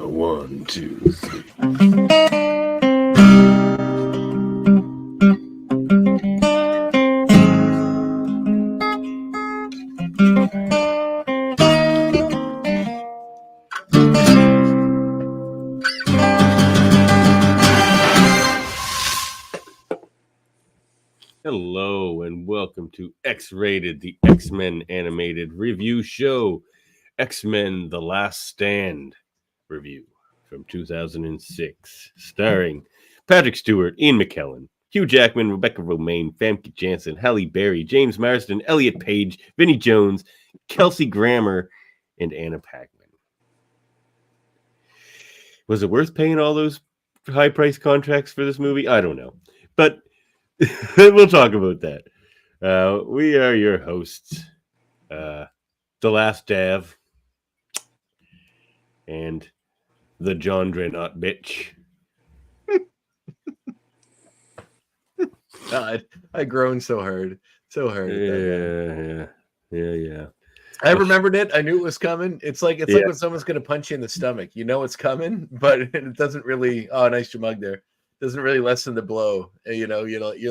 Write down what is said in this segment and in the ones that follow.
One, two, three. Hello and welcome to X-Rated, the X-Men animated review show. X-Men The Last Stand review from 2006, starring Patrick Stewart, Ian McKellen, Hugh Jackman, Rebecca Romaine, Famke Janssen, Halle Berry, James Marsden, Elliot Page, Vinnie Jones, Kelsey Grammer, and Anna Paquin. Was it worth paying all those high-priced contracts for this movie? I don't know. But we'll talk about that. We are your hosts, The Last Dav, and the John Drenot bitch. God, I groaned so hard. Yeah. I remembered it. I knew it was coming. It's like when someone's gonna punch you in the stomach. You know it's coming, but it doesn't really. Oh, nice mug there. Doesn't really lessen the blow. You're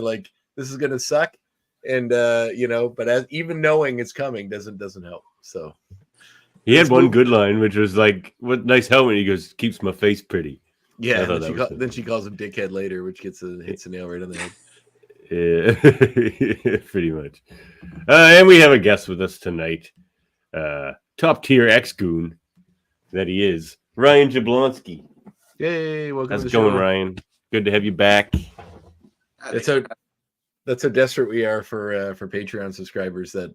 like, this is gonna suck, and but even knowing it's coming doesn't help. So he had one good line, which was like, "What nice helmet?" He goes, "Keeps my face pretty." Yeah. Then she calls him dickhead later, which hits a nail right on the head. Yeah, pretty much. And we have a guest with us tonight. Top tier X-Goon that he is, Ryan Jablonski. Yay! Welcome. How's it going, Ryan? Good to have you back. That's how desperate we are for Patreon subscribers that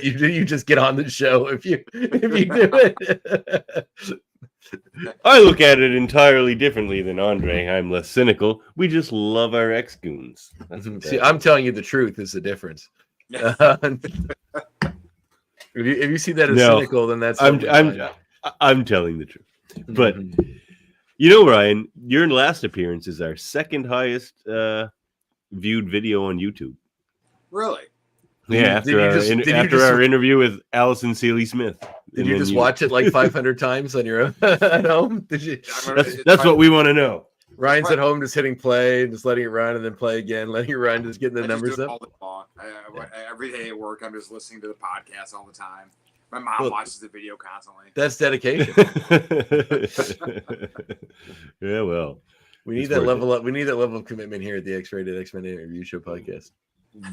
you just get on the show if you do it. I look at it entirely differently than André. I'm less cynical. We just love our X-Goons. See, I'm telling you the truth is the difference. If you see that as cynical, then that's I'm telling the truth. But you know, Ryan, your last appearance is our second highest viewed video on YouTube. Really? Yeah, after our interview with Allison Seeley Smith. Did you just watch it like 500 times on your own at home? Did you? That's what we want to know. Ryan's at home just hitting play, just letting it run, and then play again, letting it run, just getting the numbers up. Every day at work, I'm just listening to the podcast all the time. My mom watches the video constantly. That's dedication. Yeah, well, we need that level up. We need that level of commitment here at the X-Rated X-Men Review Show podcast.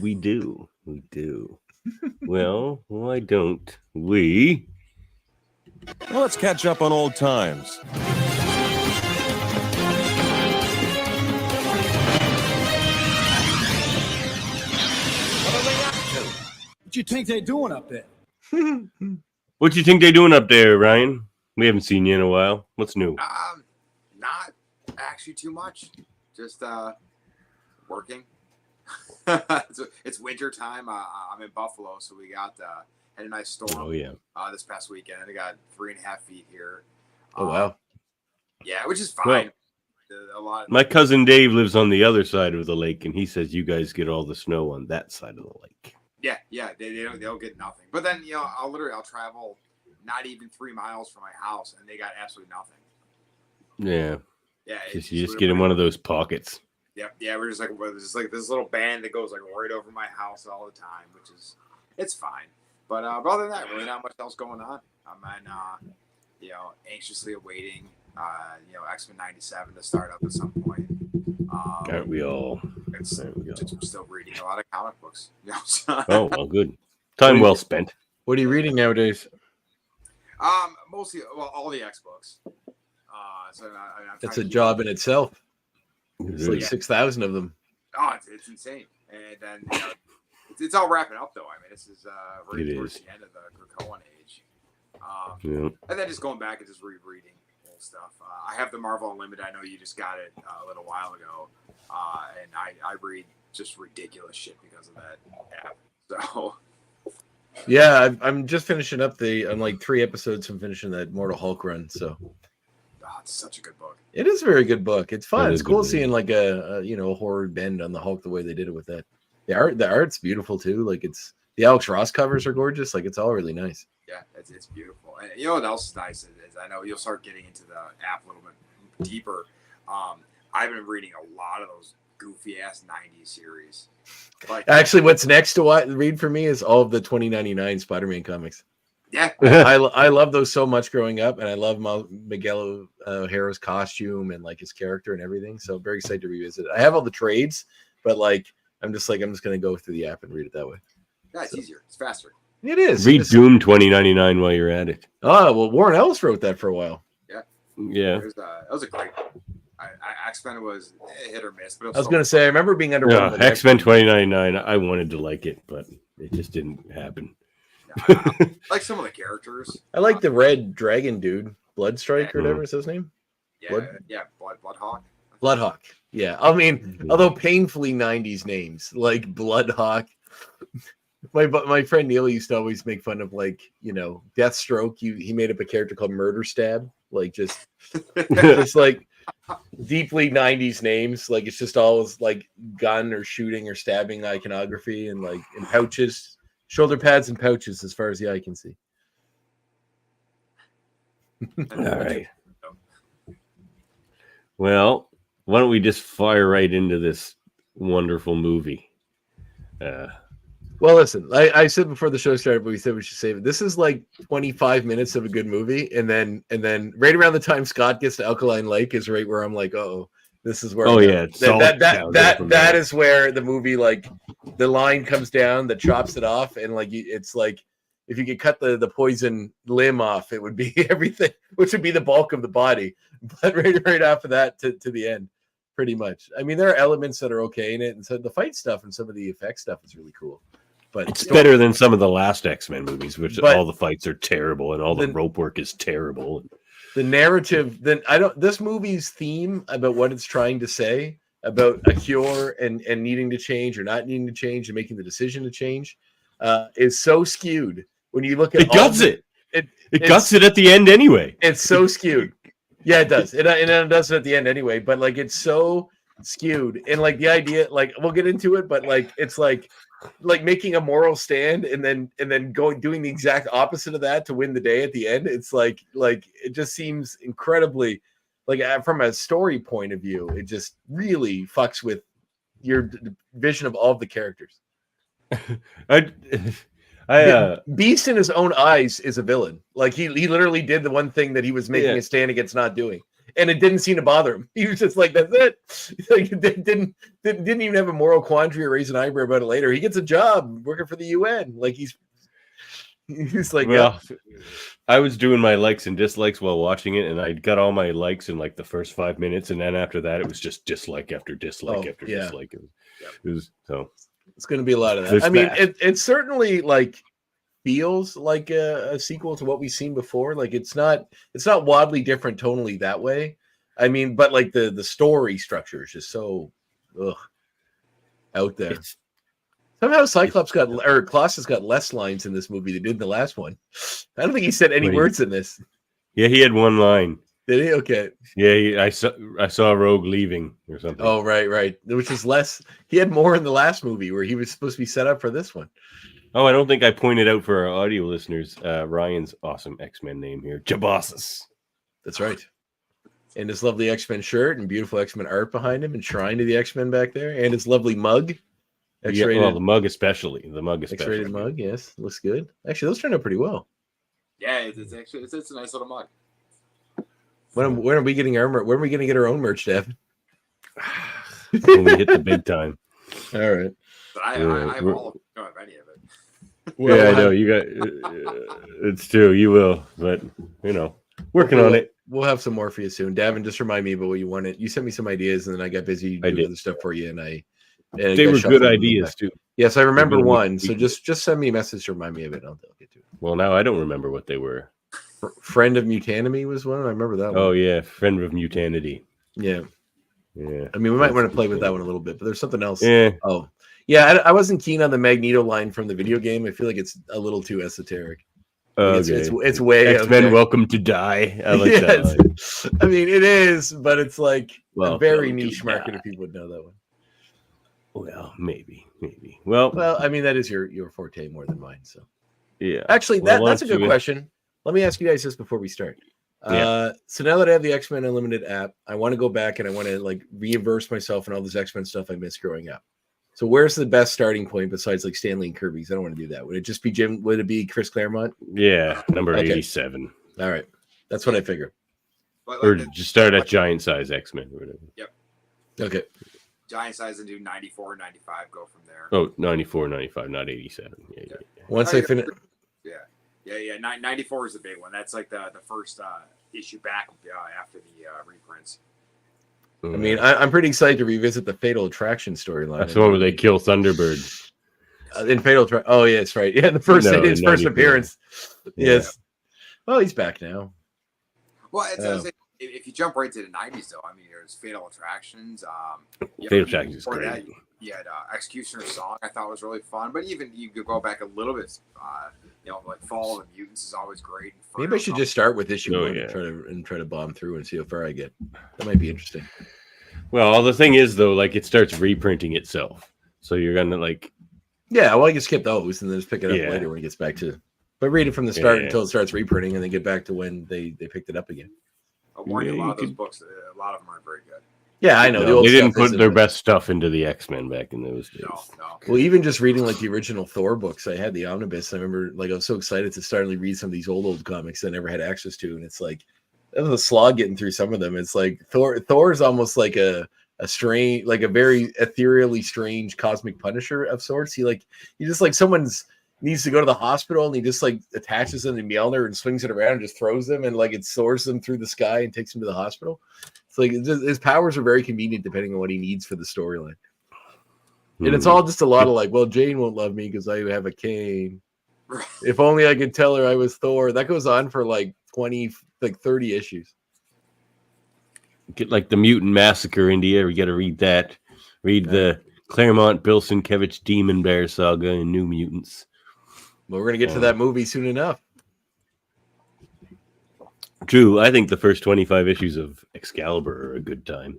We do. Well, why don't we? Well, let's catch up on old times. What you think they're doing up there? What you think they're doing up there, Ryan? We haven't seen you in a while. What's new? Not actually too much. Just working. It's winter time. I'm in Buffalo, so we had a nice storm. Oh yeah. This past weekend, I got 3.5 feet here. Oh wow. Yeah, which is fine. My cousin Dave lives on the other side of the lake, and he says you guys get all the snow on that side of the lake. Yeah, they'll get nothing. But then I'll travel not even 3 miles from my house, and they got absolutely nothing. Yeah. Yeah. You just get in one of those pockets. Yeah, we're just like this little band that goes like right over my house all the time, it's fine. But other than that, really not much else going on. I'm anxiously awaiting X-Men 97 to start up at some point. Aren't we all? I'm still reading a lot of comic books. Oh, well, good. Time well spent. What are you reading nowadays? Mostly, all the X books. That's a job in itself. It's like 6,000 of them. Oh, it's insane. And then it's all wrapping up, though. I mean, this is right towards the end of the Krakoan age. And then just going back and just rereading old stuff. I have the Marvel Unlimited. I know you just got it a little while ago. And I read just ridiculous shit because of that app. So. Yeah, I'm just finishing up I'm like 3 episodes from finishing that Mortal Hulk run. So. Oh, it's such a good book. It is a very good book. It's fun. It's cool seeing like a horror bend on the Hulk the way they did it with that. The art's beautiful too. Like it's The Alex Ross covers are gorgeous. Like, it's all really nice. Yeah, it's beautiful. And you know what else is nice is I know you'll start getting into the app a little bit deeper. I've been reading a lot of those goofy ass 90s series. Like, actually, what's next to read for me is all of the 2099 Spider-Man comics. Yeah, I love those so much growing up, and I love Miguel O'Hara's costume and like his character and everything. So I'm very excited to revisit it. I have all the trades, but like I'm just gonna go through the app and read it that way. Yeah, it's easier. It's faster. It is. Read Doom 2099 while you're at it. Oh, well, Warren Ellis wrote that for a while. Yeah. That was a great one. X-Men was hit or miss, but I was going to say, I remember being under X-Men 2099. I wanted to like it, but it just didn't happen. I like some of the characters. I like the red dragon dude, Bloodstrike or whatever is his name. Yeah, Bloodhawk. Bloodhawk. Yeah, I mean, although painfully 90s names like Bloodhawk. My friend Neil used to always make fun of, like, you know, Deathstroke. He made up a character called Murder Stab, like just like deeply 90s names. Like, it's just always like gun or shooting or stabbing iconography and like in pouches, shoulder pads and pouches as far as the eye can see. All right. Well, why don't we just fire right into this wonderful movie? Well, listen, I said before the show started, but we said we should save it. This is like 25 minutes of a good movie, and then right around the time Scott gets to Alkaline Lake is right where I'm like, oh, this is where. Oh yeah, that is where the movie, like, the line comes down that chops it off, and like it's like if you could cut the poison limb off, it would be everything, which would be the bulk of the body. But right after that to the end, pretty much. I mean, there are elements that are okay in it, and so the fight stuff and some of the effect stuff is really cool. But it's better than some of the last X-Men movies, which all the fights are terrible and all the rope work is terrible. The narrative, this movie's theme about what it's trying to say about a cure and needing to change or not needing to change and making the decision to change is so skewed. When you look at it guts it guts it at the end anyway. It's so skewed. Yeah, it does. It does it at the end anyway. But like, it's so skewed, and like the idea, like, we'll get into it, but like it's like making a moral stand and then doing the exact opposite of that to win the day at the end. It's like it just seems incredibly, like, from a story point of view, it just really fucks with your vision of all of the characters. Beast in his own eyes is a villain. Like, he literally did the one thing that he was making a stand against not doing, and it didn't seem to bother him. He was just like, that's it. Like, didn't even have a moral quandary or raise an eyebrow about it later. He gets a job working for the UN. Like, he's like, well, yeah. I was doing my likes and dislikes while watching it, and I got all my likes in like the first 5 minutes, and then after that, it was just dislike after dislike dislike. It was so. It's going to be a lot of that. I mean, it certainly like feels like a sequel to what we've seen before. Like, it's not wildly different tonally that way. I mean, but like the story structure is just so out there. Somehow Colossus got less lines in this movie than did in the last one. I don't think he said any words in this. Yeah, he had one line. Did he? Okay. Yeah, I saw Rogue leaving or something. Oh, right. Which is less. He had more in the last movie where he was supposed to be set up for this one. Oh, I don't think I pointed out for our audio listeners Ryan's awesome X-Men name here, Jabossus. That's right. And his lovely X-Men shirt and beautiful X-Men art behind him and shrine to the X-Men back there, and his lovely mug. X-rated. Yeah, well, the mug especially. X-rated mug, yes, looks good. Actually, those turned out pretty well. Yeah, it's a nice little mug. When are we getting our merch? When are we going to get our own merch, Davan? When we hit the big time. All right. But I have all of any of it. Well, yeah, I know you got. It's true, you will, but working on it. We'll have some more for you soon. Davan, just remind me about what you wanted. You sent me some ideas, and then I got busy doing other stuff for you, and they were good ideas too. Yes, I remember one. So just send me a message to remind me of it. I'll get to it. Well, now I don't remember what they were. Friend of Mutanity was one. I remember that one. Oh yeah, Friend of Mutanity. Yeah. I mean, we might want to play with that one a little bit, but there's something else. Yeah. Oh, yeah. I wasn't keen on the Magneto line from the video game. I feel like it's a little too esoteric. It's way X-Men Welcome to Die. I like that line. I mean, it is, but it's like a very niche market if people would know that one. Well, maybe. Well, I mean, that is your forte more than mine. So yeah. actually, that's a good you- question. Let me ask you guys this before we start. So now that I have the X-Men Unlimited app, I want to go back and I want to like reimburse myself and all this X-Men stuff I missed growing up. So where's the best starting point besides like Stanley and Kirby's? I don't want to do that. Would it just be Jim? Would it be Chris Claremont? Yeah, number Okay. 87. All right, that's what I figured. But Or like just start at giant size X-Men or whatever. Okay. giant size and do 94, 95, go from there. Oh, 94, 95, not 87. Yeah. Once I finish. Yeah. 94 is the big one. That's like the first issue back after the reprints. I mean, I'm pretty excited to revisit the Fatal Attraction storyline. That's the one where they kill Thunderbird. In Fatal Attraction. Oh, yeah, that's right. Yeah, his first appearance. Yeah. Yes. Well, he's back now. Well, if you jump right to the 90s, though, I mean, there's Fatal Attractions. Fatal Attractions is before great. that, you had Executioner's Song, I thought was really fun. But even you could go back a little bit, like Fall of the Mutants is always great. Maybe I should just start with issue 1 and try to bomb through and see how far I get. That might be interesting. Well, the thing is, though, like it starts reprinting itself. So you're going to like. Yeah, well, I can skip those and then just pick it up later when it gets back to. But read it from the start until it starts reprinting and then get back to when they picked it up again. I'll warn you, a lot of those books, a lot of them aren't very good. Yeah, I know. No, they didn't put their best stuff into the X-Men back in those days. No. Well, even just reading like the original Thor books, I had the omnibus. I remember like I was so excited to start read some of these old comics I never had access to, and it's like it was a slog getting through some of them. It's like Thor is almost like a strange, like a very ethereally strange cosmic Punisher of sorts. He just like someone's needs to go to the hospital and he just like attaches them to Mjolnir and swings it around and just throws them and like it soars them through the sky and takes them to the hospital. It's like his powers are very convenient depending on what he needs for the storyline. And it's all just a lot of like, well, Jane won't love me because I have a cane. If only I could tell her I was Thor. That goes on for like 30 issues. Get like the Mutant Massacre India. We got to read that. Read the Claremont Bill Sienkiewicz Demon Bear Saga and New Mutants. Well, we're going to get to that movie soon enough. True. I think the first 25 issues of Excalibur are a good time.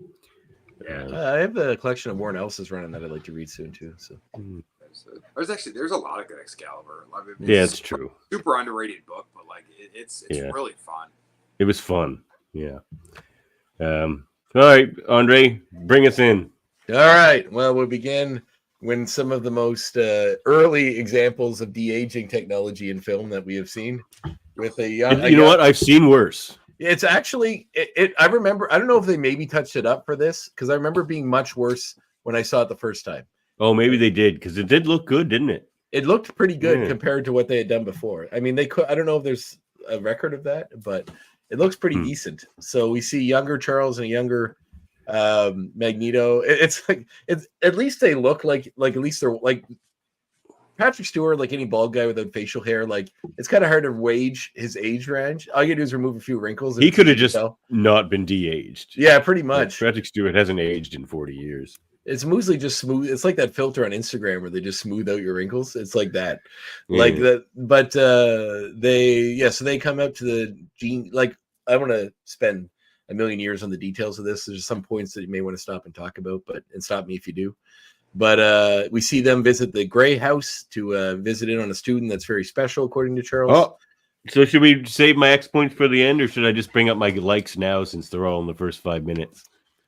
Yeah. I have a collection of Warren Ellis's running that I'd like to read soon, too. So There's a lot of good Excalibur. It's true. Super underrated book, but like it's really fun. It was fun. Yeah. All right, André, bring us in. All right. Well, we'll begin when some of the most early examples of de-aging technology in film that we have seen with a young. You know what? I've seen worse. It's actually I remember. I don't know if they maybe touched it up for this because I remember being much worse when I saw it the first time. Oh, maybe they did because it did look good, didn't it? It looked pretty good compared to what they had done before. I mean, they could. I don't know if there's a record of that, but it looks pretty decent. So we see younger Charles and a younger Magneto. It's at least they look like at least they're like Patrick Stewart, like any bald guy without facial hair. Like it's kind of hard to wage his age range. All you do is remove a few wrinkles. He could have just not been de-aged. Yeah, pretty much. Patrick Stewart hasn't aged in 40 years. It's mostly just smooth. It's like that filter on Instagram where they just smooth out your wrinkles. It's like that, like that. But so they come up to the gene. Like I want to spend a million years on the details of this. There's some points that you may want to stop and talk about, and stop me if you do. But we see them visit the Gray House to visit in on a student that's very special, according to Charles. Oh, so should we save my X points for the end, or should I just bring up my likes now since they're all in the first 5 minutes?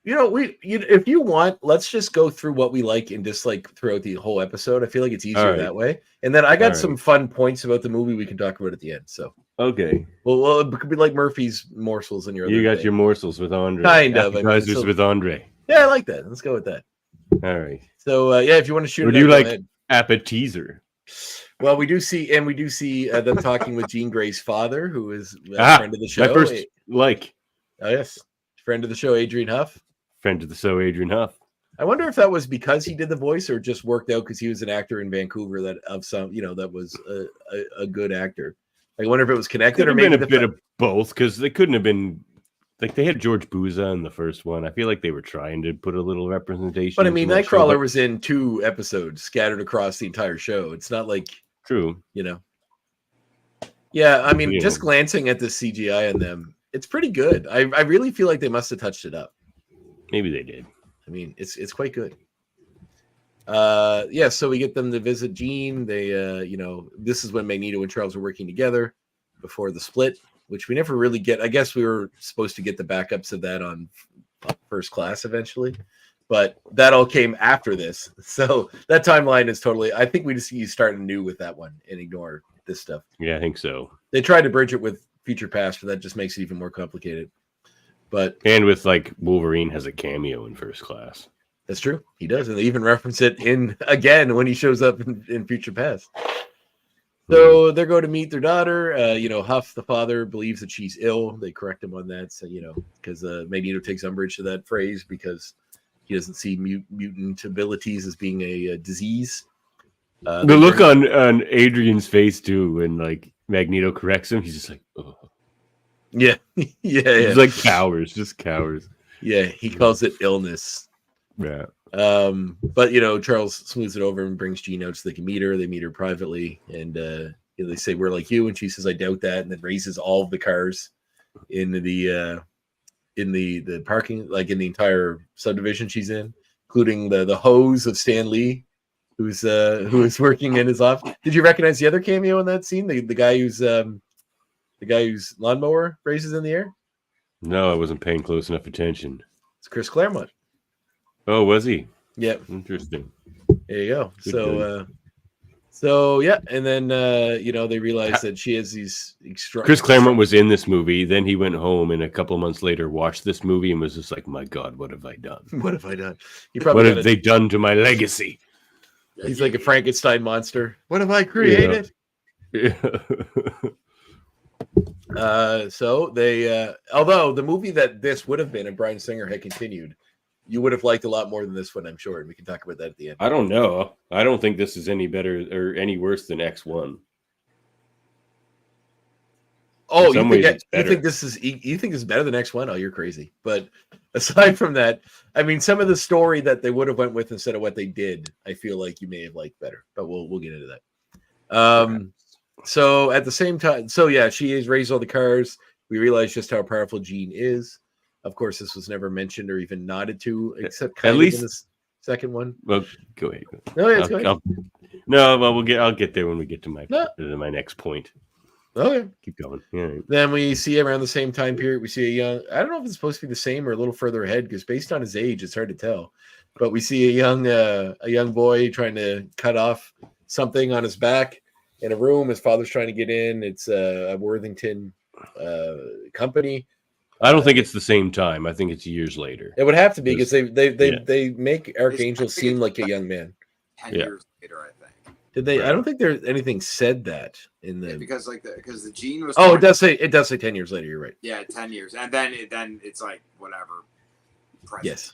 If you want, let's just go through what we like and dislike throughout the whole episode. I feel like it's easier that way. And then I got some fun points about the movie we can talk about at the end. So okay, well, it could be like Murphy's morsels in your. You got your morsels with André. Kind of. Appetizers with André. Yeah, I like that. Let's go with that. All right. So if you want to shoot, would you like appetizer? Well, we do see them talking with Jean Grey's father, who is a friend of the show. My first Oh yes, friend of the show, Adrian Huff. Friend of the show, Adrian Huff. I wonder if that was because he did the voice, or just worked out because he was an actor in Vancouver that was a good actor. I wonder if it was connected, or maybe a bit of both, because they couldn't have been. Like they had George Booza in the first one. I feel like they were trying to put a little representation. But I mean, Nightcrawler was in 2 episodes scattered across the entire show. It's not like true, Yeah, I mean, just glancing at the CGI on them, it's pretty good. I really feel like they must have touched it up. Maybe they did. I mean, it's quite good. So we get them to visit Jean. They, this is when Magneto and Charles were working together before the split, which we never really get. I guess we were supposed to get the backups of that on First Class eventually, but that all came after this. So that timeline is totally, I think we just need to start anew with that one and ignore this stuff. Yeah, I think so. They tried to bridge it with Future Past, but that just makes it even more complicated. And with like Wolverine has a cameo in First Class. That's true. He does. And they even reference it again when he shows up in Future Past. So they're going to meet their daughter. Huff, the father, believes that she's ill. They correct him on that. So, because Magneto takes umbrage to that phrase because he doesn't see mutant abilities as being a disease. The look on Adrian's face, too, when like Magneto corrects him, he's just like, oh. Yeah. He's like just cowers. Yeah, he calls it illness. Yeah. But Charles smooths it over and brings Jean out so they can meet her. They meet her privately, and they say we're like you, and she says I doubt that, and then raises all of the cars in the parking, like in the entire subdivision she's in, including the hose of Stan Lee, who is working in his office. Did you recognize the other cameo in that scene? The guy whose lawnmower raises in the air? No, I wasn't paying close enough attention. It's Chris Claremont. Oh, was he? Yeah. Interesting. There you go. Good And then they realize that she has these Chris Claremont was in this movie. Then he went home and a couple of months later watched this movie and was just like, "My God, what have I done? What have I done? What have they done to my legacy?" He's like a Frankenstein monster. What have I created? Yeah. So they, although the movie that this would have been and Bryan Singer had continued, you would have liked a lot more than this one, I'm sure. And we can talk about that at the end. I don't know. I don't think this is any better or any worse than X1. Oh, you think this is better than X1? Oh, you're crazy. But aside from that, I mean, some of the story that they would have went with instead of what they did, I feel like you may have liked better. But we'll get into that. So at the same time, she has raised all the cars. We realize just how powerful Jean is. Of course, this was never mentioned or even nodded to, except at least in the second one. Well, go ahead. No, go ahead. I'll get there when we get to my next point. Okay, keep going. Yeah. Then we see around the same time period, we see a young. I don't know if it's supposed to be the same or a little further ahead because based on his age, it's hard to tell. But we see a young boy trying to cut off something on his back in a room. His father's trying to get in. It's a Worthington company. I don't think it's the same time. I think it's years later. It would have to be because they make Archangel seem like a young man. 10 years later, I think. Did they? Right. I don't think there's anything said that in the because the gene was. Oh, it does say 10 years later. You're right. Yeah, 10 years, and then it's like whatever. Yes.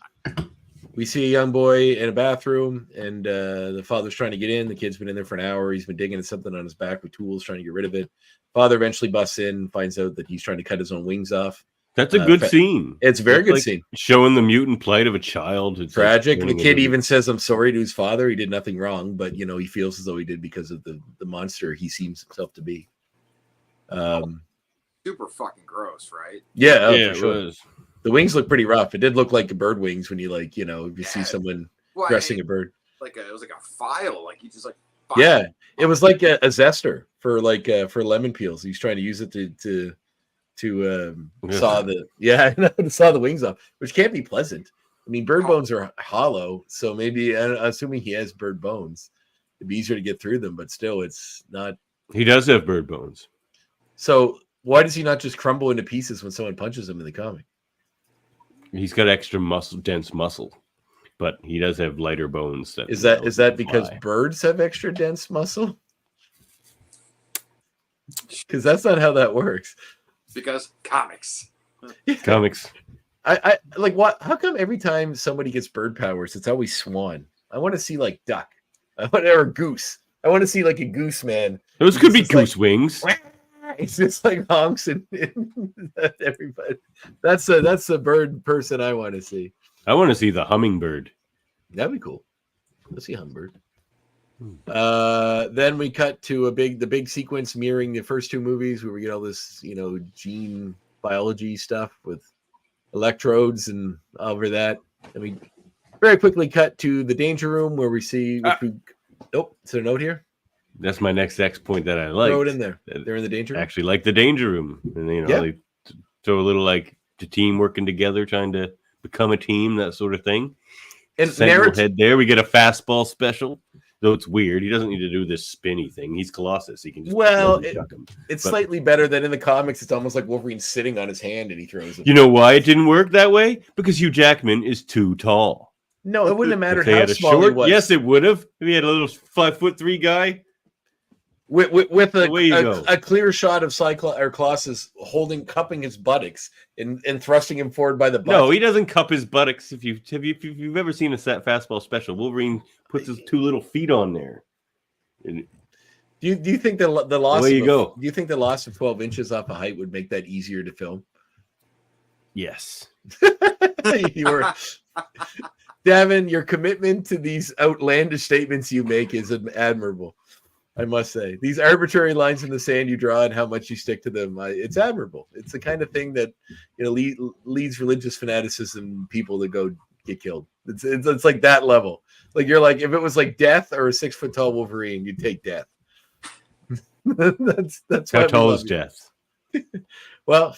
We see a young boy in a bathroom, and the father's trying to get in. The kid's been in there for an hour. He's been digging at something on his back with tools, trying to get rid of it. Father eventually busts in, finds out that he's trying to cut his own wings off. That's a good scene. It's a very good scene. Showing the mutant plight of a child. It's tragic. The kid even says, I'm sorry to his father. He did nothing wrong, but, he feels as though he did because of the monster he seems himself to be. Super fucking gross, right? Yeah, it sure. was. The wings look pretty rough. It did look like bird wings when you if you see someone dressing a bird. It was like a file. Like you just like. Yeah, it was like a zester for lemon peels. He's trying to use it to saw the wings off, which can't be pleasant. I mean, bird bones are hollow, so maybe assuming he has bird bones, it'd be easier to get through them. But still, it's not. He does have bird bones. So why does he not just crumble into pieces when someone punches him in the comic? He's got extra dense muscle, but he does have lighter bones. Is that because birds have extra dense muscle? Because that's not how that works. Because comics. I like what? How come every time somebody gets bird powers, it's always swan? I want to see like duck. Or goose. I want to see like a goose man. Those could be goose wings. It's just like honks and everybody. That's the bird person I want to see. I want to see the hummingbird. That'd be cool. Let's see hummingbird. Then we cut to the big sequence mirroring the first two movies where we get all this, gene biology stuff with electrodes and over that. I mean, very quickly cut to the danger room where we see. Oh, is there a note here? That's my next X point that I like. Throw it in there. They're in the danger room. Actually, like the danger room, and they throw a little like the team working together, trying to become a team, that sort of thing. And head there, we get a fastball special. Though it's weird, he doesn't need to do this spinny thing. He's Colossus. He can just chuck him. It's slightly better than in the comics. It's almost like Wolverine sitting on his hand and he throws it. You know why it didn't work that way? Because Hugh Jackman is too tall. No, it wouldn't have mattered how small he was. Yes, it would have. If he had a little 5'3" guy. With a clear shot of Colossus cupping his buttocks and thrusting him forward by the butt. No, he doesn't cup his buttocks. If you've ever seen a fastball special, Wolverine puts his 2 little feet on there. Do you think the loss? Do you think the loss of 12 inches off of height would make that easier to film? Yes. Davan, your commitment to these outlandish statements you make is admirable. I must say, these arbitrary lines in the sand you draw and how much you stick to them, it's admirable. It's the kind of thing that leads religious fanaticism people to go get killed. It's like that level. Like you're like, if it was like death or a 6 foot tall Wolverine, you'd take death. that's how tall is death? Well,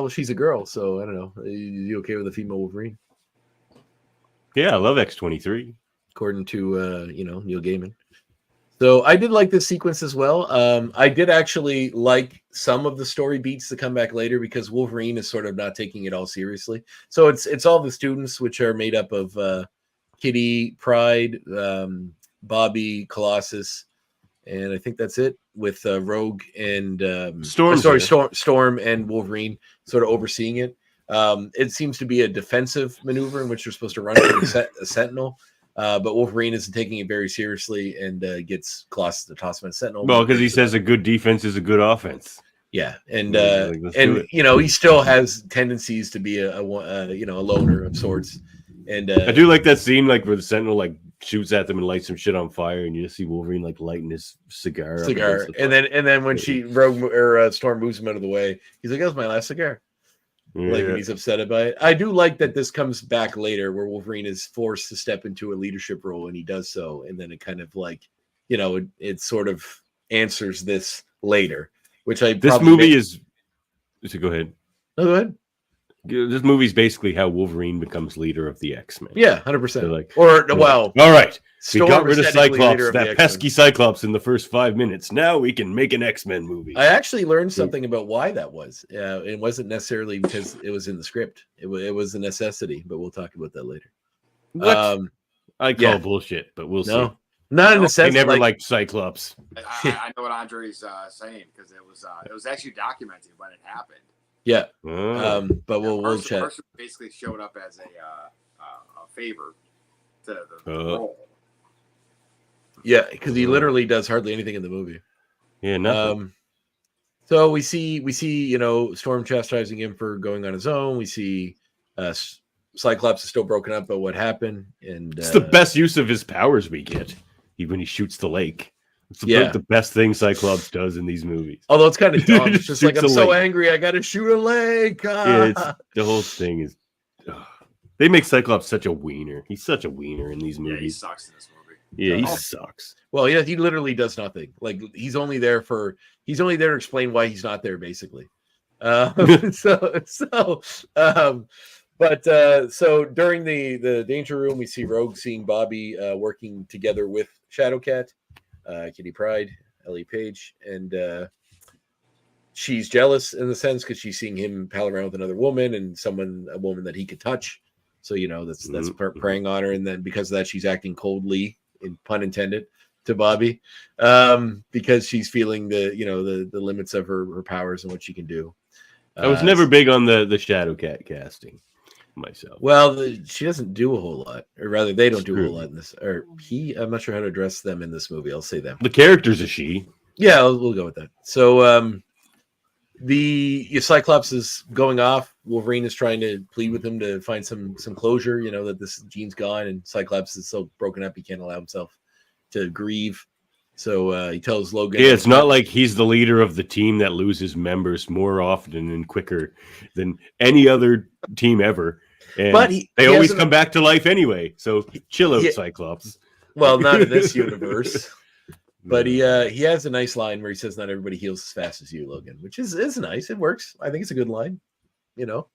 she's a girl, so I don't know. Are you okay with a female Wolverine? Yeah, I love X-23. According to Neil Gaiman. So I did like this sequence as well. I did actually like some of the story beats to come back later because Wolverine is sort of not taking it all seriously. So it's all the students, which are made up of Kitty, Pride, Bobby, Colossus, and I think that's it, with Rogue and Storm and Wolverine sort of overseeing it. It seems to be a defensive maneuver in which you're supposed to run a Sentinel. But Wolverine isn't taking it very seriously and gets Colossus to toss him a Sentinel. Well, because he says a good defense is a good offense. Yeah, and he still has tendencies to be a loner of sorts. And I do like that scene, like where the Sentinel like shoots at them and lights some shit on fire, and you just see Wolverine like lighting his cigar. And then when Storm moves him out of the way, he's like, "That was my last cigar." Yeah. Like, and he's upset about it. I do like that this comes back later where Wolverine is forced to step into a leadership role and he does so. And then it kind of like, it sort of answers this later, which go ahead. No, go ahead. This movie's basically how Wolverine becomes leader of the X-Men. Yeah, 100%. All right. Storm we got rid of Cyclops, that pesky Cyclops in the first 5 minutes. Now we can make an X-Men movie. I actually learned something about why that was. It wasn't necessarily because it was in the script. It was a necessity, but we'll talk about that later. What? I call bullshit, but we'll see. Not in the sense. I never liked Cyclops. I know what Andre's saying because it was actually documented when it happened. Yeah, but we'll chat. Person basically showed up as a favor to the role. Yeah, because he literally does hardly anything in the movie. Yeah, nothing. So we see Storm chastising him for going on his own. We see Cyclops is still broken up about what happened, and it's the best use of his powers we get. When he shoots the lake. It's the best thing Cyclops does in these movies. Although it's kind of dumb. It's just like, I'm so angry, I got to shoot a lake. Yeah, the whole thing is... They make Cyclops such a wiener. He's such a wiener in these movies. Yeah, he sucks in this movie. Yeah, he sucks. Well, yeah, he literally does nothing. Like, he's only there to explain why he's not there, basically. So during the danger room, we see Rogue seeing Bobby working together with Shadowcat, Kitty Pryde, Ellie Page, and she's jealous in the sense because she's seeing him pal around with another woman and a woman that he could touch. So that's preying on her, and then because of that, she's acting coldly, in pun intended, to Bobby, because she's feeling the limits of her powers and what she can do. I was never big on the Shadowcat casting myself. Well, she doesn't do a whole lot, or rather, they don't do a whole lot in this. Or I'm not sure how to address them in this movie. I'll say them. The character's a she. Yeah, we'll go with that. So, the Cyclops is going off. Wolverine is trying to plead with him to find some closure. That this Jean's gone, and Cyclops is so broken up he can't allow himself to grieve. So he tells Logan. Yeah, it's not like he's the leader of the team that loses members more often and quicker than any other team ever. And But they always come back to life anyway. So chill out, Cyclops. Well, not in this universe. But he has a nice line where he says, "Not everybody heals as fast as you, Logan," which is nice. It works. I think it's a good line. You know.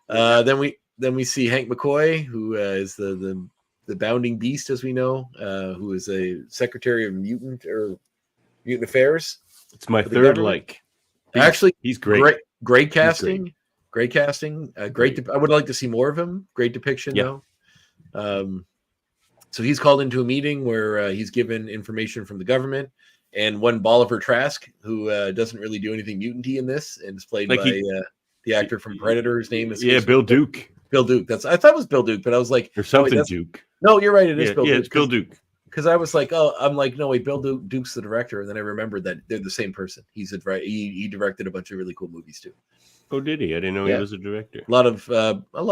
Then we see Hank McCoy, who is the bounding beast, as we know, who is a secretary of mutant affairs. It's my third like. Actually, he's great. Great casting. Great casting. I would like to see more of him. Great depiction, though. So he's called into a meeting where he's given information from the government, and one Bolivar Trask, who doesn't really do anything mutant-y in this, and is played by the actor from Predator. His name is Bill Duke. Bill Duke. I thought it was Bill Duke, but I was like, or something Duke. No, you're right. It is Bill Duke. Yeah, it's Bill Duke. Because I was like, no, wait, Bill Duke's the director, and then I remembered that they're the same person. He directed a bunch of really cool movies too. Oh, did he? I didn't know he was a director. A lot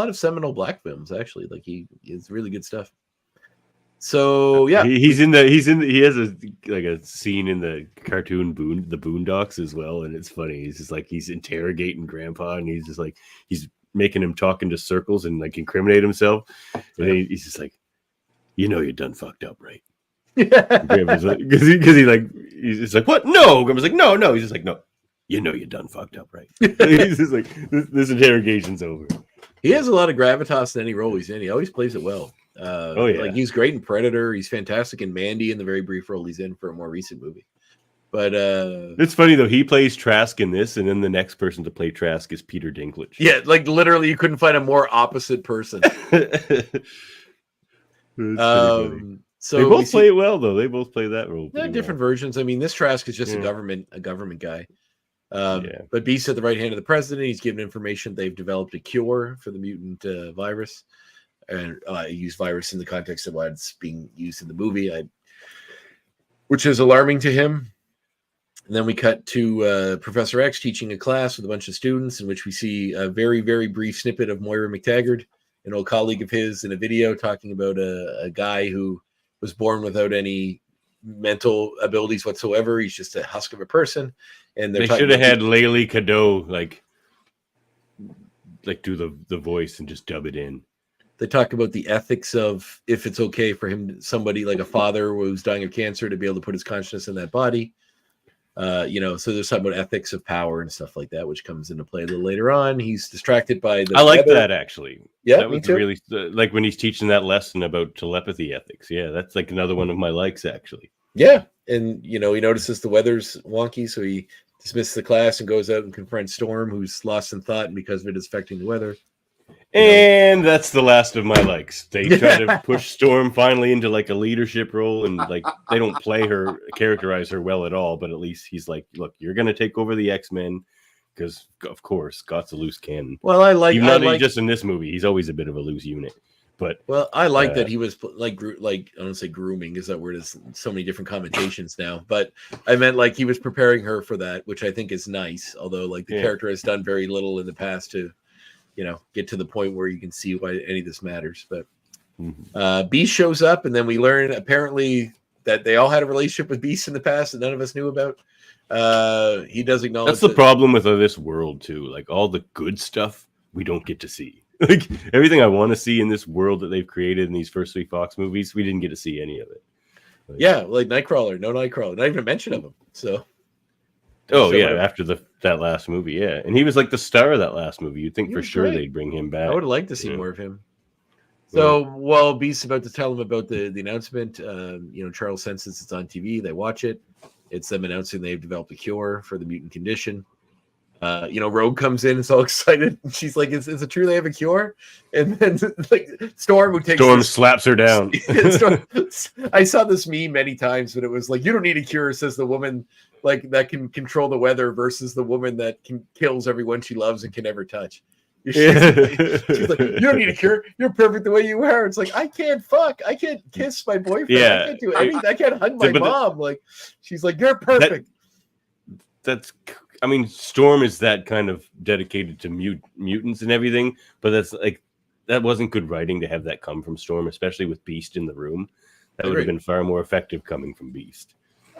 of seminal black films, actually. Like he is really good stuff. So yeah, he has a scene in the cartoon the Boondocks as well, and it's funny. He's just like he's interrogating Grandpa, and he's just like he's making him talk into circles and like incriminate himself, and he's just like, you know, you're done fucked up, right? Grandpa's like, he's just like, what? No, Grandpa's like, no. He's just like, no, you know, you're done fucked up, right? He's just like, this interrogation's over. He has a lot of gravitas in any role he's in. He always plays it well. Like he's great in Predator. He's fantastic in Mandy in the very brief role he's in for a more recent movie. But it's funny though, he plays Trask in this, and then the next person to play Trask is Peter Dinklage. Yeah, like literally, you couldn't find a more opposite person. So they both play it well though. They both play that role. They're different versions. I mean, this Trask is just a government guy. But Beast's at the right hand of the president. He's given information they've developed a cure for the mutant virus. And I use virus in the context of why it's being used in the movie, which is alarming to him. And then we cut to Professor X teaching a class with a bunch of students, in which we see a very, very brief snippet of Moira McTaggart, an old colleague of his, in a video talking about a guy who was born without any mental abilities whatsoever. He's just a husk of a person. And they should have had Layli Cadeau like do the voice and just dub it in. They talk about the ethics of if it's okay for him, somebody like a father who's dying of cancer, to be able to put his consciousness in that body. So there's talking about ethics of power and stuff like that, which comes into play a little later on. He's distracted by the. I like that actually. Yeah, that was really like when he's teaching that lesson about telepathy ethics. Yeah, that's like another one of my likes actually. Yeah, and he notices the weather's wonky, so he dismisses the class and goes out and confronts Storm, who's lost in thought, and because of it is affecting the weather. And that's the last of my likes. They try to push Storm finally into like a leadership role, and like they don't characterize her well at all. But at least he's like, "Look, you're going to take over the X-Men," because of course Scott's a loose cannon. Well, I like just in this movie, he's always a bit of a loose unit. But I like that he was like I don't say grooming, because that word has so many different connotations now. But I meant like he was preparing her for that, which I think is nice. Although like the character has done very little in the past to. Get to the point where you can see why any of this matters. But Beast shows up, and then we learn apparently that they all had a relationship with Beast in the past that none of us knew about. He does acknowledge that's the problem with this world too. Like all the good stuff we don't get to see. Like everything I want to see in this world that they've created in these first 3 Fox movies, we didn't get to see any of it. Like Nightcrawler, no Nightcrawler, not even a mention of him. So. After that last movie, and he was like the star of that last movie. You'd think for sure they'd bring him back. I would have liked to see more of him. So while Beast's about to tell him about the announcement, Charles senses it's on TV. They watch it. It's them announcing they've developed a cure for the mutant condition. Rogue comes in, is all excited. And she's like, "Is it true they have a cure?" And then like Storm, who takes slaps her down. I saw this meme many times, but it was like, "You don't need a cure," says the woman like that can control the weather, versus the woman that kills everyone she loves and can never touch. She's like, "You don't need a cure. You're perfect the way you are." It's like, I can't fuck. I can't kiss my boyfriend. I can't do anything. I can't hug my mom. Like, she's like, "You're perfect." Storm is that kind of dedicated to mutants and everything, but that's like that wasn't good writing to have that come from Storm, especially with Beast in the room. That would have been far more effective coming from Beast.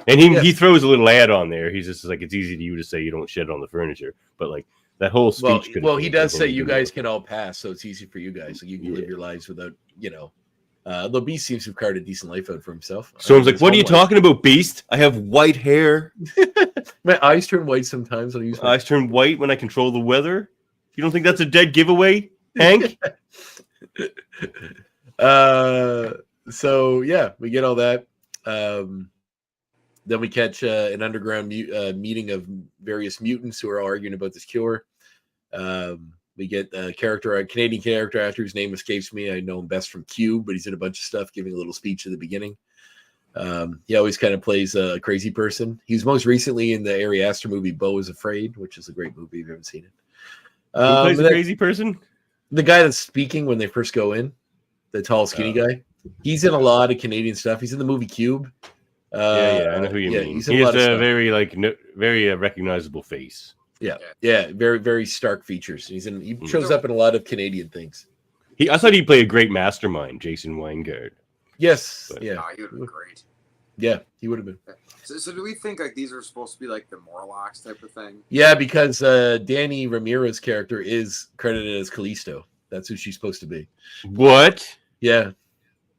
And he throws a little ad on there. He's just like, "It's easy to you to say you don't shit on the furniture," but like That whole speech. He does say you guys can all pass, so it's easy for you guys. Like you can live your lives without, the Beast seems to have carved a decent life out for himself. So I'm like, what are you talking about, Beast? I have white hair. My eyes turn white sometimes when I use my eyes turn white when I control the weather. You don't think that's a dead giveaway, Hank? So yeah, we get all that. Then we catch an underground meeting of various mutants who are arguing about this cure. We get a Canadian character actor whose name escapes me. I know him best from Q, but he's in a bunch of stuff, giving a little speech at the beginning. He always kind of plays a crazy person. He was most recently in the Ari Aster movie Beau is Afraid, which is a great movie if you haven't seen it. Who plays a crazy person? The guy that's speaking when they first go in, the tall, skinny guy. He's in a lot of Canadian stuff. He's in the movie Cube. I know who you mean. He has a very recognizable face. Yeah, very, very stark features. He shows up in a lot of Canadian things. I thought he'd play a great mastermind, Jason Weingart. Yes, he would have been great. Yeah, he would have been. So do we think like these are supposed to be like the Morlocks type of thing? Yeah, because Danny Ramirez's character is credited as Callisto. That's who she's supposed to be. What? Yeah.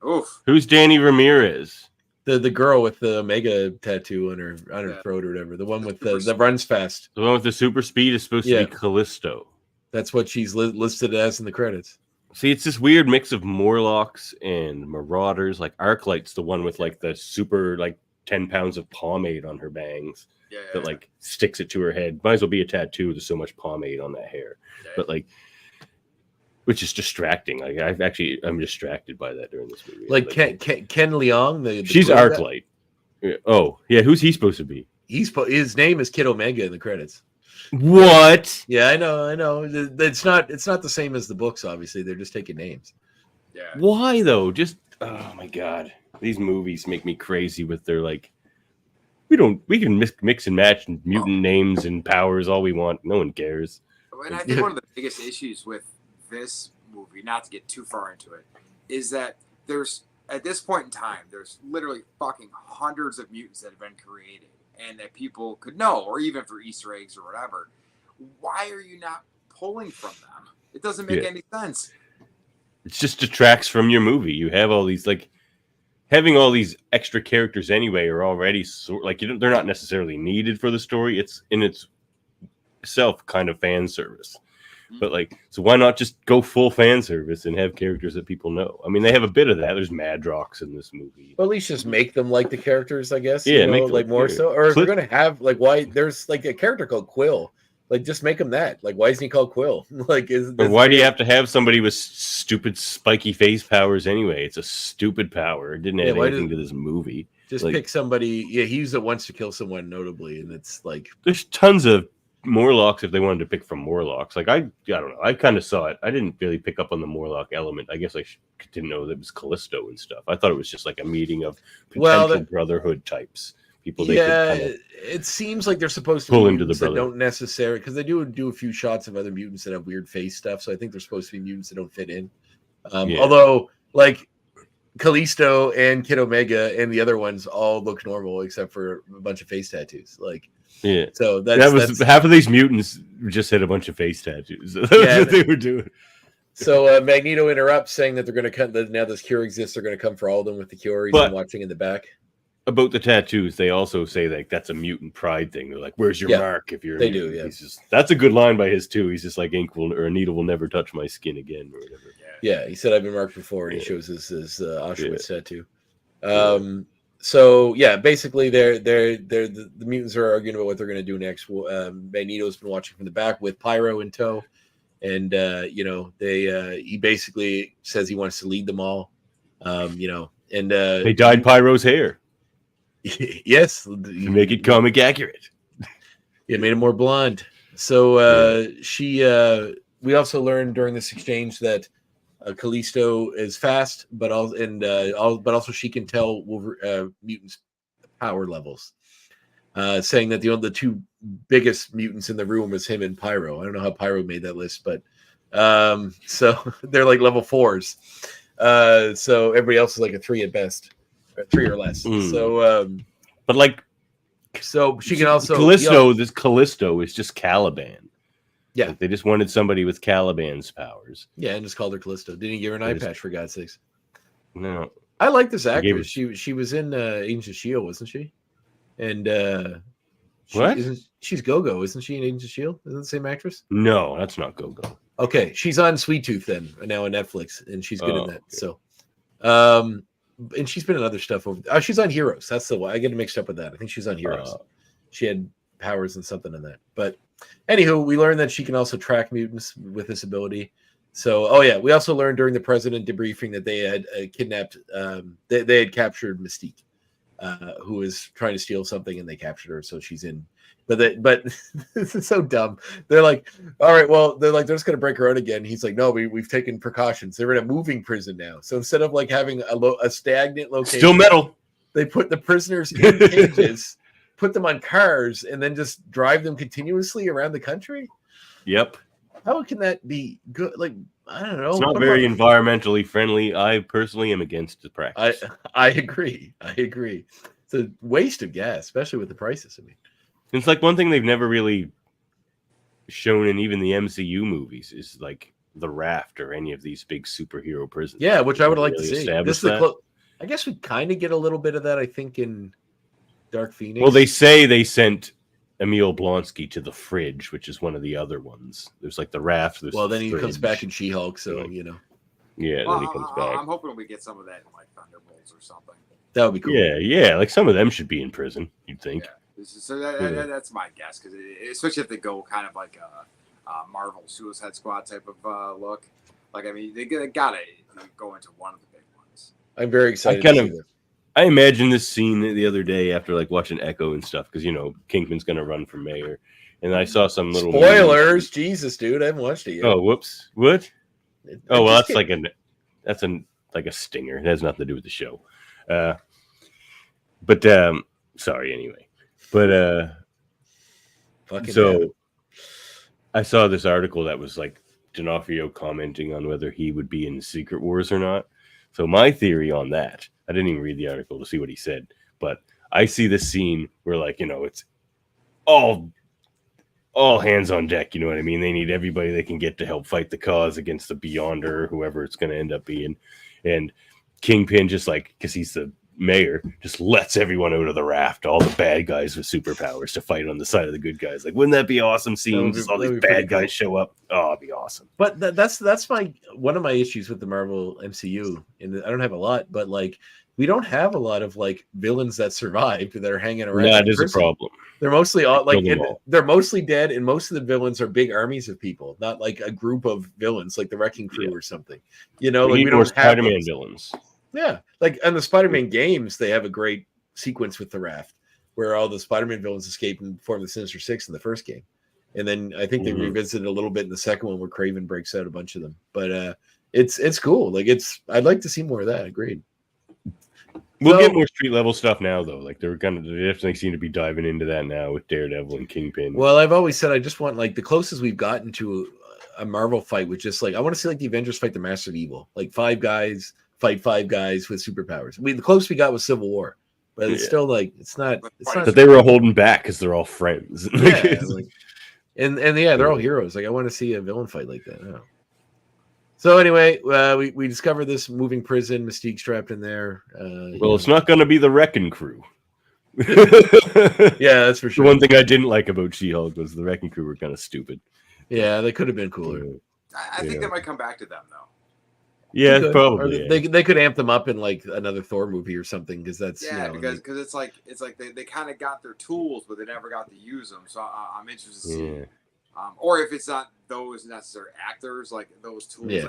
Oof. Who's Danny Ramirez? The girl with the Omega tattoo on her throat or whatever. The one with the runs fast. The one with the super speed is supposed to be Callisto. That's what she's listed as in the credits. See, it's this weird mix of Morlocks and Marauders. Like Arclight's the one with like the super 10 pounds of pomade on her bangs that like sticks it to her head. Might as well be a tattoo. There's so much pomade on that hair, but which is distracting. Like I'm distracted by that during this movie. Like Ken Leong, she's Arclight. Oh yeah, who's he supposed to be? His name is Kid Omega in the credits. What? Yeah, I know. It's not the same as the books. Obviously, they're just taking names. Yeah. Why though? Just oh my god, these movies make me crazy with their we can mix and match mutant names and powers all we want. No one cares. And I think one of the biggest issues with this movie, not to get too far into it, is that there's at this point in time, there's literally fucking hundreds of mutants that have been created and that people could know, or even for Easter eggs or whatever. Why are you not pulling from them? It doesn't make any sense. It just detracts from your movie. You have all these having all these extra characters anyway are already they're not necessarily needed for the story. It's in itself kind of fan service. But so why not just go full fan service and have characters that people know? I mean, they have a bit of that. There's Madrox in this movie. Well, at least just make them like the characters, I guess. Yeah, make them more so. Or if you're gonna have why there's a character called Quill. Just make him that. Why isn't he called Quill? Why do you have to have somebody with stupid spiky face powers anyway? It's a stupid power. It didn't add anything to this movie. Just pick somebody. Yeah, he used it once to kill someone, notably, and it's there's tons of Morlocks if they wanted to pick from Morlocks. I don't know. I kind of saw it. I didn't really pick up on the Morlock element. I guess I didn't know that it was Callisto and stuff. I thought it was just a meeting of potential brotherhood types. People they could it seems like they're supposed to pull be into the mutants that don't necessarily, because they do a few shots of other mutants that have weird face stuff. So I think they're supposed to be mutants that don't fit in. Although Callisto and Kid Omega and the other ones all look normal except for a bunch of face tattoos. So that's half of these mutants just had a bunch of face tattoos. That's what they were doing. So Magneto interrupts, saying that they're going to come. That now this cure exists, they're going to come for all of them with the cure. He's been watching in the back. About the tattoos, they also say that's a mutant pride thing. They're like, "Where's your mark?" If you're, they do. Yeah, that's a good line by his too. He's just like, "Ink will or a needle will never touch my skin again," or whatever. Yeah, he said, "I've been marked before," and he shows his Auschwitz tattoo. So basically, the mutants are arguing about what they're going to do next. Magneto's been watching from the back with Pyro in tow, and he basically says he wants to lead them all. And they dyed Pyro's hair. Yes, to make it comic accurate. It made it more blonde. So we also learned during this exchange that Callisto is fast, but also she can tell mutants' power levels. Saying that the two biggest mutants in the room is him and Pyro. I don't know how Pyro made that list, but so they're level 4s. So everybody else is a 3 at best, or 3 or less. So, but so she can also Callisto. This Callisto is just Caliban. Yeah. Like, they just wanted somebody with Caliban's powers. Yeah, and just called her Callisto. Didn't he give her an eye patch, for God's sakes? No. I like this They gave actress. She was in Agents of S.H.I.E.L.D., wasn't she? And What? She's Go-Go, isn't she in Agents of S.H.I.E.L.D.? Isn't it the same actress? No, that's not Go-Go. Okay, she's on Sweet Tooth then, now on Netflix, and she's good in that. Okay. So, and she's been in other stuff over. Oh, she's on Heroes. That's the one. I get mixed up with that. I think she's on Heroes. She had powers and something in that. But anywho, we learned that she can also track mutants with this ability. So, oh yeah, we also learned during the president debriefing that they had kidnapped. They had captured Mystique, who was trying to steal something, and they captured her. So she's in. But this is so dumb. They're like, all right, well, they're just gonna break her out again. He's like, no, we've taken precautions. They're in a moving prison now. So instead of like having a stagnant location, Still metal. they put the prisoners in cages, put them on cars, and then just drive them continuously around the country. Yep. How can that be good? Like, I don't know. It's not very environmentally friendly. I personally am against the practice. I agree. It's a waste of gas, especially with the prices. I mean, it's like one thing they've never really shown in even the MCU movies is like the Raft or any of these big superhero prisons. Yeah, which I would like to really see. This is I guess we kind of get a little bit of that, I think, in Dark Phoenix. Well, they say they sent Jaemeel Jablonski to the Fridge, which is one of the other ones. There's like the Raft. Well, then the he Fridge. comes back in She-Hulk, so you know. Yeah, Well, then he comes back. I'm hoping we get some of that in like Thunderbolts or something. That would be cool. Yeah. Like some of them should be in prison. You'd think. Yeah. So that's my guess, because especially if they go kind of like a Marvel Suicide Squad type of look. Like, I mean, they gotta go into one of the big ones. I'm very excited. I imagined this scene the other day after like watching Echo and stuff, because Kingpin's gonna run for mayor, and I saw some little spoilers. Jesus, dude, I haven't watched it yet. Oh, whoops! What? Oh, well, that's like a stinger. It has nothing to do with the show. But sorry anyway. But I saw this article that was like D'Onofrio commenting on whether he would be in Secret Wars or not. So my theory on that, I didn't even read the article to see what he said, but I see this scene where it's all hands on deck. You know what I mean? They need everybody they can get to help fight the cause against the Beyonder or whoever it's going to end up being. And Kingpin, just like, because he's the mayor, just lets everyone out of the Raft, all the bad guys with superpowers, to fight on the side of the good guys. Like, wouldn't that be awesome seeing all these bad guys show up? Oh, it'd be awesome. But that's one of my issues with the Marvel MCU, and I don't have a lot, but like, we don't have a lot of like villains that survived that are hanging around. That is a problem. They're mostly they're mostly dead, and most of the villains are big armies of people, not like a group of villains like the Wrecking Crew or something. We don't have Spider-Man villains. Yeah, like on the Spider-Man games, they have a great sequence with the Raft where all the Spider-Man villains escape and form the Sinister Six in the first game, and then I think they revisited a little bit in the second one where Kraven breaks out a bunch of them. But it's cool. Like, I'd like to see more of that. Agreed. We'll get more street level stuff now, though. Like, they definitely seem to be diving into that now with Daredevil and Kingpin. Well, I've always said I just want, like, the closest we've gotten to a Marvel fight with just like, I want to see like the Avengers fight the Master of Evil, like 5 guys fight 5 guys with superpowers. The closest we got was Civil War, but it's still like it's not. But they were holding back because they're all friends. Yeah, and they're all heroes. Like, I want to see a villain fight like that. I don't know. So anyway, we discovered this moving prison, Mystique strapped in there. Well, it's not going to be the Wrecking Crew. Yeah, that's for sure. The one thing I didn't like about She-Hulk was the Wrecking Crew were kind of stupid. Yeah, they could have been cooler. I think they might come back to them though. Yeah, probably. Or they could amp them up in like another Thor movie or something, because that's because it's like they kind of got their tools, but they never got to use them. So I'm interested to see, or if it's not those necessary actors, like those tools,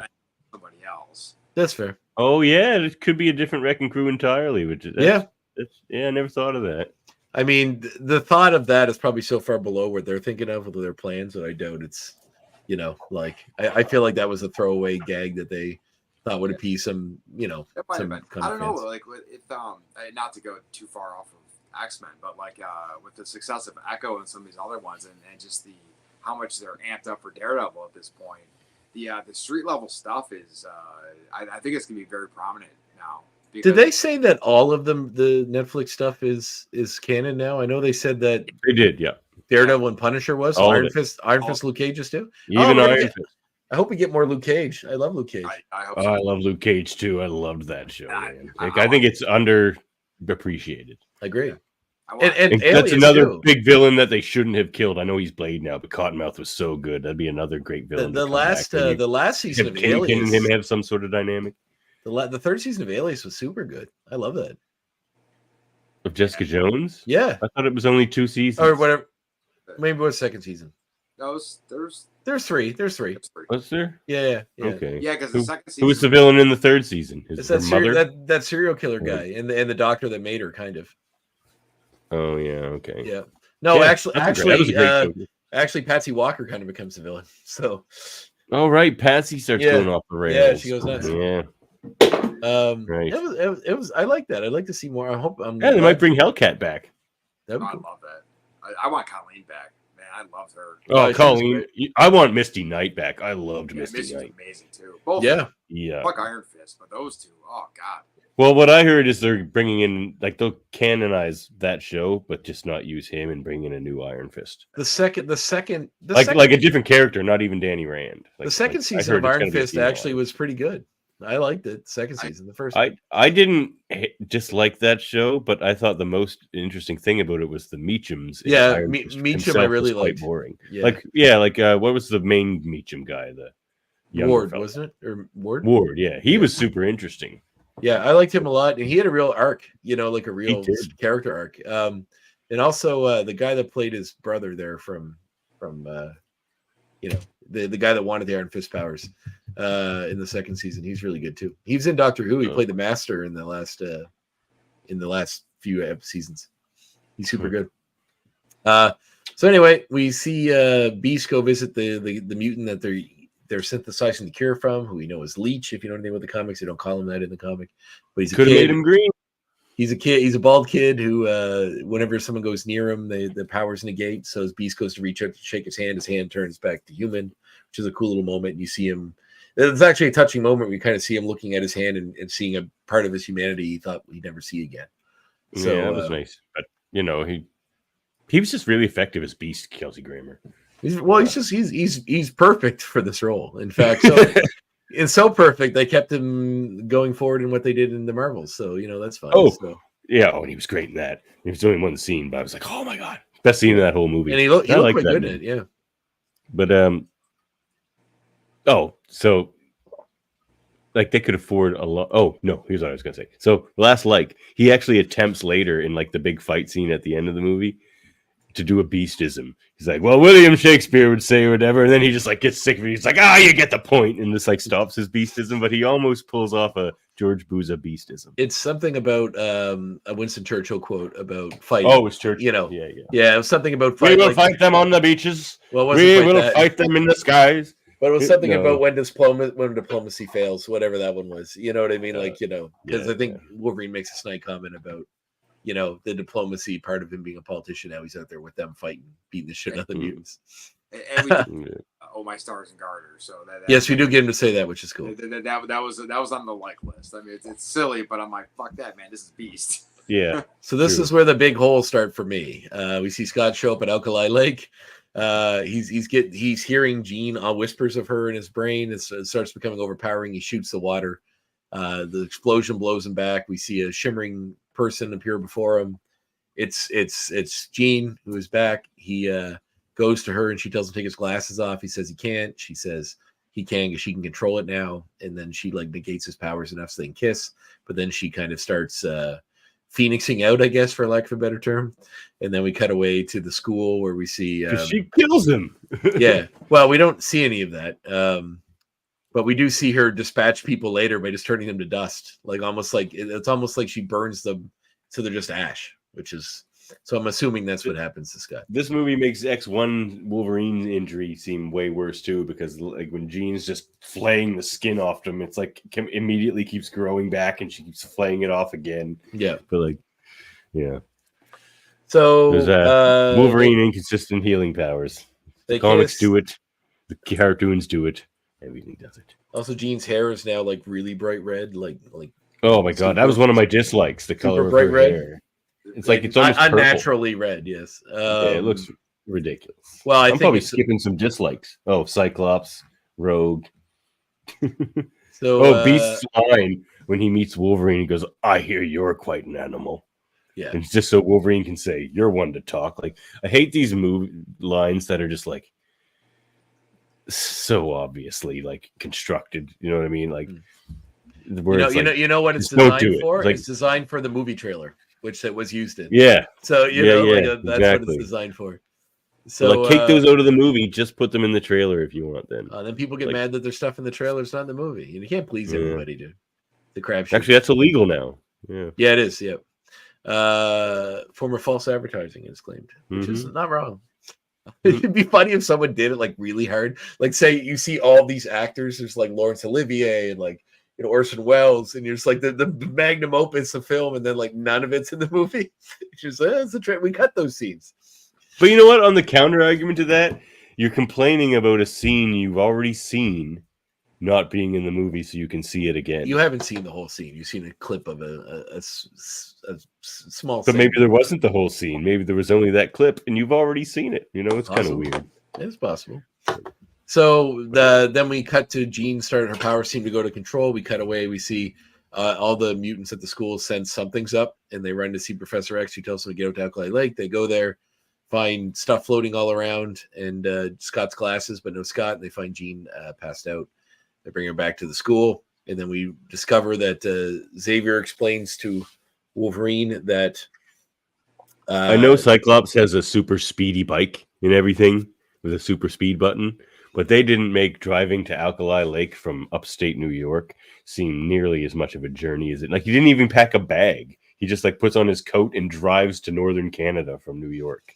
somebody else. That's fair. Oh yeah, it could be a different Wrecking Crew entirely. Which is I never thought of that. I mean, the thought of that is probably so far below what they're thinking of with their plans that I doubt it's, like I feel like that was a throwaway gag that they thought would appease some, some kind I don't know, fans. like if not to go too far off of X-Men, but like with the success of Echo and some of these other ones, and just how much they're amped up for Daredevil at this point, the street level stuff is I think it's gonna be very prominent now. Did they say that all of them, the Netflix stuff is canon now? I know they said that they did. Yeah. Daredevil and Punisher was. So All of Iron it. Fist, Luke Cage too. Even we're gonna Iron get- Fist. I hope we get more Luke Cage. I love Luke Cage. I hope Oh, so. I love Luke Cage too. I loved that show, I- man. I- Like, I think it's underappreciated. I agree. I want, And And that's Alias, another too. big villain that they shouldn't have killed. I know he's Blade now, but Cottonmouth was so good. That'd be another great villain. The last season of Kingpin and Alias, him have some sort of dynamic the third season of Alias was super good. I love that. of Jessica Jones. Yeah, I thought it was only 2 seasons. or whatever. Maybe it was second season. there's There's three. three. Was there? Yeah. Okay. Yeah, because the second season. Who was the villain in the third season? It's Her that, mother. that serial killer guy and the doctor that made her, kind of. Oh yeah. Okay. Yeah. No, Yeah, actually, that was a great show. actually, Patsy Walker kind of becomes the villain. So, Oh right, Patsy starts Yeah. going off the rails. Yeah, she goes nuts. Yeah. Right. it was. I like that. I'd like to see more. I hope. Yeah, they might bring Hellcat back. That'd be I cool. love that. I want Colleen back. Man, I loved her. Oh, Oh, she was Colleen. I want Misty Knight back. I loved Yeah, Misty Misty was Knight. amazing too. Both. Yeah. Yeah. Fuck Iron Fist, but those two. Oh god. Well, what I heard is they're bringing in, like, they'll canonize that show, but just not use him and bring in a new Iron Fist. The second, Like a different character, not even Danny Rand. the second I season heard of it's Iron gonna be a Fist female actually Iron was pretty good. I liked it. Second season, the first. I didn't dislike that show, but I thought the most interesting thing about it was the Meachums. in Yeah, Iron Fist Meachum himself I was really quite liked. boring. Yeah. What was the main Meachum guy? The younger Ward, fella? wasn't it? Or Ward? Ward, yeah, he was super interesting. Yeah, I liked him a lot, and he had a real arc. Like a real did. character arc. And also the guy that played his brother there from the guy that wanted the Iron Fist powers in the second season. He's really good too. He was in Doctor Who. He played the Master in the last few seasons. He's super good. So anyway, we see Beast go visit the mutant that they're synthesizing the cure from, who we know is Leech. If you know anything about the comics, they don't call him that in the comic, but he's a Could have kid. made him green. He's a kid. He's a bald kid who, whenever someone goes near him, the powers negate. So as Beast goes to reach out to shake his hand turns back to human, which is a cool little moment. You see him. It's actually a touching moment. We kind of see him looking at his hand and seeing a part of his humanity he thought he'd never see again. So Yeah, that was nice. But he was just really effective as Beast, Kelsey Grammer. he's perfect for this role. In fact, so it's so perfect they kept him going forward in what they did in the Marvels. So that's fine. Oh, So. yeah. Oh, and he was great in that. He was only one scene, but I was like, oh my god, best scene in that whole movie. And he looked like quite that good in movie. it. Yeah. But so like they could afford a lot. Oh no, here's what I was gonna say. So last he actually attempts later in like the big fight scene at the end of the movie to do a beastism. He's like, well, William Shakespeare would say or whatever, and then he just like gets sick of it. He's like, you get the point, and just like stops his beastism, but he almost pulls off a George Booza beastism. It's something about a Winston Churchill quote about fighting. Oh, it's Churchill. Yeah, it was something about We fighting. will fight them on the beaches. Well, it wasn't We quite will that. fight them in the skies. But it was something No. about when diplomacy fails, whatever that one was. You know what I mean? Because I think Wolverine makes a snide comment about, the diplomacy part of him being a politician. Now he's out there with them fighting, beating the shit out of the mutants. And we oh my stars and garters. So that Yes, we do get him to say that, which is cool. That was on the like list. I mean, it's silly, but I'm like, fuck that, man. This is Beast. Yeah. So this True. is where the big holes start for me. We see Scott show up at Alkali Lake. He's hearing Jean whispers of her in his brain. It starts becoming overpowering. He shoots the water. The explosion blows him back. We see a shimmering person appear before him. It's Jean who is back. He goes to her and she tells him to take his glasses off. He says he can't. She says he can because she can control it now. And then she negates his powers enough so they can kiss. But then she kind of starts phoenixing out, I guess, for lack of a better term. And then we cut away to the school where we see she kills him. yeah. Well, we don't see any of that. But we do see her dispatch people later by just turning them to dust. It's almost like she burns them so they're just ash, so I'm assuming that's what happens to Scott. This movie makes X1 Wolverine injury seem way worse too, because like when Jean's just flaying the skin off him, it's like immediately keeps growing back and she keeps flaying it off again. Yeah. But yeah. So there's Wolverine inconsistent healing powers. The comics do it. The cartoons do it. Everything does it. Also, Jean's hair is now really bright red, like. Oh my god, that was one of my dislikes. The color of bright her red. hair. It's like it's almost unnaturally red. Yes. It looks ridiculous. Well, I'm probably skipping some dislikes. Oh, Cyclops, Rogue. So, Beast's line when he meets Wolverine, he goes, "I hear you're quite an animal." Yeah, and it's just so Wolverine can say, "You're one to talk." Like, I hate these lines that are just like so obviously like constructed. You know what I mean? Like, you know what it's designed for? It's designed for the movie trailer, which it was used in. Yeah. So that's what it's designed for. So take those out of the movie. Just put them in the trailer if you want. Then people get mad that there's stuff in the trailer. It's not in the movie. You can't please everybody, dude. The crap. Actually, that's illegal now. Yeah, it is. Yep. Form of false advertising is claimed, which is not wrong. It'd be funny if someone did it like really hard. Like, say you see all these actors. There's like Laurence Olivier and like Orson Welles, and you're just like the magnum opus of film, and then like none of it's in the movie. It's just it's a trend. We cut those scenes. But you know what? On the counter argument to that, you're complaining about a scene you've already seen not being in the movie, so you can see it again. You haven't seen the whole scene. You've seen a clip of a small. But maybe there wasn't the whole scene. Maybe there was only that clip, and you've already seen it. It's kind of weird. It's possible. So then we cut to Jean started her power seem to go to control. We cut away. We see all the mutants at the school sense something's up, and they run to see Professor X, who tells them to get out to Alkali Lake. They go there, find stuff floating all around, and Scott's glasses, but no Scott. And they find Jean passed out. They bring her back to the school, and then we discover that Xavier explains to Wolverine that I know Cyclops has a super speedy bike and everything with a super speed button, but they didn't make driving to Alkali Lake from upstate New York seem nearly as much of a journey as it. Like, he didn't even pack a bag. He just like puts on his coat and drives to northern Canada from New York.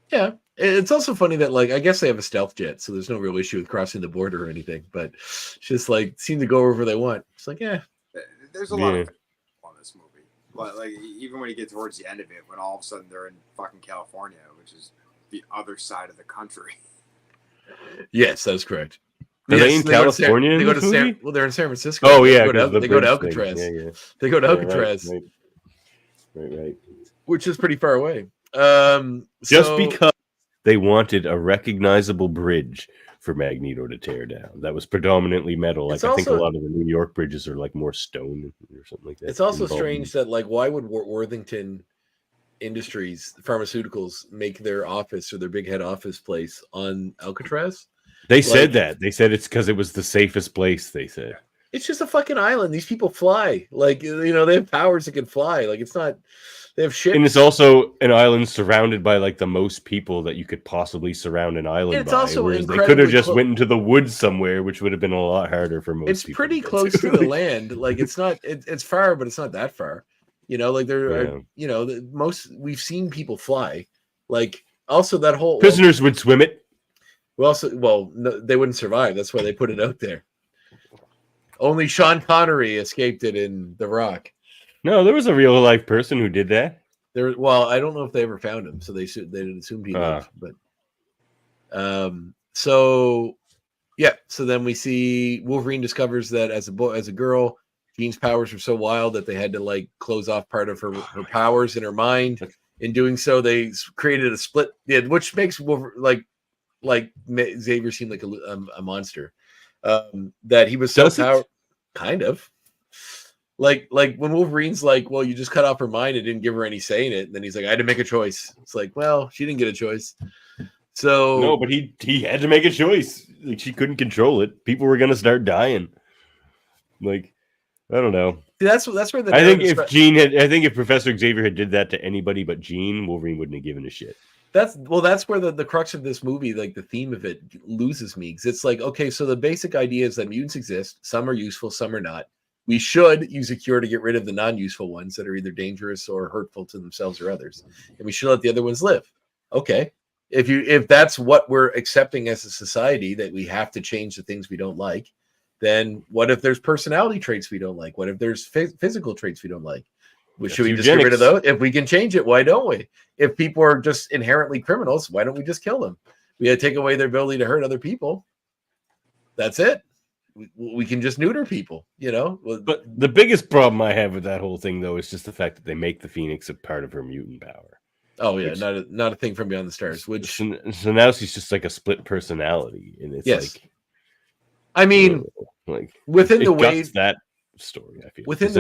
Yeah. It's also funny that, like, I guess they have a stealth jet, so there's no real issue with crossing the border or anything, but it's just like seem to go wherever they want. It's like, there's a lot of on this movie. Like even when you get towards the end of it, when all of a sudden they're in fucking California, which is the other side of the country. Yes, that's correct. Are they in California? They go to well, they're in San Francisco. Oh yeah, they go to Alcatraz. Yeah. They go to Alcatraz, right. Which is pretty far away. Just because they wanted a recognizable bridge for Magneto to tear down. That was predominantly metal. Like, I think a lot of the New York bridges are like more stone or something like that. It's also strange that, like, why would Worthington Industries, pharmaceuticals, make their office or their big head office place on Alcatraz? They said that. They said it's because it was the safest place, they said. It's just a fucking island. These people fly. Like, they have powers that can fly. Like, it's not... They have ships. And it's also an island surrounded by like the most people that you could possibly surround an island by. Also, whereas they could have just went into the woods somewhere, which would have been a lot harder for most people. It's pretty close to the land. Like, it's not, it's far, but it's not that far. Like there are, we've seen people fly. Like, also that whole prisoners would swim it. No, they wouldn't survive. That's why they put it out there. Only Sean Connery escaped it in The Rock. No, there was a real life person who did that. I don't know if they ever found him, so they didn't assume he lived. But so then we see Wolverine discovers that as a girl, Jean's powers were so wild that they had to like close off part of her powers in her mind. In doing so, they created a split, which makes Wolverine like Xavier seem like a monster. That he was so powerful, kind of. Like when Wolverine's like, well, you just cut off her mind and didn't give her any say in it. And then he's like, I had to make a choice. It's like, well, she didn't get a choice. So no, but he had to make a choice. Like, she couldn't control it. People were gonna start dying. Like, I don't know. That's where the I think if Professor Xavier had did that to anybody but Jean, Wolverine wouldn't have given a shit. That's where the crux of this movie, like the theme of it, loses me. Because it's like, okay, so the basic idea is that mutants exist. Some are useful, some are not. We should use a cure to get rid of the non-useful ones that are either dangerous or hurtful to themselves or others. And we should let the other ones live. Okay. If that's what we're accepting as a society, that we have to change the things we don't like, then what if there's personality traits we don't like? What if there's physical traits we don't like? Should we just get rid of those? If we can change it, why don't we? If people are just inherently criminals, why don't we just kill them? We had to take away their ability to hurt other people. That's it. We can just neuter people, But the biggest problem I have with that whole thing, though, is just the fact that they make the Phoenix a part of her mutant power. Oh yeah, not a thing from Beyond the Stars. Which so now she's just like a split personality, and it's like, I mean, like within the way that story, I feel within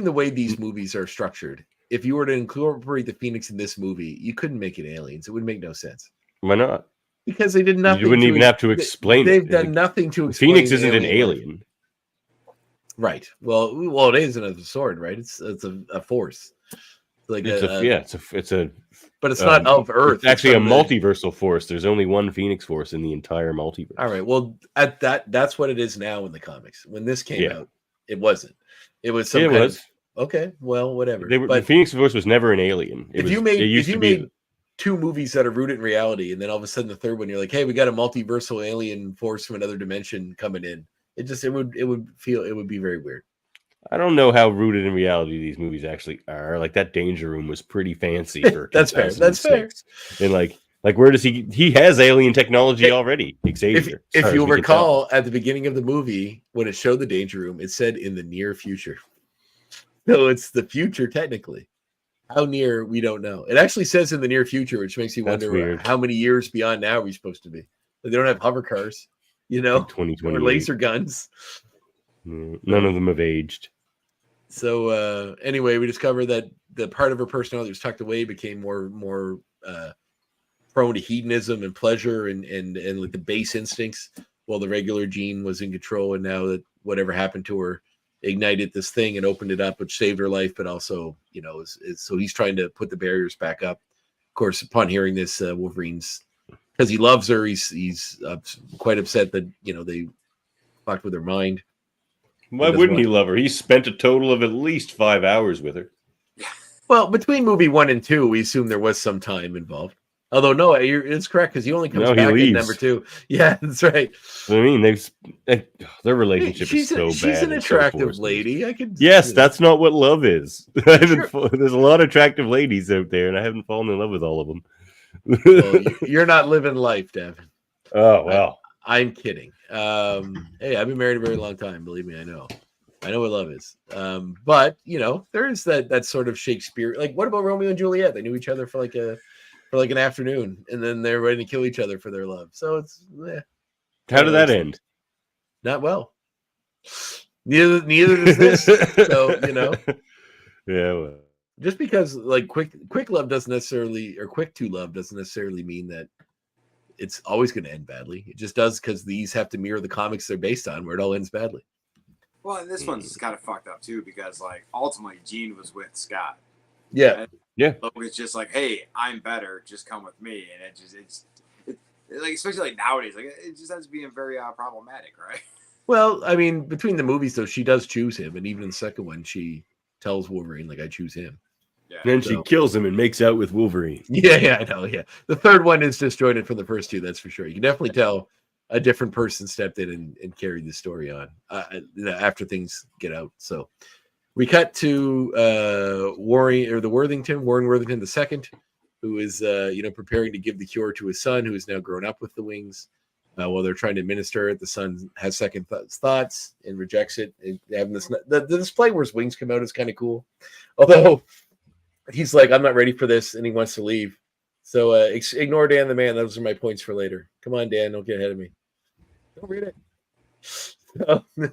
the way these movies are structured, if you were to incorporate the Phoenix in this movie, you couldn't make it aliens. It would make no sense. Why not? Because they did nothing. You wouldn't even have to explain They've it. done nothing to explain. Phoenix isn't an alien. Right. Well, it isn't a sword, right? It's a force. Like it's a but it's not of Earth. It's actually a multiversal force. There's only one Phoenix Force in the entire multiverse. All right. Well, that's what it is now in the comics. When this came out, it wasn't. It was some kind of, okay. Well, whatever. The Phoenix Force was never an alien. If you made two movies that are rooted in reality, and then all of a sudden the third one, you're like, hey, we got a multiversal alien force from another dimension coming in. It would be very weird. I don't know how rooted in reality these movies actually are. Like that Danger Room was pretty fancy for That's fair. And like where does he has alien technology already? Xavier. If you'll recall at the beginning of the movie, when it showed the Danger Room, it said in the near future. So it's the future technically. How near, we don't know. It actually says in the near future, which makes you wonder how many years beyond now are we supposed to be. They don't have hover cars, or laser guns. None of them have aged. So anyway, we discovered that the part of her personality that was tucked away became more prone to hedonism and pleasure and like the base instincts, while the regular Jean was in control. And now that whatever happened to her ignited this thing and opened it up, which saved her life, but also, so he's trying to put the barriers back up. Of course, upon hearing this, Wolverine's, because he loves her, he's quite upset that they fucked with her mind. Why wouldn't he love her? He spent a total of at least 5 hours with her. Well, between movie 1 and 2, we assume there was some time involved. Although, no, it's correct because he only comes back in number 2. Yeah, that's right. I mean, their relationship is so bad. She's an attractive lady. Yes, that's not what love is. There's a lot of attractive ladies out there, and I haven't fallen in love with all of them. Well, you're not living life, Davan. Oh, well. I'm kidding. Hey, I've been married a very long time. Believe me, I know what love is. But there is that sort of Shakespeare. Like, what about Romeo and Juliet? They knew each other for an afternoon, and then they're ready to kill each other for their love. So it's how did that end? Not well. Neither does this. So Yeah. Well. Just because quick love doesn't necessarily, or quick to love doesn't necessarily mean that it's always going to end badly. It just does because these have to mirror the comics they're based on, where it all ends badly. Well, and this one's kind of fucked up too, because ultimately Jean was with Scott. Yeah. Yeah. It's just like, hey, I'm better. Just come with me, and it's especially nowadays, it just ends up being very problematic, right? Well, I mean, between the movies though, she does choose him, and even in the second one, she tells Wolverine I choose him. Yeah. Then she kills him and makes out with Wolverine. Yeah, I know. Yeah, the third one is disjointed from the first two. That's for sure. You can definitely tell a different person stepped in and carried the story on after things get out. So we cut to Warren Worthington II, who is preparing to give the cure to his son, who is now grown up with the wings. While they're trying to administer it, the son has second thoughts and rejects it. And having the display where his wings come out is kind of cool, although he's like, I'm not ready for this, and he wants to leave. So ignore Dan the man. Those are my points for later. Come on, Dan, don't get ahead of me. Don't read it.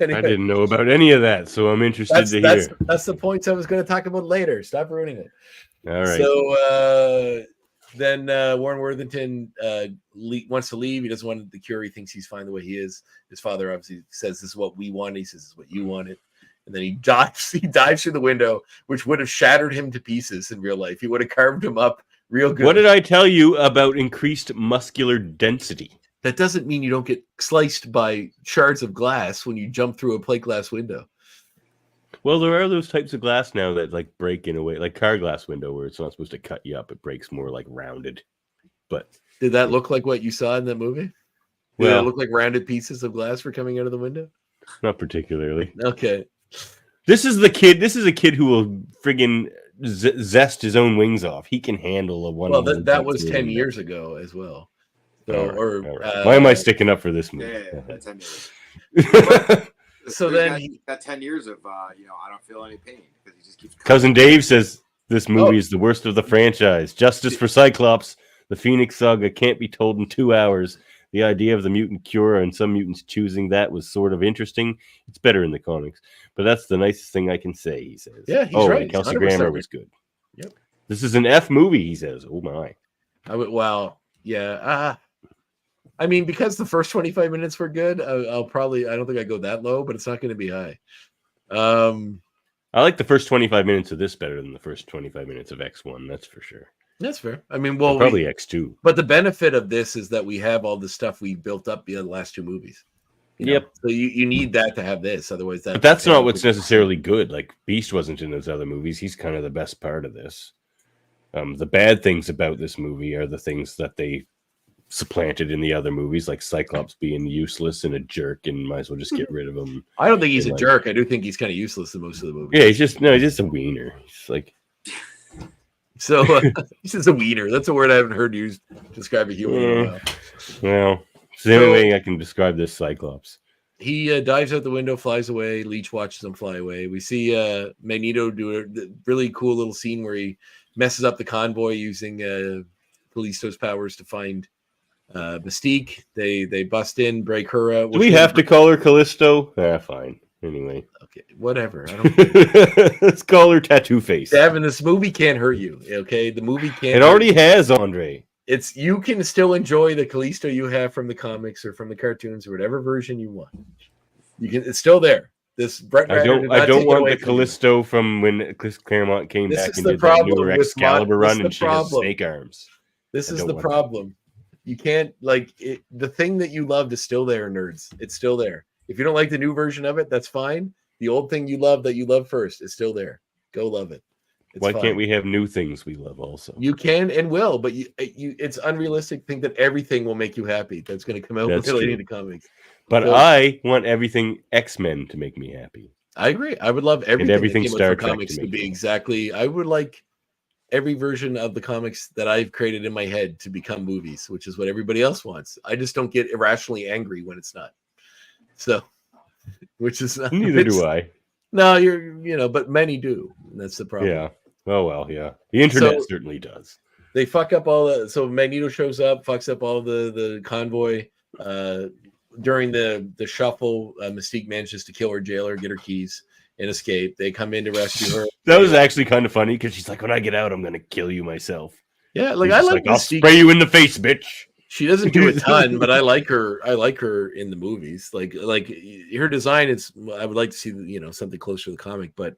Anyway. I didn't know about any of that, so I'm interested to hear. That's the points I was going to talk about later. Stop ruining it. All right. So then Warren Worthington wants to leave. He doesn't want the cure. He thinks he's fine the way he is. His father obviously says, this is what we want. He says, this is what you wanted. And then he dives through the window, which would have shattered him to pieces in real life. He would have carved him up real good. What did I tell you about increased muscular density? That doesn't mean you don't get sliced by shards of glass when you jump through a plate glass window. Well, there are those types of glass now that break in a way, like car glass window, where it's not supposed to cut you up. It breaks more rounded. But did that look like what you saw in that movie? Did it look like rounded pieces of glass were coming out of the window? Not particularly. Okay. This is a kid who will friggin' zest his own wings off. He can handle a one. Well, that was 10 years ago as well. So, right. Why am I sticking up for this movie? Yeah, 10 years. So then that 10 years of I don't feel any pain because he just keeps. Cousin Dave says This movie is the worst of the franchise. Justice for Cyclops. The Phoenix Saga can't be told in 2 hours. The idea of the mutant cure and some mutants choosing that was sort of interesting. It's better in the comics. But that's the nicest thing I can say, he says. Yeah, he's right. Kelsey Grammer was good. Yep. This is an F movie, he says. Oh, my. Yeah. I mean, because the first 25 minutes were good, I don't think I go that low, but it's not going to be high. I like the first 25 minutes of this better than the first 25 minutes of X1. That's for sure. That's fair. I mean, probably X2. But the benefit of this is that we have all the stuff we built up via the last two movies. Yep. So you need that to have this. Otherwise, but that's not what's necessarily good. Like Beast wasn't in those other movies. He's kind of the best part of this. The bad things about this movie are the things that they supplanted in the other movies, like Cyclops being useless and a jerk, and might as well just get rid of him. I don't think he's a jerk. I do think he's kind of useless in most of the movies. Yeah, he's just a wiener. He's like. So he's just a wiener. That's a word I haven't heard used to describe a human. Well, it's the only way I can describe this Cyclops. He dives out the window, flies away. Leech watches him fly away. We see Magneto do a really cool little scene where he messes up the convoy using Callisto's powers to find Mystique. They bust in, break her out. Do we have to call her Callisto? Fine. Anyway. Okay, whatever. I don't Let's call her Tattoo Face. Davin, this movie can't hurt you. Okay, the movie can't. It already has, André. You can still enjoy the Callisto you have from the comics or from the cartoons or whatever version you want. It's still there. This Brett I don't want the Callisto from when Chris Claremont came back and did that newer Excalibur run and she has snake arms. This is the problem. You can't the thing that you loved is still there, nerds. It's still there. If you don't like the new version of it, that's fine. The old thing you loved that you loved first is still there. Go love it. Why can't we have new things we love also? You can and will, but it's unrealistic to think that everything will make you happy. That's going to come out related to comics. But I want everything X-Men to make me happy. I agree. I would love everything. And everything Star Trek comics to be exactly. I would like every version of the comics that I've created in my head to become movies, which is what everybody else wants. I just don't get irrationally angry when it's not. So, which is not, neither do I. No, but many do. And that's the problem. Yeah. Oh well, yeah. The internet certainly does. They fuck up all the. So Magneto shows up, fucks up all the convoy. During the shuffle, Mystique manages to kill her jailer, get her keys, and escape. They come in to rescue her. That was actually kind of funny because she's like, "When I get out, I'm gonna kill you myself." Yeah, I like I'll spray you in the face, bitch. She doesn't do a ton, but I like her. I like her in the movies. Like her design. I would like to see something closer to the comic, but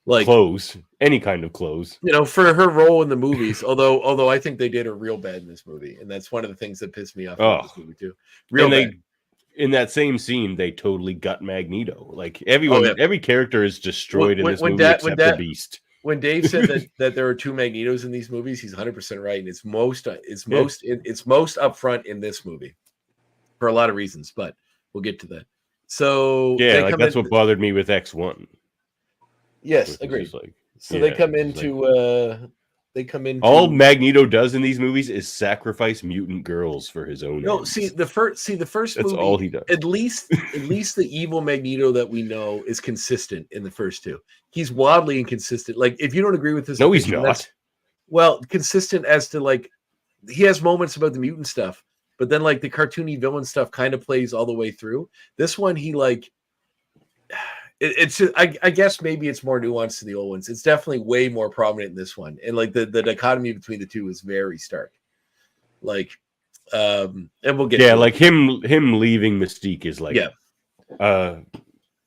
clothes, any kind of clothes. For her role in the movies. Although I think they did her real bad in this movie, and that's one of the things that pissed me off about this movie too. Real bad. In that same scene, they totally gut Magneto. Like every character is destroyed in this movie except the Beast. When Dave said that there are two Magnetos in these movies, he's 100% right, and it's most upfront in this movie for a lot of reasons. But we'll get to that. So that's what bothered me with X1. Yes, agreed. They come into. All Magneto does in these movies is sacrifice mutant girls for his own. No, ends. the first That's movie, all he does. At least the evil Magneto that we know is consistent in the first two. He's wildly inconsistent. Like if you don't agree with this, no, he's not. Well, consistent as to he has moments about the mutant stuff, but then the cartoony villain stuff kind of plays all the way through. This one, he it's just, I guess maybe it's more nuanced than the old ones. It's definitely way more prominent in this one, and the dichotomy between the two is very stark. And we'll get him leaving Mystique is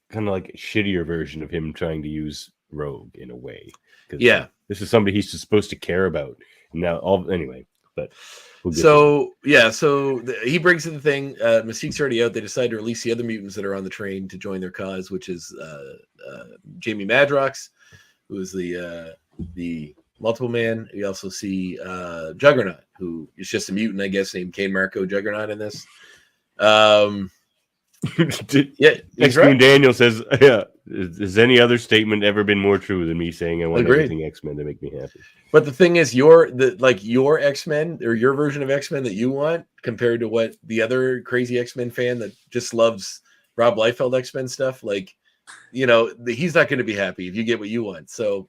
kind of like a shittier version of him trying to use Rogue in a way. This is somebody he's supposed to care about. Now, but we'll he brings in the thing. Mystique's already out. They decide to release the other mutants that are on the train to join their cause, which is Jamie Madrox, who is the multiple man. You also see Juggernaut, who is just a mutant, I guess, named Kane Marco Juggernaut in this. X-Goon Daniel says, has any other statement ever been more true than me saying I want everything X-Men to make me happy? But the thing is, your X-Men or your version of X-Men that you want compared to what the other crazy X-Men fan that just loves Rob Liefeld X-Men stuff, he's not going to be happy if you get what you want. So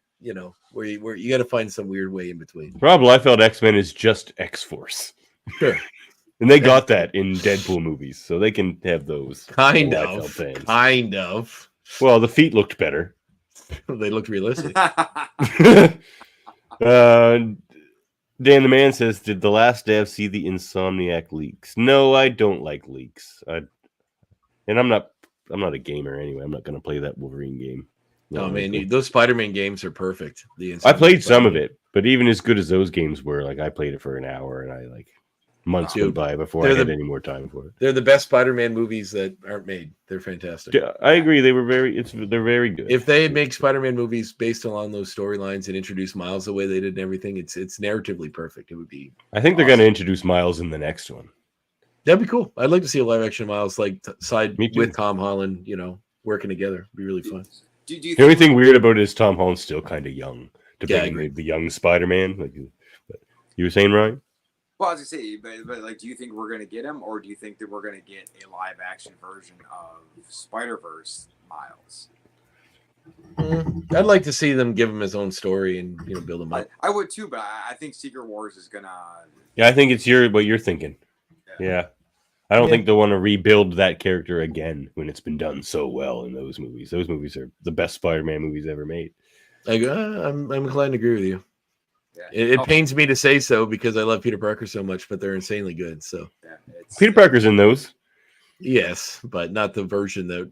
where you got to find some weird way in between. Rob Liefeld X-Men is just X-Force. Sure. And they got that in Deadpool movies, so they can have those. Kind Liefeld of. fans. Kind of. Well, the feet looked better. They looked realistic. Dan the Man says, did The Last Dev see the Insomniac leaks? No, I don't like leaks. And I'm not a gamer anyway. I'm not going to play that Wolverine game. No, man, those Spider-Man games are perfect. I played some of it, but even as good as those games were, like I played it for an hour and I months went by before I had any more time for it. They're the best Spider-Man movies that aren't made. They're fantastic. Yeah, I agree. They're very good. If they make Spider-Man movies based along those storylines and introduce Miles the way they did and everything, it's narratively perfect. It would be. I think they're going to introduce Miles in the next one. That'd be cool. I'd like to see a live action Miles side with Tom Holland, working together. It'd be really fun. The only thing weird about it is Tom Holland's still kind of young to bring the young Spider-Man. You were saying, Ryan? Well, I was gonna say, but do you think we're gonna get him, or do you think that we're gonna get a live action version of Spider-Verse Miles? I'd like to see them give him his own story and build him up. I would too, but I think Secret Wars is gonna. Yeah, I think it's what you're thinking. Yeah. I don't think they want to rebuild that character again when it's been done so well in those movies. Those movies are the best Spider-Man movies ever made. I'm inclined to agree with you. Yeah. It pains me to say so because I love Peter Parker so much, but they're insanely good. So Peter Parker's in those. Yes, but not the version that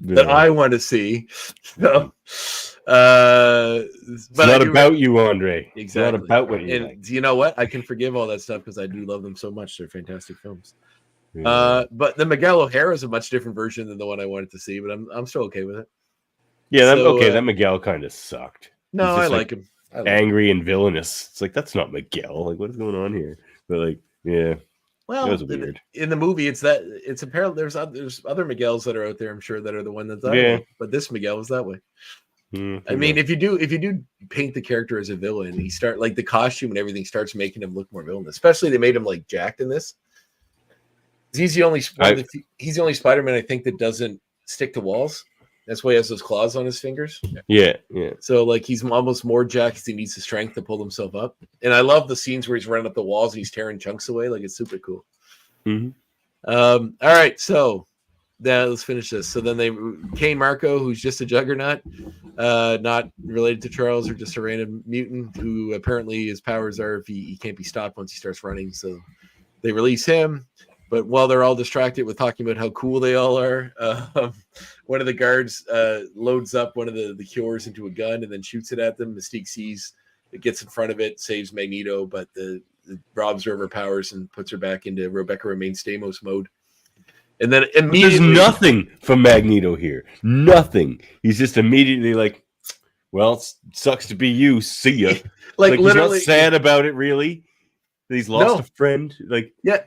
that I want to see. So, it's not about you, André. Exactly. It's not about what you like. You know what? I can forgive all that stuff because I do love them so much. They're fantastic films. Yeah. But the Miguel O'Hara is a much different version than the one I wanted to see, but I'm still okay with it. Yeah, that Miguel kind of sucked. No, I like him. Angry and villainous. It's that's not Miguel. What is going on here? But yeah. Well, it was weird. In the movie, it's apparently there's other Miguels that are out there, I'm sure, that are the one that's but this Miguel was that way. I mean, if you do paint the character as a villain, he the costume and everything starts making him look more villainous. Especially they made him jacked in this. He's the only Spider-Man I think that doesn't stick to walls. That's why he has those claws on his fingers. Yeah. So he's almost more jacked because he needs the strength to pull himself up. And I love the scenes where he's running up the walls and he's tearing chunks away. It's super cool. Mm-hmm. All right, so now let's finish this. So then Kane Marco, who's just a juggernaut, not related to Charles or just a random mutant who apparently his powers are if he can't be stopped once he starts running. So they release him. But while they're all distracted with talking about how cool they all are, one of the guards loads up one of the cures into a gun and then shoots it at them. Mystique sees it, gets in front of it, saves Magneto, but the robs her of her powers and puts her back into Rebecca Romaine Stamos mode. And then immediately, there's nothing from Magneto here. Nothing. He's just immediately well, it sucks to be you. See ya. Literally, he's not sad about it, really. He's lost a friend. Yeah.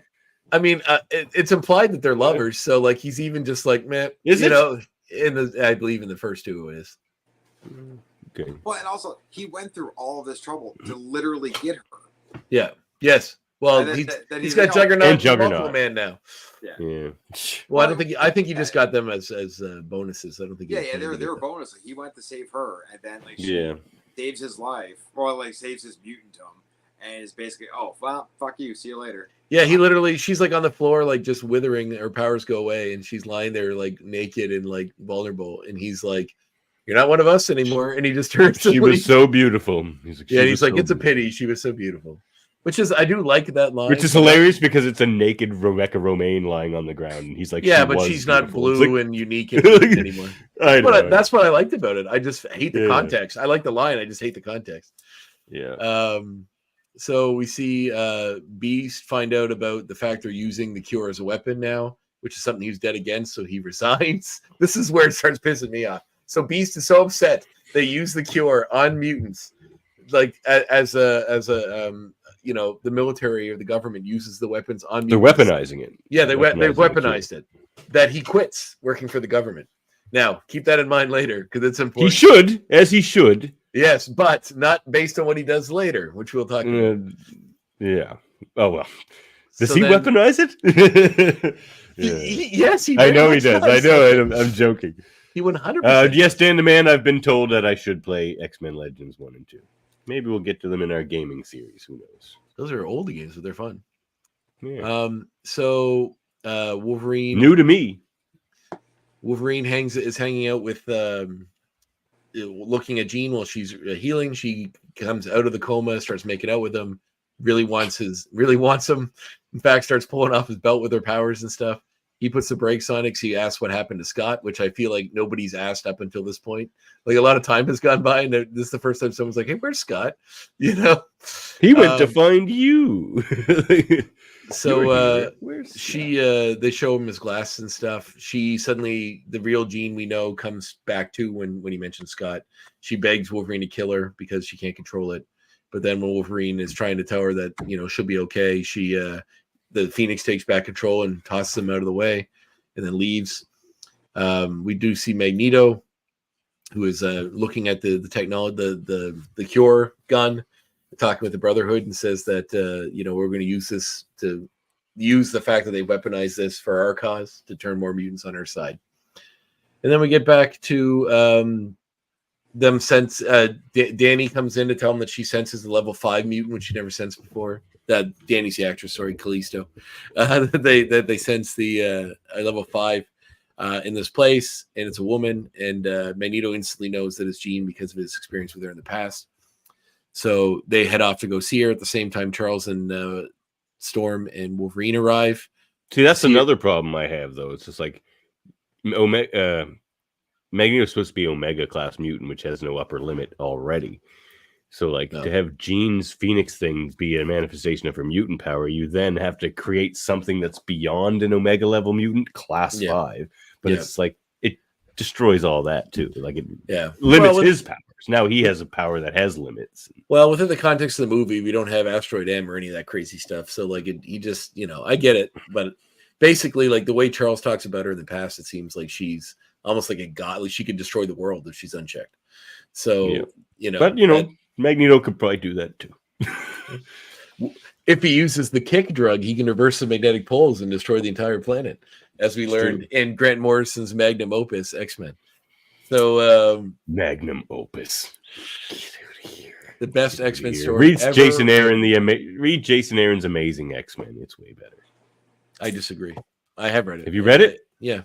I mean, it's implied that they're lovers, so he's even just man, is it? I believe in the first two it is. Okay. Well, and also he went through all of this trouble to literally get her. Yeah. Yes. Well, he's got Juggernaut and Multiple Man now. Yeah. Well, I think he just got them as bonuses. I don't think. Yeah, they were bonuses. He went to save her, and then she saves his life, or saves his mutant to him, and is basically, oh well, fuck you, see you later. Yeah, she's on the floor, just withering, her powers go away, and she's lying there naked and vulnerable, and he's like, "You're not one of us anymore," and he just turns. She was so beautiful. He's it's a pity. She was so beautiful. Which is, I do like that line. Which is hilarious because it's a naked Rebecca Romaine lying on the ground, and he's like, "Yeah, but she's not blue and unique anymore." That's what I liked about it. I just hate the context. I like the line. I just hate the context. Yeah. So we see Beast find out about the fact they're using the cure as a weapon now, which is something he was dead against, so he resigns. This is where it starts pissing me off. So Beast is so upset they use the cure on mutants, as the military or the government uses the weapons on mutants. They're weaponizing it. Yeah, they weaponized it. That he quits working for the government. Now, keep that in mind later because it's important. He should. Yes, but not based on what he does later, which we'll talk about. Yeah. Oh, well. Does he weaponize it? Yes, he I know he does. I know. I'm joking. He 100%. Yes, Dan the Man, I've been told that I should play X-Men Legends 1 and 2. Maybe we'll get to them in our gaming series. Who knows? Those are old games, but they're fun. Yeah. Wolverine. New to me. Wolverine is hanging out with looking at Jean while she's healing. She comes out of the coma, starts making out with him, really wants him. In fact, starts pulling off his belt with her powers and stuff. He puts the brakes on it because he asks what happened to Scott, which I feel like nobody's asked up until this point. Like a lot of time has gone by, and this is the first time someone's like, "Hey, where's Scott?" You know, he went to find you. So they show him his glasses and stuff. She suddenly, the real Jean we know, comes back to when he mentions Scott. She begs Wolverine to kill her because she can't control it. But then when Wolverine is trying to tell her that she'll be okay, the Phoenix takes back control and tosses him out of the way, and then leaves. We do see Magneto, who is looking at the technology, the cure gun, talking with the Brotherhood, and says that we're going to use this to use the fact that they weaponize this for our cause to turn more mutants on our side. And then we get back to them sense. Danny comes in to tell them that she senses the level 5 mutant, which she never sensed before. That Danny's the actress, sorry, Callisto. They sense the level 5 in this place, and it's a woman. And Magneto instantly knows that it's Jean because of his experience with her in the past. So they head off to go see her. At the same time, Charles and Storm and Wolverine arrive. See, that's another problem I have, though. It's just like Magneto's supposed to be Omega class mutant, which has no upper limit already. So, to have Jean's Phoenix thing be a manifestation of her mutant power, you then have to create something that's beyond an Omega level mutant, class 5. But it's like it destroys all that too. Limits his powers. Now he has a power that has limits. Well, within the context of the movie, we don't have Asteroid M or any of that crazy stuff. So, he just, I get it, but basically, the way Charles talks about her in the past, it seems like she's almost like a god. Like she could destroy the world if she's unchecked. So, Magneto could probably do that too. If he uses the kick drug, he can reverse the magnetic poles and destroy the entire planet, as we learned in Grant Morrison's magnum opus, X-Men. So, magnum opus. The best X-Men story ever. Read Jason Aaron's Amazing X-Men. It's way better. I disagree. I have read it. Have you read it? Yeah.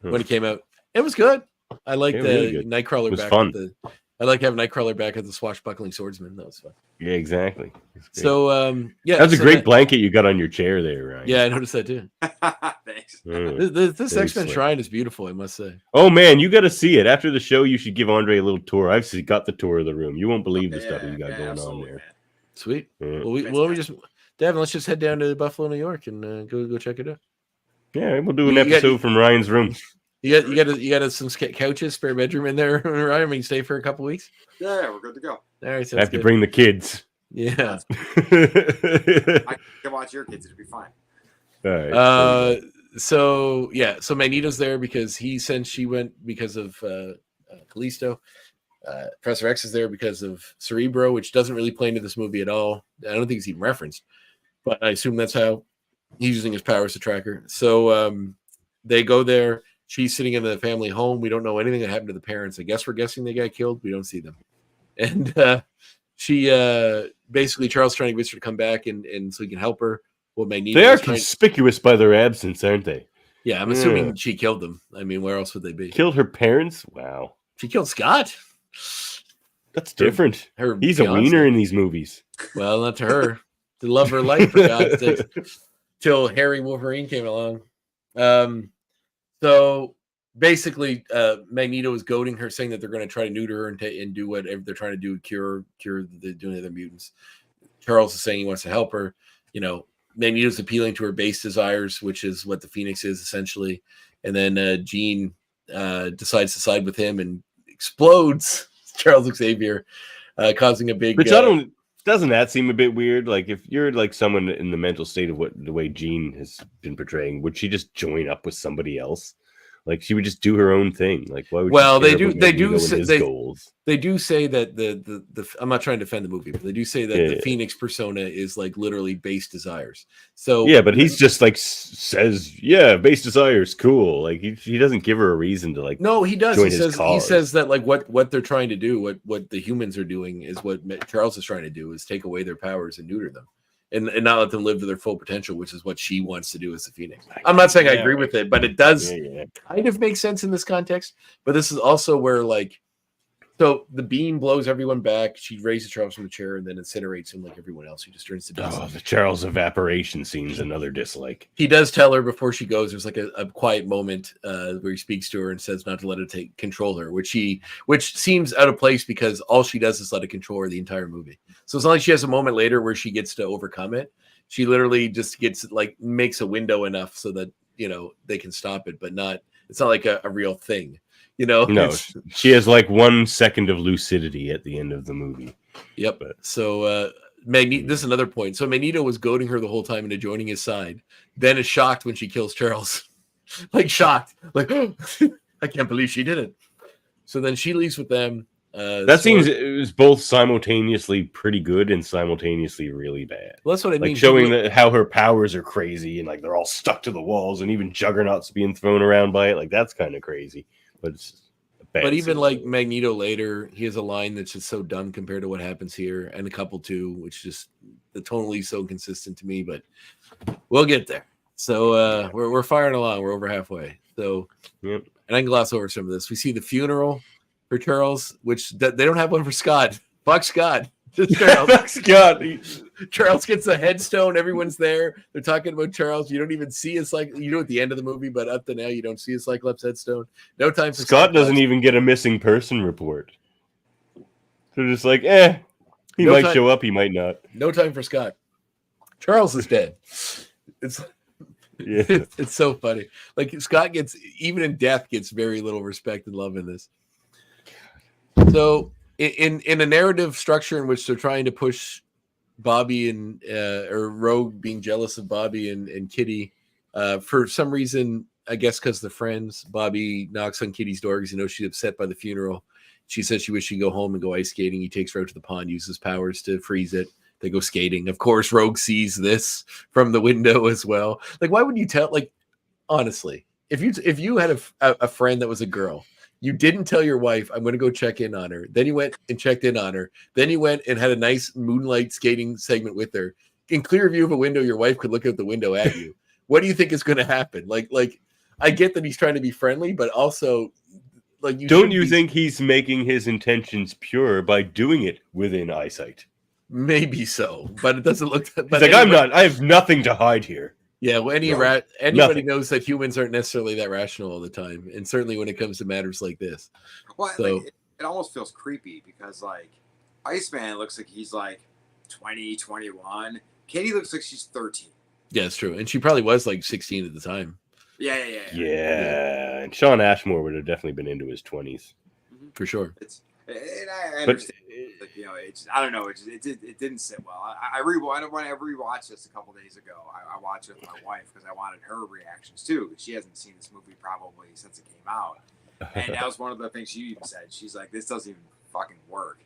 When it came out. It was good. I like the Nightcrawler back. Fun. I like having Nightcrawler back as the swashbuckling swordsman. That was fun. Yeah, exactly. So, that was a great blanket you got on your chair there, Ryan. Yeah, I noticed that too. Thanks. This X-Men shrine is beautiful, I must say. Oh man, you got to see it after the show. You should give André a little tour. I've got the tour of the room. You won't believe the stuff you got going on there. Man. Sweet. Well, we just, Davan, let's just head down to Buffalo, New York, and go check it out. Yeah, we'll do an episode from Ryan's room. You got some couches, spare bedroom in there, Ryan. We can stay for a couple weeks. Yeah, we're good to go. All right, I have to bring the kids. Yeah, I can watch your kids. It'll be fine. All right. So Magneto's there because she went because of Callisto. Professor X is there because of Cerebro, which doesn't really play into this movie at all. I don't think it's even referenced, but I assume that's how he's using his powers to track her. So they go there. She's sitting in the family home. We don't know anything that happened to the parents. I guess we're guessing they got killed. We don't see them. And she basically, Charles trying to get her to come back and so he can help her. Well, Magneto. They are conspicuous by their absence, aren't they? Yeah, I'm assuming she killed them. I mean, where else would they be? Killed her parents? Wow. She killed Scott. That's different. He's a wiener in these movies. Well, not to her. To love her life, for God's sake. Till Harry Wolverine came along. So basically, Magneto is goading her, saying that they're going to try to neuter her and do whatever they're trying to do, cure the other mutants. Charles is saying he wants to help her. Magneto's appealing to her base desires, which is what the Phoenix is essentially. And then Jean decides to side with him and explodes Charles Xavier, causing a big. Which doesn't that seem a bit weird? Like if you're like someone in the mental state of the way Jean has been portraying, would she just join up with somebody else? Like she would just do her own thing. Like why would? Well, she they care do. about They Magneto do. and Say, his they goals. they do say that the I'm not trying to defend the movie, but they do say that the Yeah. Phoenix persona is like literally base desires. So Yeah, but he's just like says, yeah, base desires, cool. Like he doesn't give her a reason to like. no, he does. Join He his says cause. that like what they're trying to do, what the humans are doing is what Charles is trying to do is take away their powers and neuter them. And not let them live to their full potential, which is what she wants to do as the Phoenix. I'm not saying I agree with it, but it does kind of make sense in this context. But this is also where, like, so the beam blows everyone back. She raises Charles from the chair and then incinerates him like everyone else. He just turns to dust. Oh, the Charles evaporation scene's another dislike. He does tell her before she goes. There's like a quiet moment where he speaks to her and says not to let it control her, which seems out of place because all she does is let it control her the entire movie. So it's not like she has a moment later where she gets to overcome it. She literally just gets like makes a window enough so that they can stop it, but not. It's not like a real thing. No, she has like 1 second of lucidity at the end of the movie. Yep. So Magneto, this is another point. So Magneto was goading her the whole time into joining his side. Then is shocked when she kills Charles. Like shocked. Like, oh, I can't believe she did it. So then she leaves with them. That seems it was both simultaneously pretty good and simultaneously really bad. Well, that's what I mean. Like showing how her powers are crazy and like they're all stuck to the walls and even Juggernaut's being thrown around by it. Like that's kind of crazy. But it's But even like Magneto later, he has a line that's just so dumb compared to what happens here, and a couple too, which just the tonally so consistent to me. But we'll get there. So we're firing along. We're over halfway. So yep. And I can gloss over some of this. We see the funeral for Charles, which they don't have one for Scott. Fuck Scott. Just Charles. Fuck Scott. Charles gets a headstone. Everyone's there. They're talking about Charles. You don't even see his at the end of the movie, but up to now you don't see a Cyclops headstone. No time for Scott Cyclops. doesn't even get a missing person report. They're just like, he might show up, he might not. No time for Scott. Charles is dead. It's so funny. Like Scott gets, even in death, gets very little respect and love in this. So in a narrative structure in which they're trying to push Bobby and or Rogue being jealous of Bobby and Kitty, for some reason, I guess because they're friends, Bobby knocks on Kitty's door because she's upset by the funeral. She says she wishes she'd go home and go ice skating. He takes her out to the pond, uses powers to freeze it. They go skating. Of course, Rogue sees this from the window as well. Like, why would you tell? Like, honestly, if you had a friend that was a girl, you didn't tell your wife, I'm going to go check in on her. Then you went and checked in on her. Then you went and had a nice moonlight skating segment with her. In clear view of a window, your wife could look out the window at you. What do you think is going to happen? Like, I get that he's trying to be friendly, but also, like, don't you think he's making his intentions pure by doing it within eyesight? Maybe so, but it doesn't look. But like, I have nothing to hide here. Yeah, well, anybody knows that humans aren't necessarily that rational all the time, and certainly when it comes to matters like this. Well, so, like, it almost feels creepy because, like, Iceman looks like he's like 20, 21. Katie looks like she's 13. Yeah, it's true, and she probably was like 16 at the time. Yeah. And Sean Ashmore would have definitely been into his 20s for sure. And I understand. But, I don't know. It didn't sit well. I rewatched this a couple days ago. I watched it with my wife because I wanted her reactions too. Because she hasn't seen this movie probably since it came out, and that was one of the things she even said. She's like, "This doesn't even fucking work."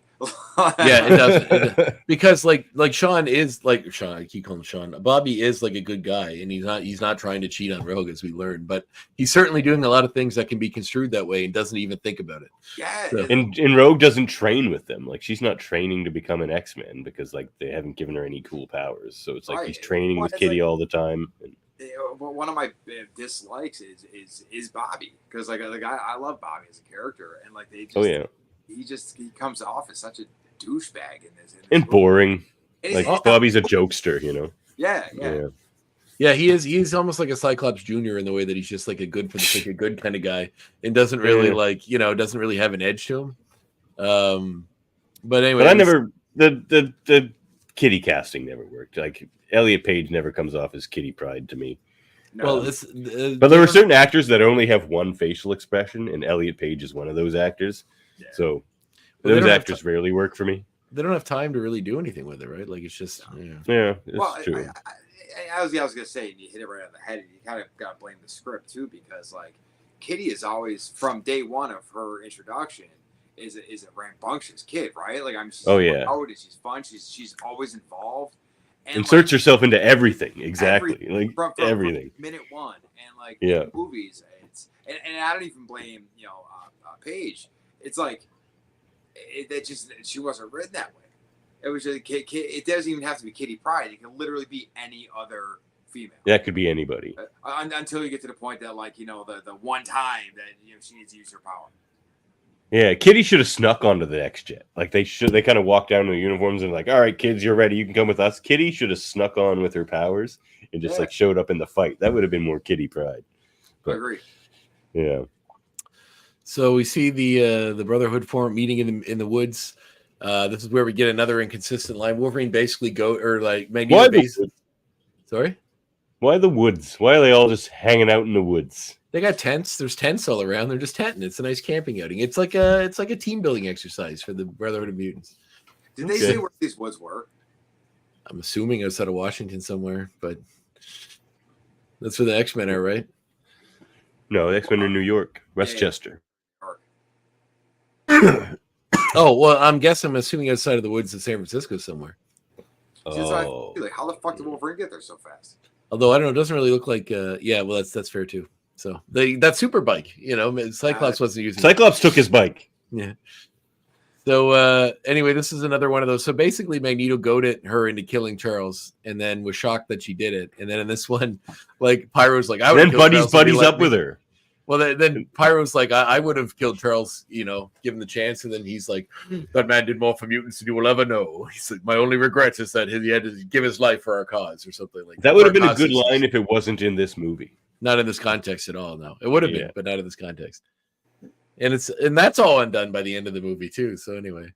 Yeah, it doesn't. Because like Sean is like Sean. I keep calling him Sean. Bobby is like a good guy, and he's not trying to cheat on Rogue, as we learned. But he's certainly doing a lot of things that can be construed that way, and doesn't even think about it. Yeah. So. And Rogue doesn't train with them. Like, she's not training to become an X-Men because like they haven't given her any cool powers. So it's like he's training with Kitty all the time. One of my dislikes is Bobby because like I love Bobby as a character, and like they just. He comes off as such a douchebag in this. And boring. And like Bobby's a jokester, Yeah, he is. He's almost like a Cyclops Jr. in the way that he's just like a good for the sake of good kind of guy, and doesn't really doesn't really have an edge to him. But anyway, I never the Kitty casting never worked. Like Elliot Page never comes off as Kitty Pryde to me. No. Well, but there were certain actors that only have one facial expression, and Elliot Page is one of those actors. Yeah. So those actors rarely work for me. They don't have time to really do anything with it, right? Like, it's just it's true. I was gonna say, and you hit it right on the head. And you kind of got to blame the script too, because like Kitty is always, from day one of her introduction, is a rambunctious kid, right? Like out, she's fun, she's always involved, and inserts herself into everything. Exactly, from everything. Minute one, and in movies, it's and I don't even blame Paige. It's she wasn't written that way. It was just it doesn't even have to be Kitty Pryde. It can literally be any other female. That could be anybody. Until you get to the point that the one time that she needs to use her power. Yeah, Kitty should have snuck onto the X-Jet. They kind of walked down to the uniforms and all right, kids, you're ready. You can come with us. Kitty should have snuck on with her powers and just showed up in the fight. That would have been more Kitty Pryde. I agree. Yeah. So we see the Brotherhood form meeting in the woods. This is where we get another inconsistent line. Wolverine basically Magneto. Sorry? Why the woods? Why are they all just hanging out in the woods? They got tents. There's tents all around. They're just tenting. It's a nice camping outing. It's like a team building exercise for the Brotherhood of Mutants. Did they say where these woods were? I'm assuming outside of Washington somewhere, but that's where the X-Men are, right? No, the X-Men are in New York, Westchester. Oh well, I'm assuming outside of the woods of San Francisco somewhere. Oh, how the fuck did Wolverine get there so fast? Although I don't know, it doesn't really look like. Well, that's fair too. So that super bike, Cyclops wasn't using. Cyclops took his bike. Yeah. So anyway, this is another one of those. So basically, Magneto goaded her into killing Charles, and then was shocked that she did it. And then in this one, Pyro's like, I would. Then buddies up with her. Well, then Pyro's like, I would have killed Charles, given the chance. And then he's like, that man did more for mutants than you will ever know. He's like, my only regret is that he had to give his life for our cause or something like that. That would have been a good line if it wasn't in this movie. Not in this context at all, no. It would have been, but not in this context. And that's all undone by the end of the movie, too. So anyway.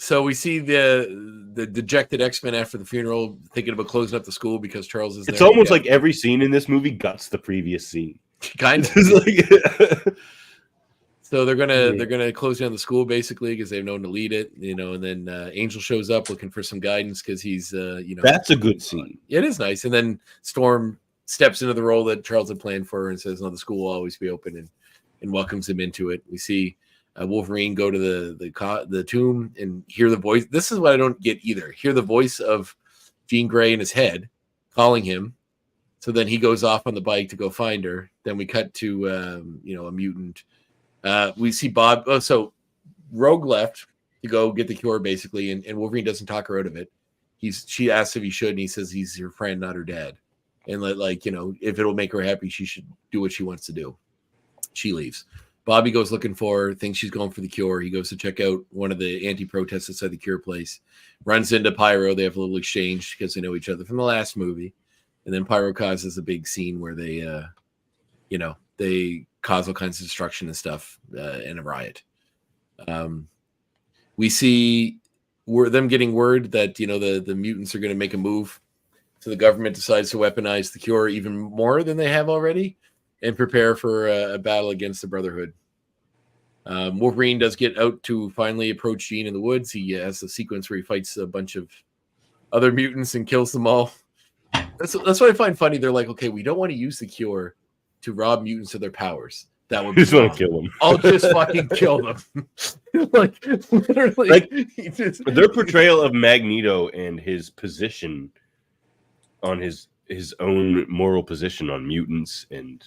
So we see the dejected X-Men after the funeral thinking about closing up the school because Charles is there. It's almost like every scene in this movie guts the previous scene. Kind of. So they're gonna close down the school basically because they've known to lead it, and then Angel shows up looking for some guidance because he's That's a good scene. It is nice. And then Storm steps into the role that Charles had planned for her and says, no, the school will always be open and welcomes him into it. We see Wolverine go to the tomb and hear the voice. This is what I don't get either. Hear the voice of Jean Grey in his head calling him. So then he goes off on the bike to go find her. Then we cut to a mutant. We see Bob. Oh, so Rogue left to go get the cure basically, and Wolverine doesn't talk her out of it. She asks if he should, and he says he's her friend, not her dad. And if it'll make her happy, she should do what she wants to do. She leaves. Bobby goes looking for her, thinks she's going for the cure. He goes to check out one of the anti-protests outside the cure place. Runs into Pyro. They have a little exchange because they know each other from the last movie. And then Pyro causes a big scene where they cause all kinds of destruction and stuff in a riot. We see them getting word that, the mutants are going to make a move. So the government decides to weaponize the cure even more than they have already and prepare for a battle against the Brotherhood. Wolverine does get out to finally approach Jean in the woods. He has a sequence where he fights a bunch of other mutants and kills them all. That's what I find funny. They're like, okay, we don't want to use the cure to rob mutants of their powers. That would be just want to kill them. I'll just fucking kill them. Literally. Their portrayal of Magneto and his position on his own moral position on mutants and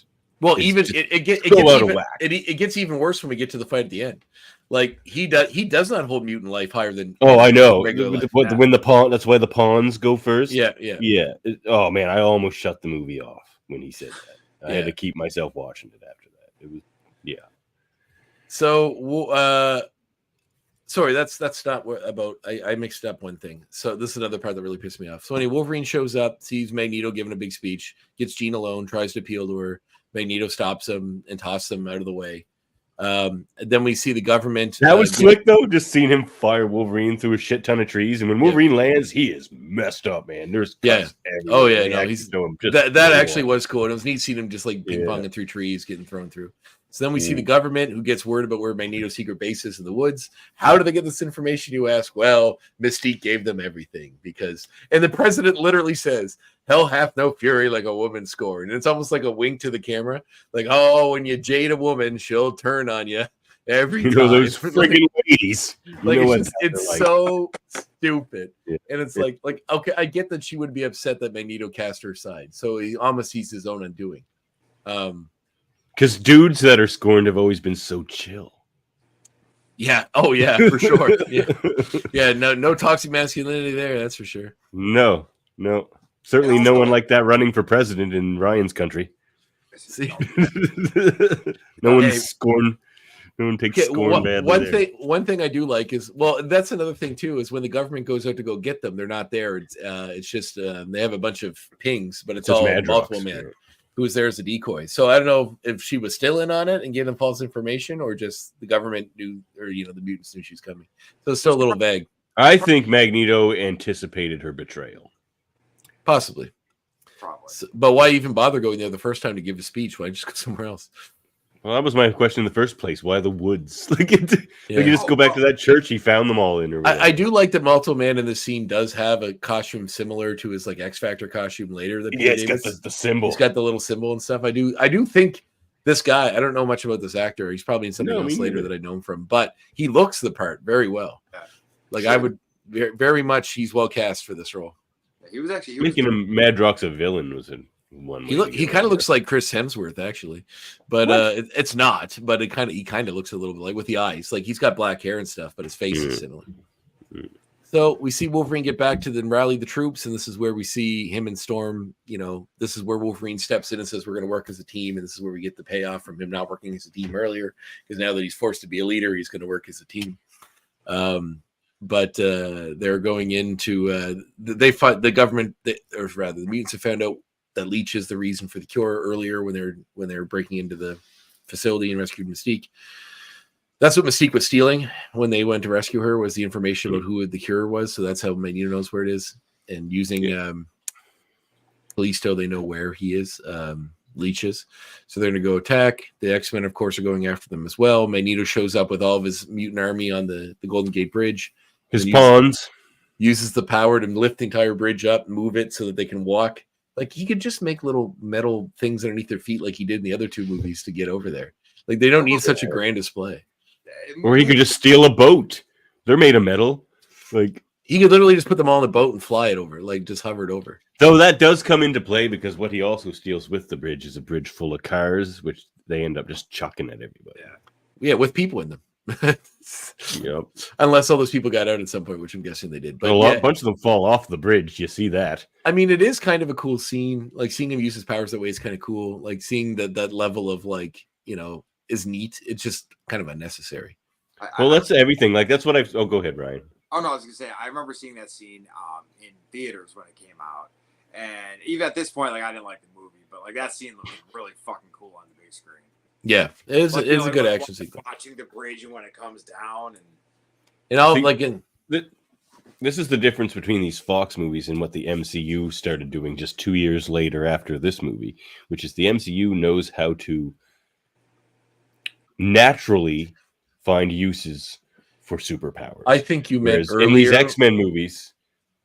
even it gets even worse when we get to the fight at the end. Like he does not hold mutant life higher than I know when the pawn. That's why the pawns go first. Yeah. Oh man, I almost shut the movie off when he said that. I had to keep myself watching it after that. It was So sorry, that's not what about. I mixed up one thing. So this is another part that really pissed me off. So anyway, Wolverine shows up, sees Magneto giving a big speech, gets Jean alone, tries to appeal to her. Magneto stops him and tosses him out of the way. Then we see the government. That was slick though, just seeing him fire Wolverine through a shit ton of trees. And when Wolverine lands, he is messed up, man. There's he's that actually was cool. And it was neat seeing him just like ping ponging through trees, getting thrown through. So then we see the government who gets word about where Magneto's secret base is in the woods. How do they get this information, you ask? Well, Mystique gave them everything and the president literally says, hell hath no fury like a woman scorned. And it's almost like a wink to the camera. Like, oh, when you jade a woman, she'll turn on you every time. Those friggin' ladies. Like, it's so stupid. Yeah. And it's like, okay, I get that she would be upset that Magneto cast her side. So he almost sees his own undoing. Because dudes that are scorned have always been so chill. Yeah. Oh, yeah, for sure. Yeah. No toxic masculinity there. That's for sure. No. Certainly no one like that running for president in Ryan's country. See? No one's scorned. No one takes scorn badly. One thing I do like is, well, that's another thing too, is when the government goes out to go get them, they're not there. It's just they have a bunch of pings, but it's all multiple man who's there as a decoy. So I don't know if she was still in on it and gave them false information, or just the government knew, or the mutants knew she's coming. So it's still a little vague. I think Magneto anticipated her betrayal. Possibly. Probably. So, but why even bother going there the first time to give a speech? Why just go somewhere else? Well, that was my question in the first place. Why the woods? You just go back to that church he found them all in. Or I do like that Multiple Man in this scene does have a costume similar to his X Factor costume later. That he's got the symbol. He's got the little symbol and stuff. I do think this guy. I don't know much about this actor. He's probably in something else later that I know him from. But he looks the part very well. Yeah. I would very much. He's well cast for this role. Yeah, he was actually making him Madrox a villain was in. He kind of looks like Chris Hemsworth actually, but it's not. But he kind of looks a little bit like with the eyes, like he's got black hair and stuff, but his face is similar. So we see Wolverine get back to then rally the troops, and this is where we see him and Storm. This is where Wolverine steps in and says we're going to work as a team, and this is where we get the payoff from him not working as a team earlier, because now that he's forced to be a leader, he's going to work as a team. But they're going into they fight the government, or rather the mutants have found out that Leech is the reason for the cure earlier when they're breaking into the facility and rescued Mystique. That's what Mystique was stealing when they went to rescue her, was the information about who the cure was. So that's how Magneto knows where it is. And using Callisto, they know where he is, Leech is. So they're going to go attack. The X-Men, of course, are going after them as well. Magneto shows up with all of his mutant army on the Golden Gate Bridge. His pawns. Uses the power to lift the entire bridge up, move it so that they can walk. He could just make little metal things underneath their feet like he did in the other two movies to get over there. They don't need such a grand display. Or he could just steal a boat. They're made of metal. He could literally just put them all in a boat and fly it over, just hover it over. Though that does come into play, because what he also steals with the bridge is a bridge full of cars, which they end up just chucking at everybody. Yeah, with people in them. Yep. Unless all those people got out at some point, which I'm guessing they did. But a bunch of them fall off the bridge. You see that? I mean, it is kind of a cool scene. Seeing him use his powers that way is kind of cool. Seeing that level of is neat. It's just kind of unnecessary. That's everything. That's what I've. Oh, go ahead, Ryan. Oh no, I was gonna say I remember seeing that scene in theaters when it came out, and even at this point, I didn't like the movie, but that scene looked really fucking cool on the big screen. Yeah, it is a good action sequence. Watching the bridge and when it comes down, this is the difference between these Fox movies and what the MCU started doing just 2 years later after this movie, which is the MCU knows how to naturally find uses for superpowers. I think you meant earlier. In these X-Men movies,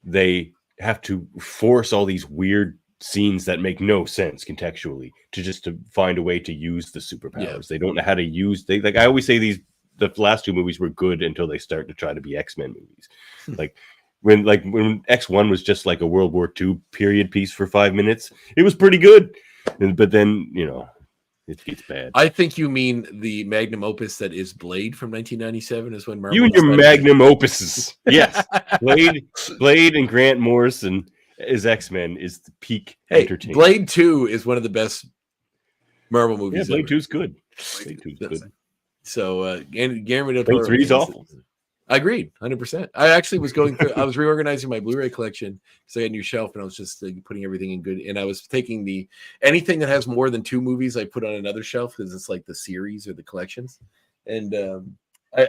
they have to force all these weird scenes that make no sense contextually to find a way to use the superpowers. Yeah. They don't know how to use. I always say the last two movies were good until they start to try to be X-Men movies. When X1 was just a World War II period piece for 5 minutes, it was pretty good. But then it gets bad. I think you mean the magnum opus that is Blade from 1997 is when Marvel. You and your magnum opuses. Yes, Blade and Grant Morrison as X-Men is the peak entertainment. Blade 2 is one of the best Marvel movies. Yeah, Blade 2 is good. Blade 2 is good. So, Guillermo del Toro. Blade 3 is awful. I agreed, 100%. I actually was going through. I was reorganizing my Blu-ray collection because I had a new shelf, and I was just putting everything in good. And I was taking anything that has more than 2 movies, I put on another shelf because it's the series or the collections. And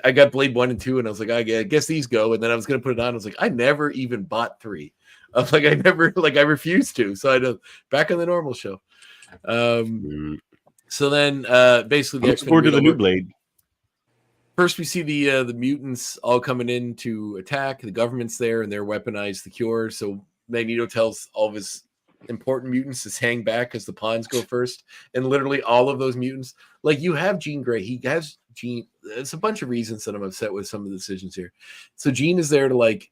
I got Blade 1 and 2, and I was like, I guess these go. And then I was going to put it on. I was like, I never even bought 3. I was like, I refused to. So I had back on the normal shelf. So then, basically, the I'm X-Men forward to the new over. Blade. First, we see the mutants all coming in to attack. The government's there, and they're weaponized the cure. So Magneto tells all of his important mutants to hang back as the pawns go first. And literally all of those mutants, like you have Jean Grey. He has Jean. There's a bunch of reasons that I'm upset with some of the decisions here. So Jean is there to like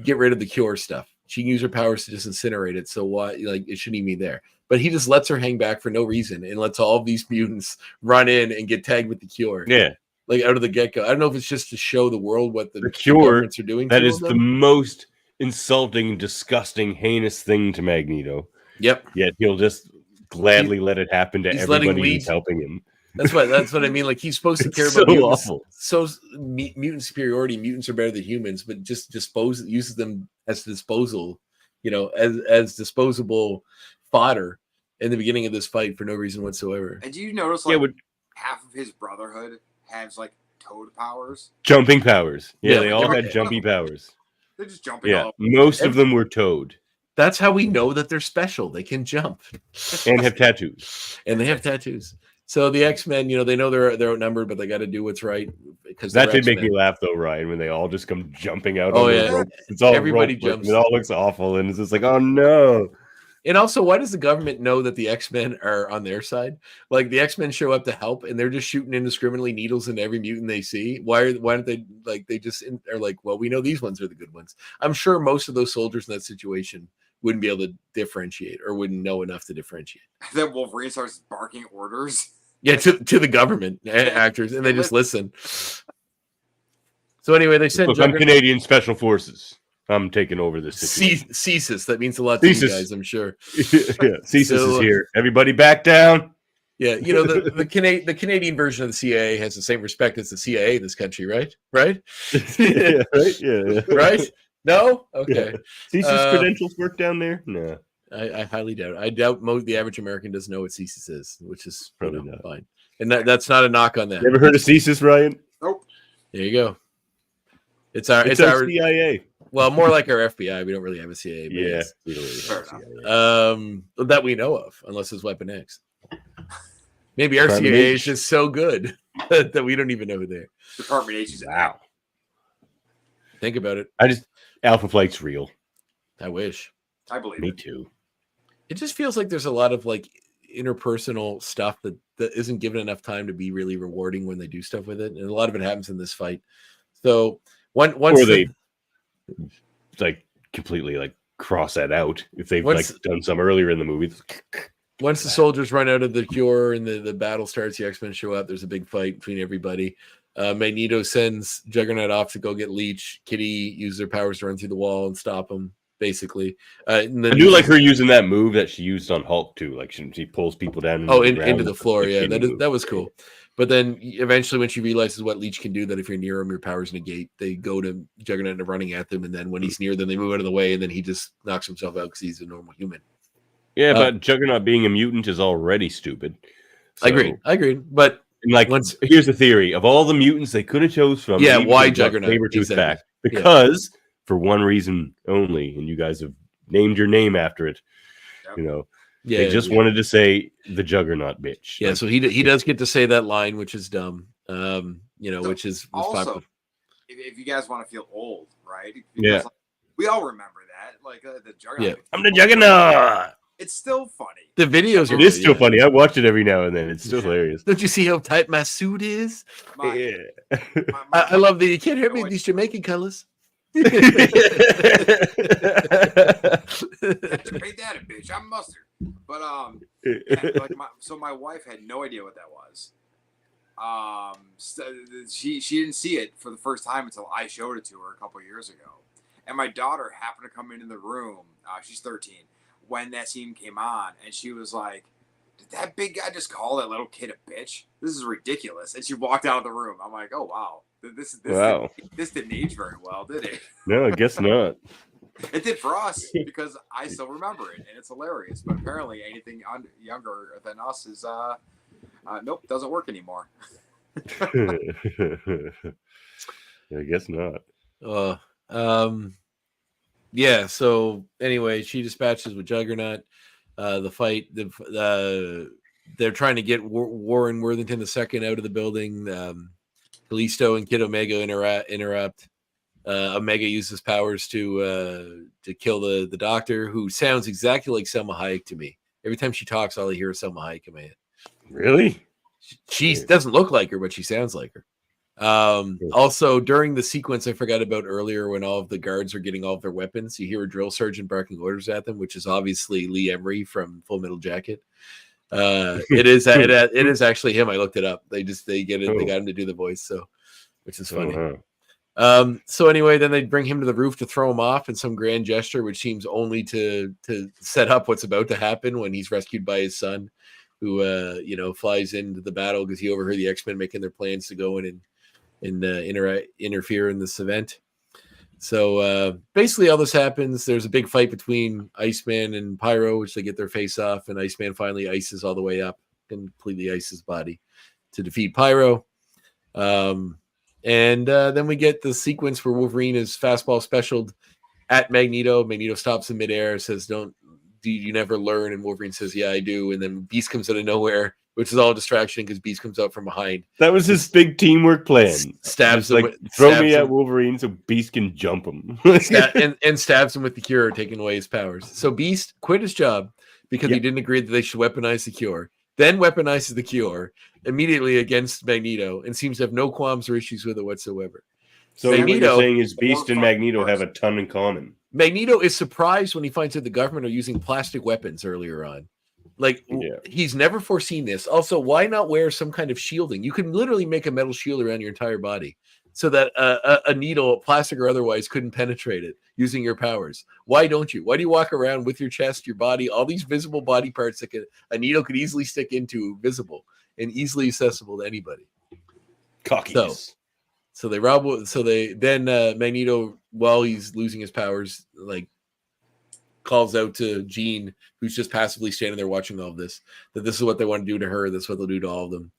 get rid of the cure stuff. She can use her powers to just incinerate it. So why, like, it shouldn't even be there. But he just lets her hang back for no reason and lets all of these mutants run in and get tagged with the cure. Yeah. Like out of the get-go. I don't know if it's just to show the world what the cure governments are doing. That is the most insulting, disgusting, heinous thing to Magneto. Yep. Yet he'll just gladly let it happen to everybody who's helping him. That's what I mean. Like he's supposed to care about mutants. So mutant superiority. Mutants are better than humans, but just uses them as disposal, as disposable fodder in the beginning of this fight for no reason whatsoever. And do you notice half of his brotherhood has like toad powers? Jumping powers. Yeah, they all had jumpy powers. They're just jumping. Yeah, most of them were toad. That's how we know that they're special. They can jump. And have tattoos. And they have tattoos. So the X-Men, they know they're outnumbered, but they got to do what's right because that did make me laugh though, Ryan, when they all just come jumping out. Oh yeah, it's all everybody jumps. It all looks awful, and it's just like, oh no. And also, why does the government know that the X-Men are on their side? Like the X-Men show up to help, and they're just shooting indiscriminately needles into every mutant they see. Why aren't they like they just are like, well, we know these ones are the good ones. I'm sure most of those soldiers in that situation wouldn't be able to differentiate or wouldn't know enough to differentiate. Then Wolverine starts barking orders. Yeah, to the government actors, and they just listen. So anyway, they said, "Look, I'm Canadian Special Forces. I'm taking over this situation." CSIS. That means a lot to you guys, I'm sure. Yeah, CSIS is here. Everybody back down. Yeah, the Canadian version of the CIA has the same respect as the CIA in this country, right? Right? Yeah, right? Yeah. Right? No? Okay. Yeah. CSIS credentials work down there? No. I highly doubt it. I doubt the average American doesn't know what CSIS is, which is probably not fine. And that's not a knock on that. You ever heard of CSIS, Ryan? Nope. There you go. It's our CIA. Well, more like our FBI. We don't really have a CIA. But yeah. We don't really have that we know of, unless it's Weapon X. Maybe our Department CIA H. is just so good that we don't even know who they are. Department H is wow. Think about it. Alpha Flight's real. I wish. I believe Me it. too. It just feels like there's a lot of like interpersonal stuff that isn't given enough time to be really rewarding when they do stuff with it, and a lot of it happens in this fight. So once they like completely like cross that out if they've like done some earlier in the movie. Once the soldiers run out of the cure and the battle starts, the X-Men show up. There's a big fight between everybody. Magneto sends Juggernaut off to go get Leech. Kitty uses her powers to run through the wall and stop him. Basically, and then I do like her using that move that she used on Hulk too. Like she pulls people down into the floor. Yeah, that was cool. But then eventually, when she realizes what Leech can do, that if you're near him, your powers negate. They go to Juggernaut and running at them, and then when he's near them, they move out of the way, and then he just knocks himself out because he's a normal human. Yeah, but Juggernaut being a mutant is already stupid. So, I agreed. But here's the theory of all the mutants they could have chose from. Yeah, why Juggernaut? Sabretooth back because. Yeah. For one reason only, and you guys have named your name after it. They just wanted to say the Juggernaut bitch. Yeah, so he does get to say that line, which is dumb. Which is also if you guys want to feel old, right? We all remember that, like the Juggernaut. Yeah. I'm the Juggernaut. It's still funny. The videos it is still funny. I watch it every now and then. It's still hilarious. Don't you see how tight my suit is? I love you can't hurt me with these Jamaican colors. Made that a bitch. I'm mustard. But my wife had no idea what that was. She didn't see it for the first time until I showed it to her a couple of years ago. And my daughter happened to come into the room. She's 13 when that scene came on, and she was like, "Did that big guy just call that little kid a bitch? This is ridiculous." And she walked out of the room. I'm like, "Oh wow." This didn't age very well, did it? No, I guess not. It did for us because I still remember it, and it's hilarious. But apparently, anything younger than us is nope, doesn't work anymore. I guess not. Yeah. So anyway, she dispatches with Juggernaut. The fight, they're trying to get Warren Worthington II out of the building. Kalisto and Kid Omega interrupt. Omega uses powers to kill the doctor, who sounds exactly like Selma Hayek to me. Every time she talks, all I hear is Selma Hayek in my head. Really? She doesn't look like her, but she sounds like her. Also, during the sequence I forgot about earlier, when all of the guards are getting all of their weapons, you hear a drill sergeant barking orders at them, which is obviously Lee Emery from Full Metal Jacket. It is actually him. I looked it up. They got him to do the voice, so which is funny. So anyway, then they bring him to the roof to throw him off in some grand gesture, which seems only to set up what's about to happen when he's rescued by his son, who flies into the battle because he overheard the X-Men making their plans to go in and interfere in this event. So basically all this happens. There's a big fight between Iceman and Pyro, which they get their face off, and Iceman finally ices all the way up, completely ices his body to defeat Pyro. And then we get the sequence where Wolverine is fastball specialed at Magneto. Magneto stops in midair, says, do you never learn? And Wolverine says, yeah, I do. And then Beast comes out of nowhere, which is all a distraction because Beast comes out from behind. That was his big teamwork plan. Stabs him. Throw me at Wolverine so Beast can jump him. and stabs him with the cure, taking away his powers. So Beast quit his job because he didn't agree that they should weaponize the cure. Then weaponizes the cure immediately against Magneto and seems to have no qualms or issues with it whatsoever. So what you're saying is Beast and Magneto have a ton in common. Magneto is surprised when he finds that the government are using plastic weapons earlier on. He's never foreseen this. Also, why not wear some kind of shielding? You can literally make a metal shield around your entire body so that a needle, plastic or otherwise, couldn't penetrate it using your powers. Why don't you? Why do you walk around with your chest, your body, all these visible body parts that a needle could easily stick into, visible and easily accessible to anybody? Cockiness. So they rob. So then Magneto, while he's losing his powers, calls out to Jean, who's just passively standing there watching all of this, that this is what they want to do to her. That's what they'll do to all of them,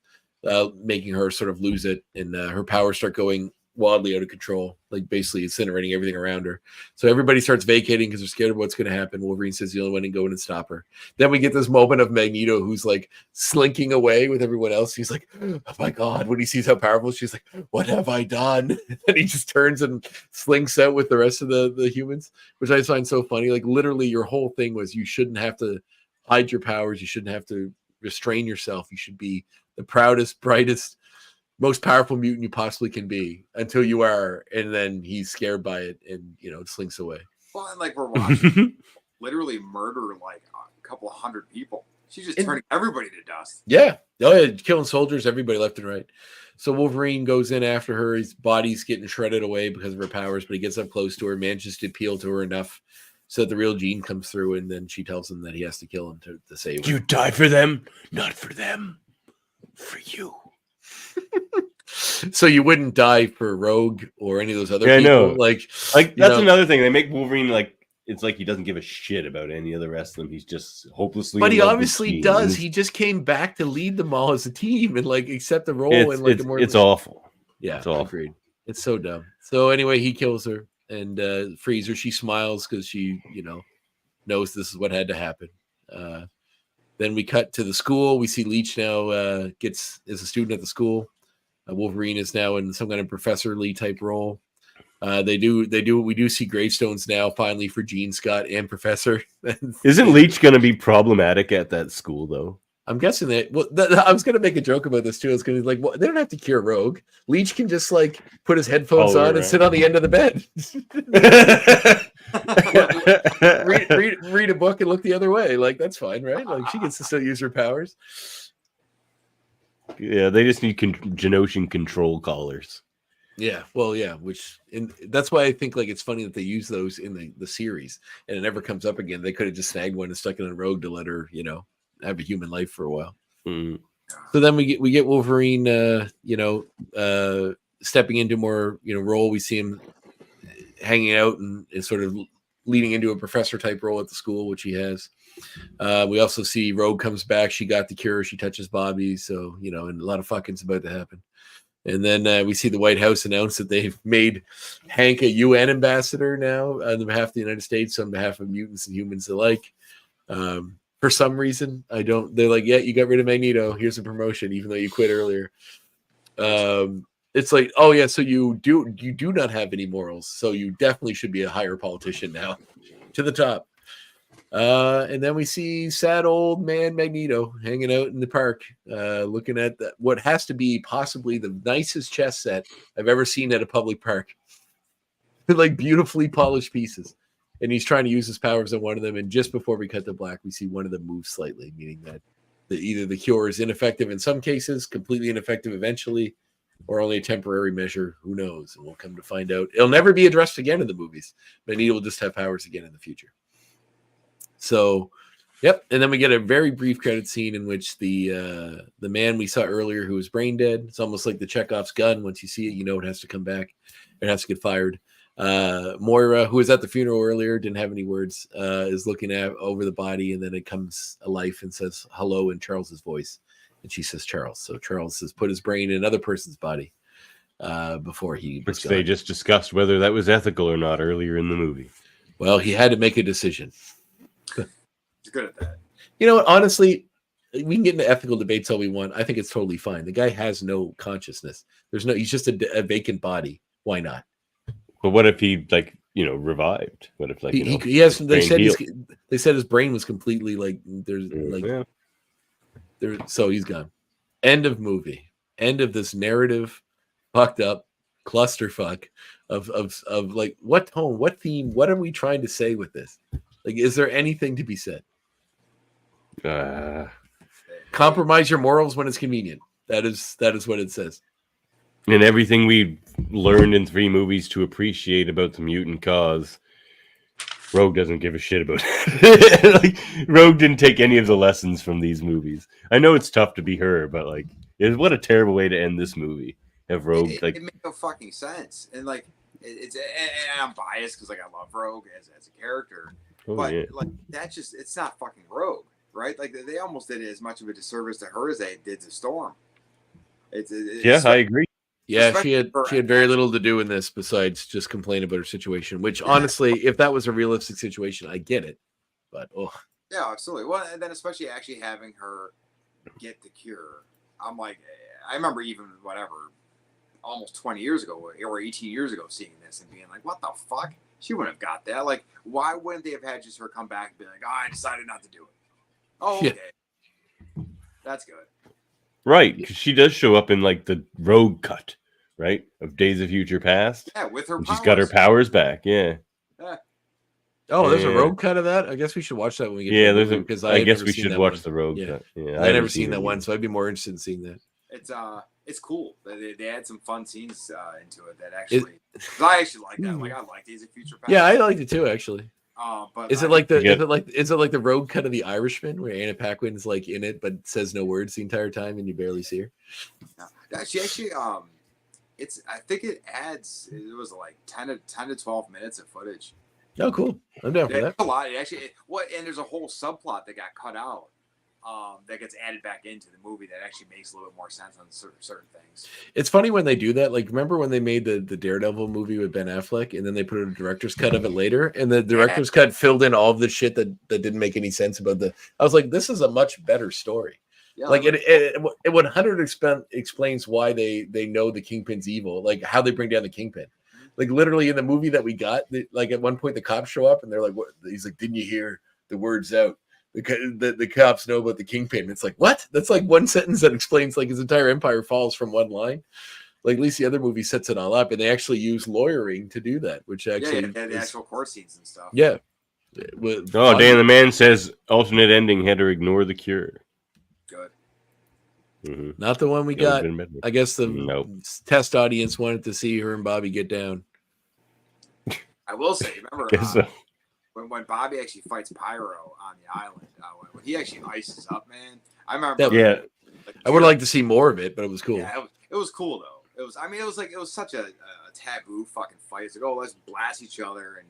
making her sort of lose it, and her powers start going wildly out of control, basically incinerating everything around her. So everybody starts vacating because they're scared of what's going to happen. Wolverine says the only one to go in and stop her. Then we get this moment of Magneto who's slinking away with everyone else. He's like, oh my God, when he sees how powerful, she's like, what have I done? And he just turns and slinks out with the rest of the humans, which I find so funny. Literally your whole thing was you shouldn't have to hide your powers. You shouldn't have to restrain yourself. You should be the proudest, brightest, most powerful mutant you possibly can be until you are, and then he's scared by it and slinks away. Well, and we're watching literally murder a couple of hundred people. She's just turning everybody to dust. Yeah. Oh yeah, killing soldiers, everybody left and right. So Wolverine goes in after her. His body's getting shredded away because of her powers, but he gets up close to her, manages to appeal to her enough so that the real Jean comes through, and then she tells him that he has to kill him to save her. You die for them, not for them, for you. So you wouldn't die for Rogue or any of those other people? That's another thing. They make Wolverine it's like he doesn't give a shit about any of the rest of them. He's just hopelessly. But he obviously does. He just came back to lead them all as a team and accept the role. It's awful. Yeah, it's awful. Agreed. It's so dumb. So anyway, he kills her and frees her. She smiles because she, knows this is what had to happen. Then we cut to the school. We see Leech now is a student at the school. Wolverine is now in some kind of professorly type role. We do see gravestones now finally for Jean, Scott, and Professor. Isn't Leech going to be problematic at that school though? I'm guessing that. Well, I was going to make a joke about this too. I was going to they don't have to cure Rogue. Leech can just put his headphones on and sit on the end of the bed. read a book and look the other way. That's fine, right? She gets to still use her powers. Yeah, they just need Genosian control collars. Yeah, well, yeah, that's why I think it's funny that they use those in the series and it never comes up again. They could have just snagged one and stuck it on Rogue to let her, have a human life for a while. Mm. So then we get Wolverine, stepping into more, role. We see him hanging out and sort of leading into a professor type role at the school, which he has. We also see Rogue comes back. She got the cure. She touches Bobby. So, and a lot of fucking's about to happen. And then we see the White House announce that they've made Hank a UN ambassador now on behalf of the United States, on behalf of mutants and humans alike. for some reason. They're like, yeah, you got rid of Magneto. Here's a promotion, even though you quit earlier. It's like, oh yeah, so you do not have any morals, so you definitely should be a higher politician now, to the top. And then we see sad old man Magneto hanging out in the park, looking at what has to be possibly the nicest chess set I've ever seen at a public park. Like beautifully polished pieces. And he's trying to use his powers on one of them. And just before we cut to black, we see one of them move slightly, meaning that either the cure is ineffective in some cases, completely ineffective eventually, or only a temporary measure. Who knows? And we'll come to find out. It'll never be addressed again in the movies. Magneto will just have powers again in the future. So, yep. And then we get a very brief credit scene in which the man we saw earlier who was brain dead, it's almost like the Chekhov's gun. Once you see it, you know it has to come back. It has to get fired. Moira, who was at the funeral earlier, didn't have any words, is looking over the body, and then it comes alive and says hello in Charles's voice. And she says Charles. So Charles has put his brain in another person's body before he was gone. They just discussed whether that was ethical or not earlier in the movie. Well, he had to make a decision. He's good at that. You know what? Honestly, we can get into ethical debates all we want. I think it's totally fine. The guy has no consciousness. He's just a vacant body. Why not? But what if he revived? What if he has? They said his brain was completely so he's gone. End of movie. End of this narrative, fucked up clusterfuck of like what tone, what theme, what are we trying to say with this? Like, is there anything to be said? Compromise your morals when it's convenient. That is what it says. And everything we learned in 3 movies to appreciate about the mutant cause, Rogue doesn't give a shit about it. Rogue didn't take any of the lessons from these movies. I know it's tough to be her, but what a terrible way to end this movie. Have Rogue it makes no fucking sense, and it's and I'm biased because I love Rogue as a character, but that's just it's not fucking Rogue, right? Like they almost did as much of a disservice to her as they did to Storm. I agree. Yeah, she had very little to do in this besides just complain about her situation, which honestly, if that was a realistic situation, I get it. But yeah, absolutely. Well, and then especially actually having her get the cure. I'm like, I remember even almost 20 years ago or 18 years ago seeing this and being like, what the fuck? She wouldn't have got that. Like, why wouldn't they have had just her come back and be like, I decided not to do it? Oh, okay. Yeah. That's good. Right, because she does show up in the Rogue cut, right, of Days of Future Past. Yeah, with her powers. She's got her powers back, yeah. Oh, there's a Rogue cut of that? I guess we should watch that when we get to the movie, because I guess we should watch the Rogue cut. Yeah, I've never seen that one, so I'd be more interested in seeing that. It's cool. They had some fun scenes into it that actually... I actually like that. I like Days of Future Past. Yeah, I liked it too, actually. But is it like the Rogue cut of The Irishman where Anna Paquin's in it but says no words the entire time and you barely see her? No, she actually I think it adds, it was 10 to 12 minutes of footage. Oh, cool. I'm down for that. A lot. And there's a whole subplot that got cut out that gets added back into the movie that actually makes a little bit more sense on certain things. It's funny when they do that. Remember when they made the Daredevil movie with Ben Affleck, and then they put a director's cut of it later, and the director's cut filled in all of the shit that didn't make any sense about I was like, this is a much better story. Yeah, it 100% explains why they know the Kingpin's evil, how they bring down the Kingpin. Literally in the movie that we got, at one point the cops show up and they're like, "What?" He's like, "Didn't you hear the words out? The cops know about the Kingpin." It's like, what? That's one sentence that explains his entire empire falls from one line. At least the other movie sets it all up, and they actually use lawyering to do that, which actually the actual court scenes and stuff. Yeah. Dan the Man says alternate ending had to ignore the cure. Good. Mm-hmm. Not the one we got. I guess the test audience wanted to see her and Bobby get down. I will say, remember when Bobby actually fights Pyro on the island, when he actually ices up, man. I remember. I would like to see more of it, but it was cool. Yeah, it was cool though. It was such a taboo fucking fight. It's let's blast each other, and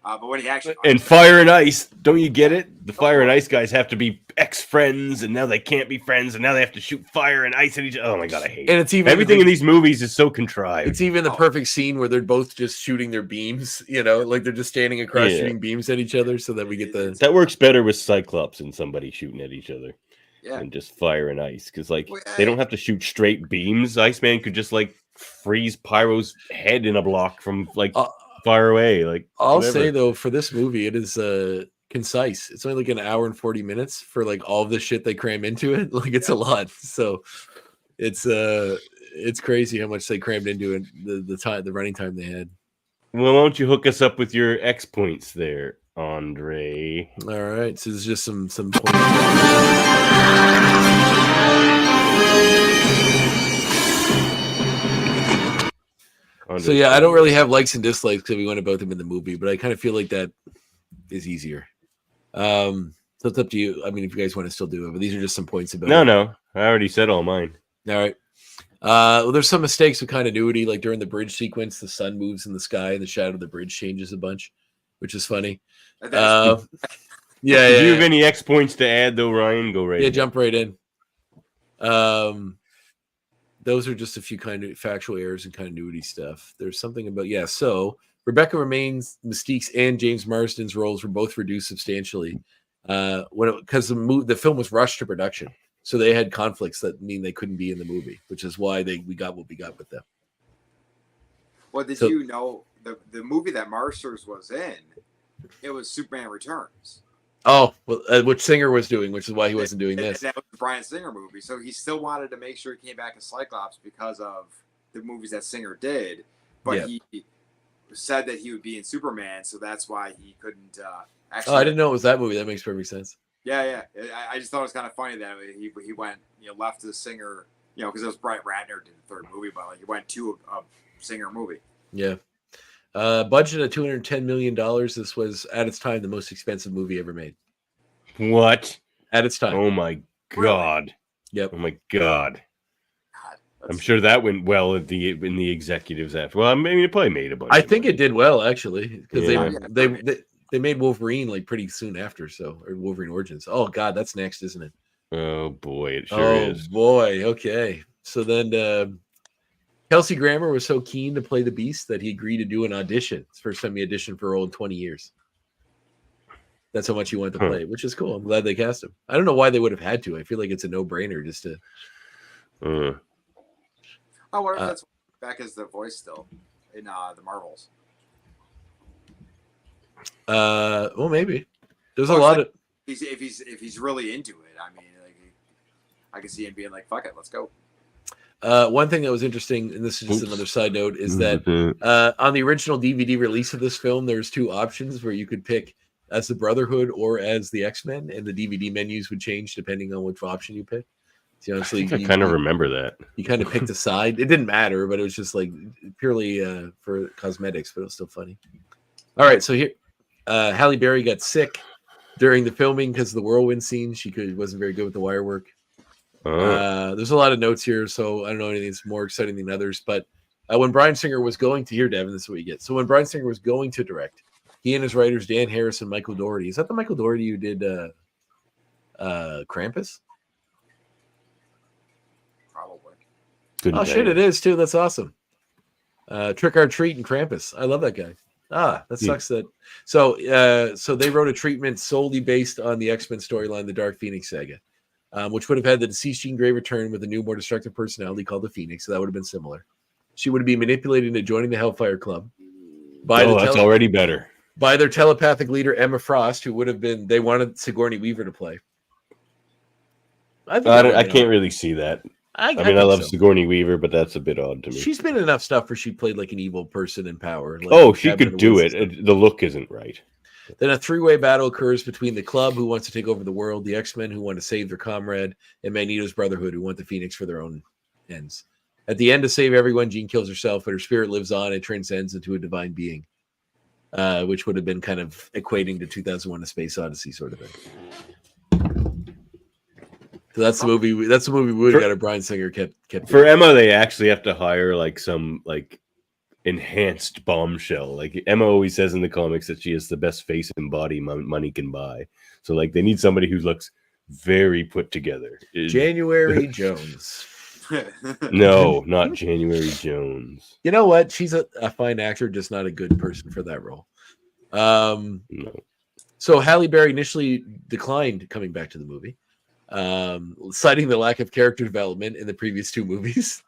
But when he actually and fire and ice, don't you get it? The fire and ice guys have to be ex-friends, and now they can't be friends, and now they have to shoot fire and ice at each other. Oh my god, I hate it. And it's even everything in these movies is so contrived. It's even the perfect scene where they're both just shooting their beams, like they're just standing across shooting beams at each other, so that we get the. That works better with Cyclops and somebody shooting at each other. Yeah. And just fire and ice, because they don't have to shoot straight beams. Iceman could just freeze Pyro's head in a block from far away. I'll say though, for this movie, it is concise. It's only an hour and 40 minutes for all of the shit they cram into it. It's a lot. So it's crazy how much they crammed into it. The running time they had. Well, why don't you hook us up with your X points there, André? All right, so there's just some points. So yeah, I don't really have likes and dislikes because we went about them in the movie, but I kind of feel like that is easier. So it's up to you. I mean, if you guys want to still do it, but these are just some points about it. No, I already said all mine. All right. Well, there's some mistakes with continuity, like during the bridge sequence, the sun moves in the sky and the shadow of the bridge changes a bunch, which is funny. Do you have any X points to add though, Ryan? Go right. Yeah, jump right in. Those are just a few kind of factual errors and continuity stuff. There's something about so Rebecca Remains, Mystique's, and James Marsden's roles were both reduced substantially because the film was rushed to production, so they had conflicts that mean they couldn't be in the movie, which is why we got what we got with them. Well, did you know the movie that Marsters was in? It was Superman Returns. Oh, well, which Singer was doing, which is why he wasn't doing this. That was the Bryan Singer movie, so he still wanted to make sure he came back as Cyclops because of the movies that Singer did, but he said that he would be in Superman, so that's why he couldn't actually. Oh, I didn't know it was that movie. That makes perfect sense. Yeah. I just thought it was kind of funny that he went, left the Singer, because it was Brett Ratner did the third movie, but he went to a Singer movie. Yeah. Budget of $210 million. This was at its time the most expensive movie ever made. What? At its time. Oh my god. Yep. Oh my god. I'm sure that went well in the executives after. Well, I mean, it probably made a bunch. I think it did well actually because Yeah. they made Wolverine pretty soon after, or Wolverine Origins. Oh god, that's next, isn't it? Oh boy, it sure is. Oh boy. Okay. So then Kelsey Grammer was so keen to play the Beast that he agreed to do an audition. It's the first time he auditioned for a role in 20 years. That's how much he wanted to play, which is cool. I'm glad they cast him. I don't know why they would have had to. I feel like it's a no-brainer just to. I wonder if that's back as the voice still in the Marvels. Well, maybe. There's a lot of. If he's really into it, I mean, I can see him being like, "Fuck it, let's go." One thing that was interesting, and this is just another side note, is that on the original DVD release of this film, there's two options where you could pick as the Brotherhood or as the X-Men, and the DVD menus would change depending on which option you pick. So, I think I kind of remember that. You kind of picked a side. It didn't matter, but it was just purely for cosmetics, but it was still funny. All right, so here, Halle Berry got sick during the filming because of the whirlwind scene. She wasn't very good with the wire work. There's a lot of notes here, so I don't know anything that's more exciting than others. But when Bryan Singer was going to Devin, this is what you get. So when Bryan Singer was going to direct, he and his writers Dan Harris and Michael Dougherty. Is that the Michael Dougherty who did Krampus? Probably. Oh shit, it is too. That's awesome. Trick or Treat and Krampus. I love that guy. That sucks. That so they wrote a treatment solely based on the X-Men storyline, the Dark Phoenix saga. Which would have had the deceased Jean Grey return with a new, more destructive personality called the Phoenix. So that would have been similar. She would be manipulated into joining the Hellfire Club. That's already better. By their telepathic leader, Emma Frost, who would have been, they wanted Sigourney Weaver to play. I can't really see that. I love Sigourney Weaver, but that's a bit odd to me. She's been in enough stuff where she played like an evil person in Power. She could do it. The look isn't right. Then a three-way battle occurs between the Club, who wants to take over the world, the X-Men, who want to save their comrade, and Magneto's Brotherhood, who want the Phoenix for their own ends. At the end, to save everyone, Jean kills herself, but her spirit lives on and transcends into a divine being, which would have been kind of equating to 2001: A Space Odyssey sort of thing. So that's the movie. That's the movie we would have got. A Bryan Singer kept. For Emma, they actually have to hire some enhanced bombshell. Like Emma always says in the comics that she has the best face and body money can buy. So like they need somebody who looks very put together. January Jones. No, not January Jones. You know what? She's a fine actor, just not a good person for that role. No. So Halle Berry initially declined coming back to the movie, citing the lack of character development in the previous two movies.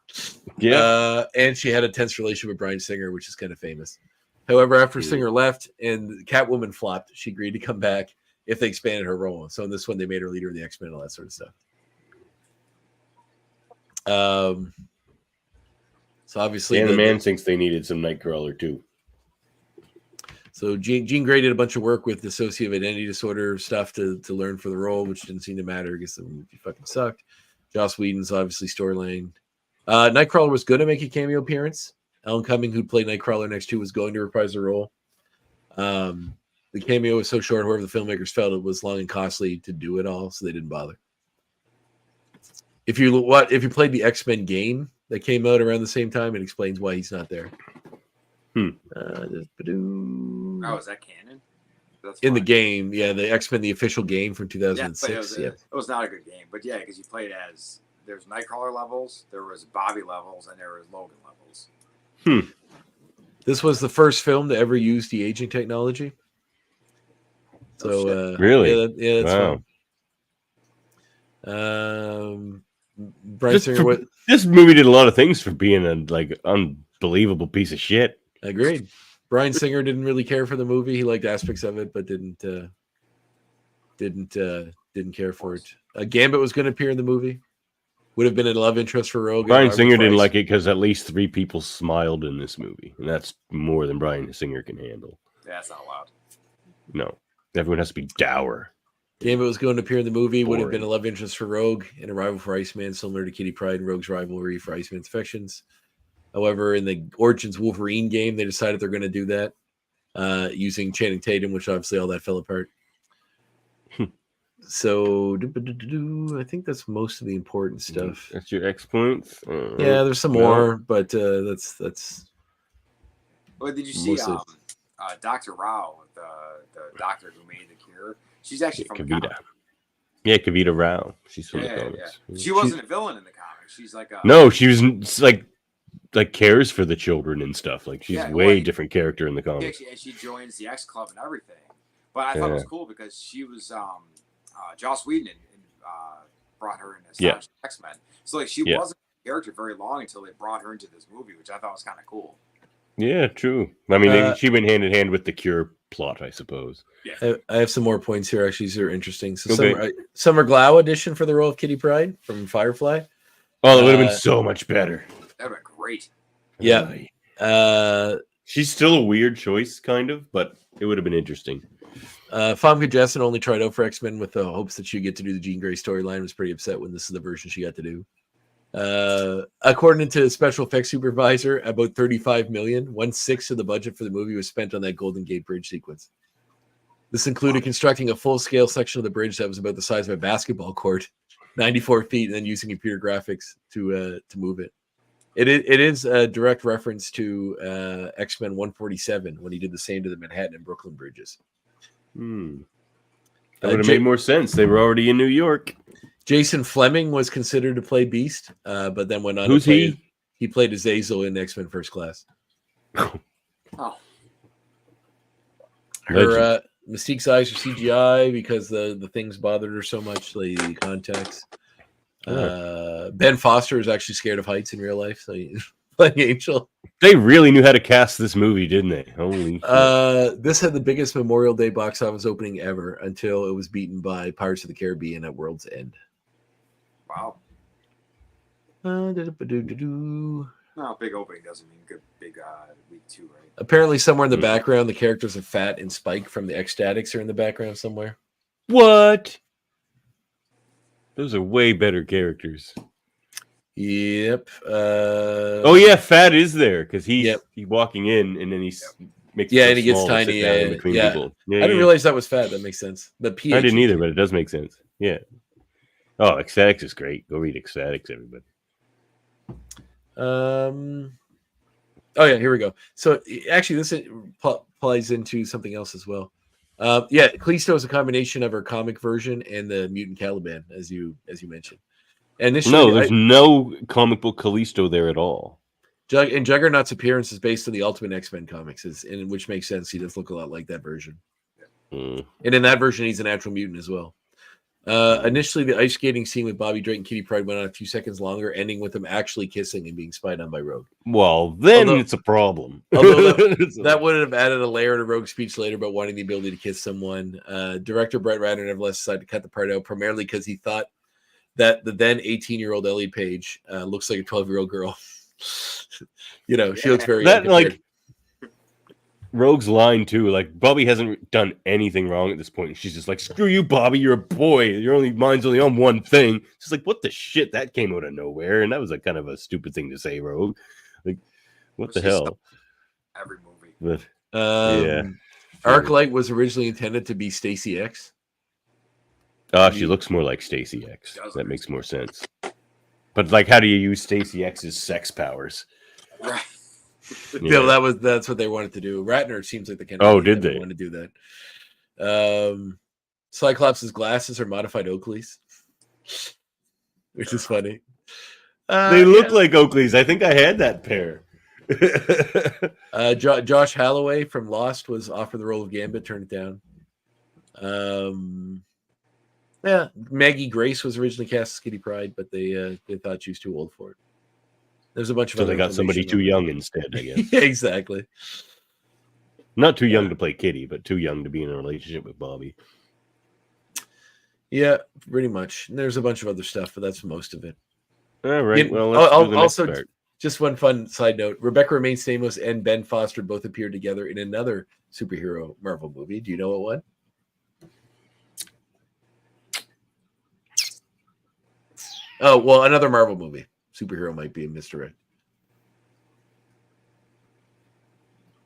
Yeah. And she had a tense relationship with Bryan Singer, which is kind of famous. However, after Singer left and Catwoman flopped, she agreed to come back if they expanded her role. So in this one, they made her leader of the X-Men and all that sort of stuff. So obviously, and the man thinks they needed some Nightcrawler too. So Jean Grey did a bunch of work with dissociative identity disorder stuff to learn for the role, which didn't seem to matter because the movie fucking sucked. Joss Whedon's obviously storyline. Nightcrawler was going to make a cameo appearance. Alan Cumming, who played Nightcrawler next to, was going to reprise the role. The cameo was so short, however, the filmmakers felt it was long and costly to do it all, so they didn't bother. If you played the X-Men game that came out around the same time, it explains why he's not there. Oh, is that canon? That's in the game, yeah, the X-Men, the official game from 2006. It was not a good game, but yeah, because you played as there's Nightcrawler levels, there was Bobby levels, and there was Logan levels. This was the first film to ever use de-aging technology. So really, yeah, that's wow. Bryan Singer. This movie did a lot of things for being a unbelievable piece of shit. Agreed. Bryan Singer didn't really care for the movie. He liked aspects of it, but didn't care for it. Gambit was going to appear in the movie. Would have been a love interest for Rogue. Bryan Singer didn't like it because at least 3 people smiled in this movie, and that's more than Bryan Singer can handle. Yeah, that's not allowed. No, everyone has to be dour. Gambit was going to appear in the movie. Boring. Would have been a love interest for Rogue and a rival for Iceman, similar to Kitty Pryde and Rogue's rivalry for Iceman's affections. However, in the Origins Wolverine game, they decided they're going to do that using Channing Tatum, which obviously all that fell apart. So I think that's most of the important stuff. That's your X points. Yeah, there's some more, but that's. Well, did you see Dr. Rao, the doctor who made the cure? She's actually from Kavita. Yeah, Kavita Rao. She's from the comics. Yeah. She wasn't a villain in the comics. She's like a no. She was like cares for the children and stuff. Like she's way different character in the comics. Yeah, she joins the X Club and everything. But I thought it was cool because she was Joss Whedon brought her in as X-Men. So like she wasn't a character very long until they brought her into this movie, which I thought was kind of cool. Yeah, true. I mean, she went hand in hand with the Cure plot, I suppose. Yeah. I have some more points here. Actually, these are interesting. So Summer Glau audition for the role of Kitty Pryde from Firefly. Oh, that would have been so much better. That would have been great. Yeah. She's still a weird choice, kind of, but it would have been interesting. Famke Janssen only tried out for X-Men with the hopes that she'd get to do the Jean Grey storyline. Was pretty upset when this is the version she got to do. According to special effects supervisor, about $35 million, 1/6 of the budget for the movie was spent on that Golden Gate Bridge sequence. This included constructing a full-scale section of the bridge that was about the size of a basketball court, 94 feet, and then using computer graphics to move it. It is a direct reference to X-Men 147 when he did the same to the Manhattan and Brooklyn bridges. That would have made more sense. They were already in New York. Jason Fleming was considered to play Beast, but then went on. Who's he? He played Azazel in X-Men First Class. Oh. Her Mystique's eyes are CGI because the things bothered her so much, the contacts. Ben Foster is actually scared of heights in real life, so he's playing Angel. They really knew how to cast this movie, didn't they? Holy shit. This had the biggest Memorial Day box office opening ever until it was beaten by Pirates of the Caribbean at World's End. Wow. No, big opening doesn't mean good big week 2, right? Apparently, somewhere in the background, the characters of Fat and Spike from the Ecstatics are in the background somewhere. What? Those are way better characters. Yep. Oh yeah, Fat is there because he's walking in and then makes and he gets tiny. People. I didn't realize that was Fat. That makes sense. I didn't either, but it does make sense. Yeah. Oh, Ecstatics is great. Go read Ecstatics, everybody. Oh yeah, here we go. So actually, this plays into something else as well. Yeah, Callisto is a combination of her comic version and the mutant Caliban, as you mentioned. And initially, there's no comic book Callisto there at all. And Juggernaut's appearance is based on the Ultimate X-Men comics, which makes sense. He does look a lot like that version. And in that version, he's an actual mutant as well. Initially, the ice skating scene with Bobby Drake and Kitty Pryde went on a few seconds longer, ending with them actually kissing and being spied on by Rogue. Well, then it's a problem. Although that would have added a layer to Rogue's speech later about wanting the ability to kiss someone. Director Brett Ratner nevertheless decided to cut the part out, primarily because he thought that the then 18-year-old Ellie Page looks like a 12-year-old girl. She looks very like Rogue's line too. Like Bobby hasn't done anything wrong at this point. She's just like, "Screw you, Bobby. You're a boy. Mine's only on one thing." She's like, "What the shit? That came out of nowhere." And that was a kind of a stupid thing to say, Rogue. Like, what the hell? Every movie. But, Arclight was originally intended to be Stacy X. She looks more like Stacy X. That makes more sense. But like, how do you use Stacy X's sex powers? Right. Yeah, that's what they wanted to do. Ratner seems like the kind of did they want to do that? Cyclops' glasses are modified Oakley's, which is funny. They look like Oakley's. I think I had that pair. Josh Holloway from Lost was offered the role of Gambit, turned it down. Maggie Grace was originally cast as Kitty Pryde, but they thought she was too old for it. There's a bunch of so they got somebody too young instead, I guess. Yeah, exactly. Not too young to play Kitty, but too young to be in a relationship with Bobby. Yeah, pretty much. And there's a bunch of other stuff, but that's most of it. All right. Well, let's do the also, next part. Just one fun side note: Rebecca Romaine Stamos and Ben Foster both appeared together in another superhero Marvel movie. Do you know what one? Oh, well, another Marvel movie. Superhero might be a misdirect.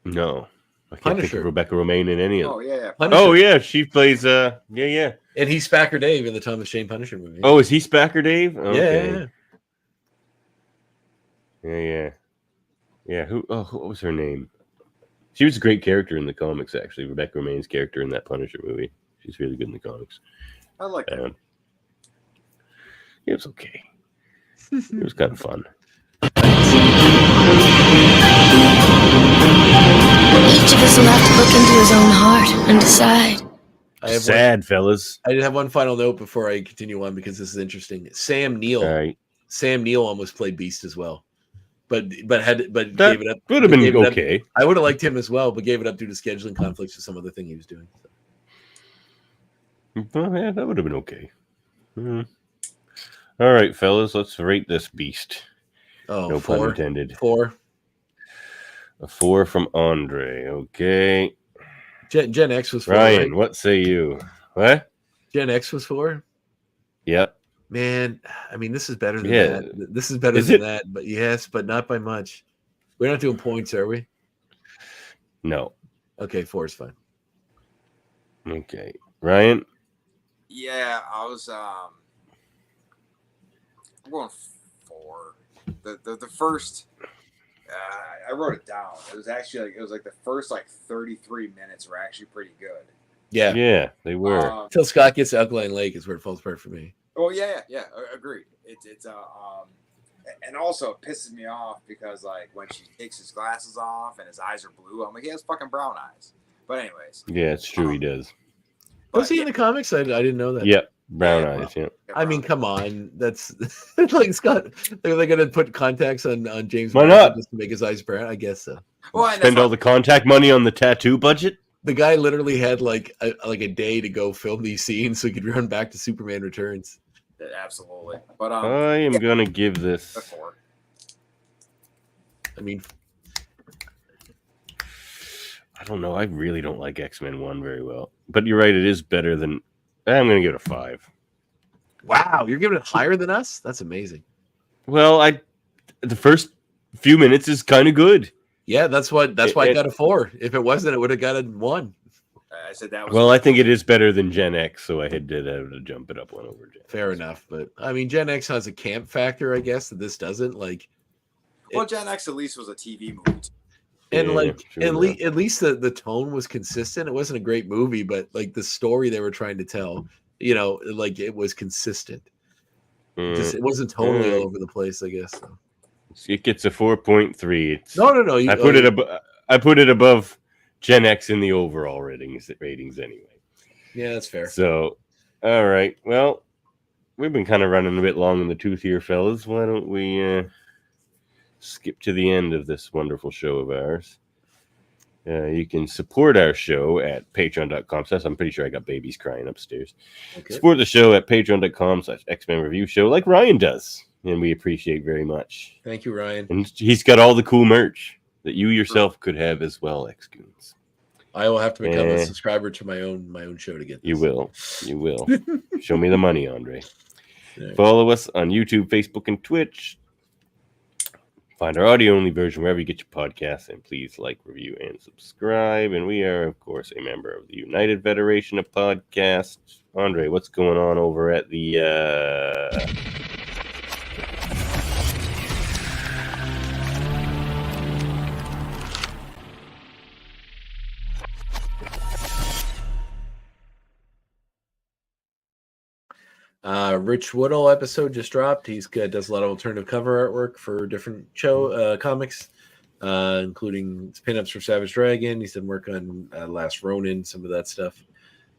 No. I can't think of Rebecca Romaine in any of them. Oh, yeah. Punisher. Oh, yeah. She plays, yeah. And he's Spacker Dave in the Thomas Jane Punisher movie. Oh, is he Spacker Dave? Okay. Yeah. Yeah. What was her name? She was a great character in the comics, actually. Rebecca Romaine's character in that Punisher movie. She's really good in the comics. I like that. It was okay. It was kind of fun. Each of us will have to look into his own heart and decide. Fellas. I did have one final note before I continue on because this is interesting. Sam Neill. All right. Sam Neill almost played Beast as well, but gave it up. Would have been okay. I would have liked him as well, but gave it up due to scheduling conflicts with some other thing he was doing. Well, yeah, that would have been okay. All right, fellas, let's rate this beast. Oh, no pun intended. 4. A 4 from André. Okay. Gen X was 4. Ryan, right? What say you? What? Gen X was 4. Yep. Man, I mean, this is better than that. This is better than that, but yes, but not by much. We're not doing points, are we? No. Okay, 4 is fine. Okay. Ryan? Yeah, I was I'm going 4. The first I wrote it down. It was actually like the first 33 minutes were actually pretty good. Yeah. Yeah, they were. Until Scott gets to Alkaline Lake is where it falls apart for me. Oh yeah, agreed. It's and also it pisses me off because when she takes his glasses off and his eyes are blue, I'm like, he has fucking brown eyes. But anyways. Yeah, it's true, he does. Was he in the comics? I didn't know that. Yep, brown eyes, yeah. I mean, come on. That's like Scott. They're going to put contacts on James. Why not? Just to make his eyes brown? I guess so. Well, spend all the contact money on the tattoo budget? The guy literally had a day to go film these scenes so he could run back to Superman Returns. Absolutely. But I am gonna give this a 4. I mean, I don't know. I really don't like X-Men 1 very well. But you're right, it is better than I'm gonna give it a 5. Wow, you're giving it higher than us? That's amazing. Well, the first few minutes is kind of good. Yeah, that's why I got a 4. If it wasn't, it would have got a 1. I said that was well, I think it is better than Gen X, so I had to jump it up 1 over Gen X. Fair enough, but I mean, Gen X has a camp factor, I guess, that this doesn't. Well, Gen X at least was a TV movie. And Yeah, true enough. at least the tone was consistent. It wasn't a great movie, but like the story they were trying to tell, like it was consistent. It wasn't totally all over the place, I guess. So. It gets a 4.3. No. I put it above Gen X in the overall ratings anyway. Yeah, that's fair. So, all right. Well, we've been kind of running a bit long in the tooth here, fellas. Why don't we skip to the end of this wonderful show of ours? You can support our show at patreon.com. I'm pretty sure I got babies crying upstairs. Okay. Support the show at patreon.com/X-Men Review Show like Ryan does. And we appreciate very much. Thank you, Ryan. And he's got all the cool merch that you yourself could have as well, X-Goons. I will have to become a subscriber to my own show to get this. You will. Show me the money, André. Yeah. Follow us on YouTube, Facebook, and Twitch. Find our audio-only version wherever you get your podcasts, and please like, review, and subscribe. And we are, of course, a member of the United Federation of Podcasts. André, what's going on over at the... Rich Woodall episode just dropped. He's does a lot of alternative cover artwork for different comics, including pinups for Savage Dragon. He's done work on Last Ronin, some of that stuff.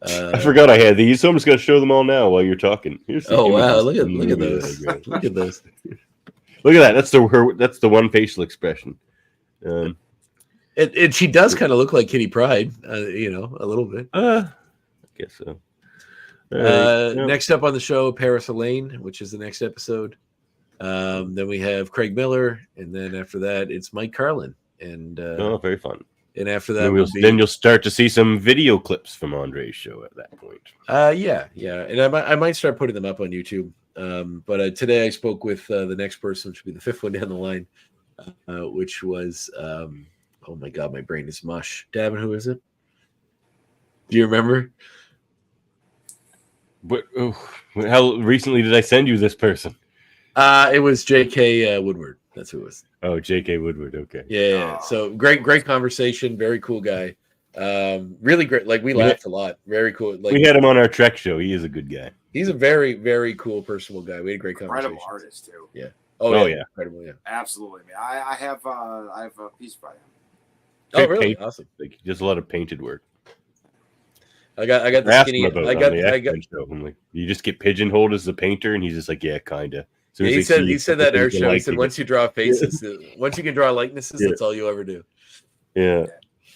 I forgot I had these, so I'm just going to show them all now while you're talking. Wow! Look at those! Look at those! Look at that! That's the one facial expression. She does kind of look like Kitty Pryde, a little bit. I guess so. Next up on the show, Paris Elaine, which is the next episode. Then we have Craig Miller, and then after that, it's Mike Carlin. And very fun. And after that, then you'll start to see some video clips from Andre's show at that point. Yeah, and I might start putting them up on YouTube. But today I spoke with the next person, which will be the fifth one down the line, which was oh my god, my brain is mush. Davan, who is it? Do you remember? How recently did I send you this person? It was J.K. Woodward. That's who it was. Oh, J.K. Woodward. Okay. Yeah. So great conversation. Very cool guy. Really great. Like we laughed a lot. Very cool. Like we had him on our Trek show. He is a good guy. He's a very, very cool, personable guy. We had a great conversation. Incredible artist too. Yeah. Oh yeah. Incredible. Yeah. Absolutely, man. I have a piece by him. Oh, really? Awesome. Like just a lot of painted work. I got the skinny. I'm like, you just get pigeonholed as the painter, and he's just like, yeah, kinda. So he said that in our show. He said once you draw faces, once you can draw likenesses, that's all you ever do. Yeah.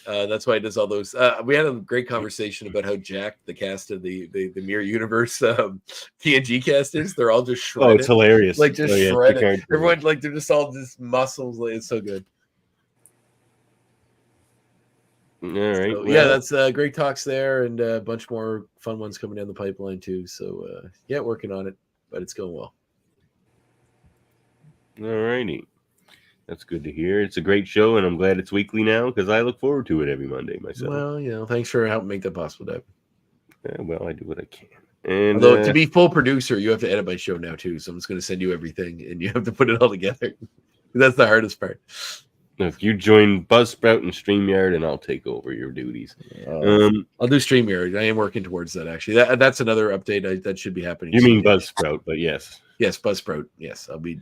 That's why he does all those. We had a great conversation about how jacked the cast of the Mirror Universe TNG cast is. They're all just shredded. Oh, it's hilarious. Like just shredded. Everyone like they're just all just muscles. Like, it's so good. All right. So, yeah, that's great talks there, and a bunch more fun ones coming down the pipeline too. So working on it, but it's going well. All righty. That's good to hear. It's a great show, and I'm glad it's weekly now because I look forward to it every Monday myself. Well, thanks for helping make that possible, Deb. Yeah, well, I do what I can. And although to be full producer, you have to edit my show now too. So I'm just going to send you everything, and you have to put it all together. That's the hardest part. If you join Buzzsprout and StreamYard, and I'll take over your duties. I'll do StreamYard. I am working towards that actually. That's another update that should be happening. You mean Buzzsprout, but yes. Yes, Buzzsprout. Yes, that'll be.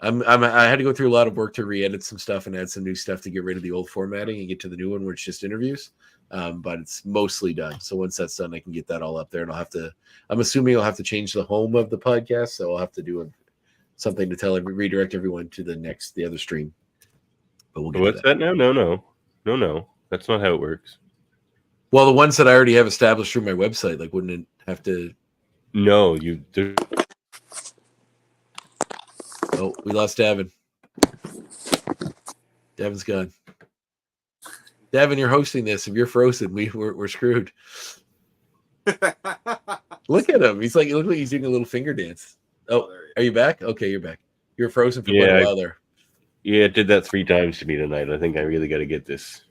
I had to go through a lot of work to re-edit some stuff and add some new stuff to get rid of the old formatting and get to the new one where it's just interviews. But it's mostly done. So once that's done, I can get that all up there. And I'm assuming I'll have to change the home of the podcast. So I'll have to do something to redirect everyone to the other stream. But we'll get what's that now? No. That's not how it works. Well, the ones that I already have established through my website, like wouldn't it have to? No, Oh, we lost Davan. Davan's gone. Davan, you're hosting this. If you're frozen, we're screwed. Look at him. He's like, look like he's doing a little finger dance. Oh, are you back? Okay, you're back. You're frozen for quite a while there. Yeah, it did that 3 times to me tonight. I think I really got to get this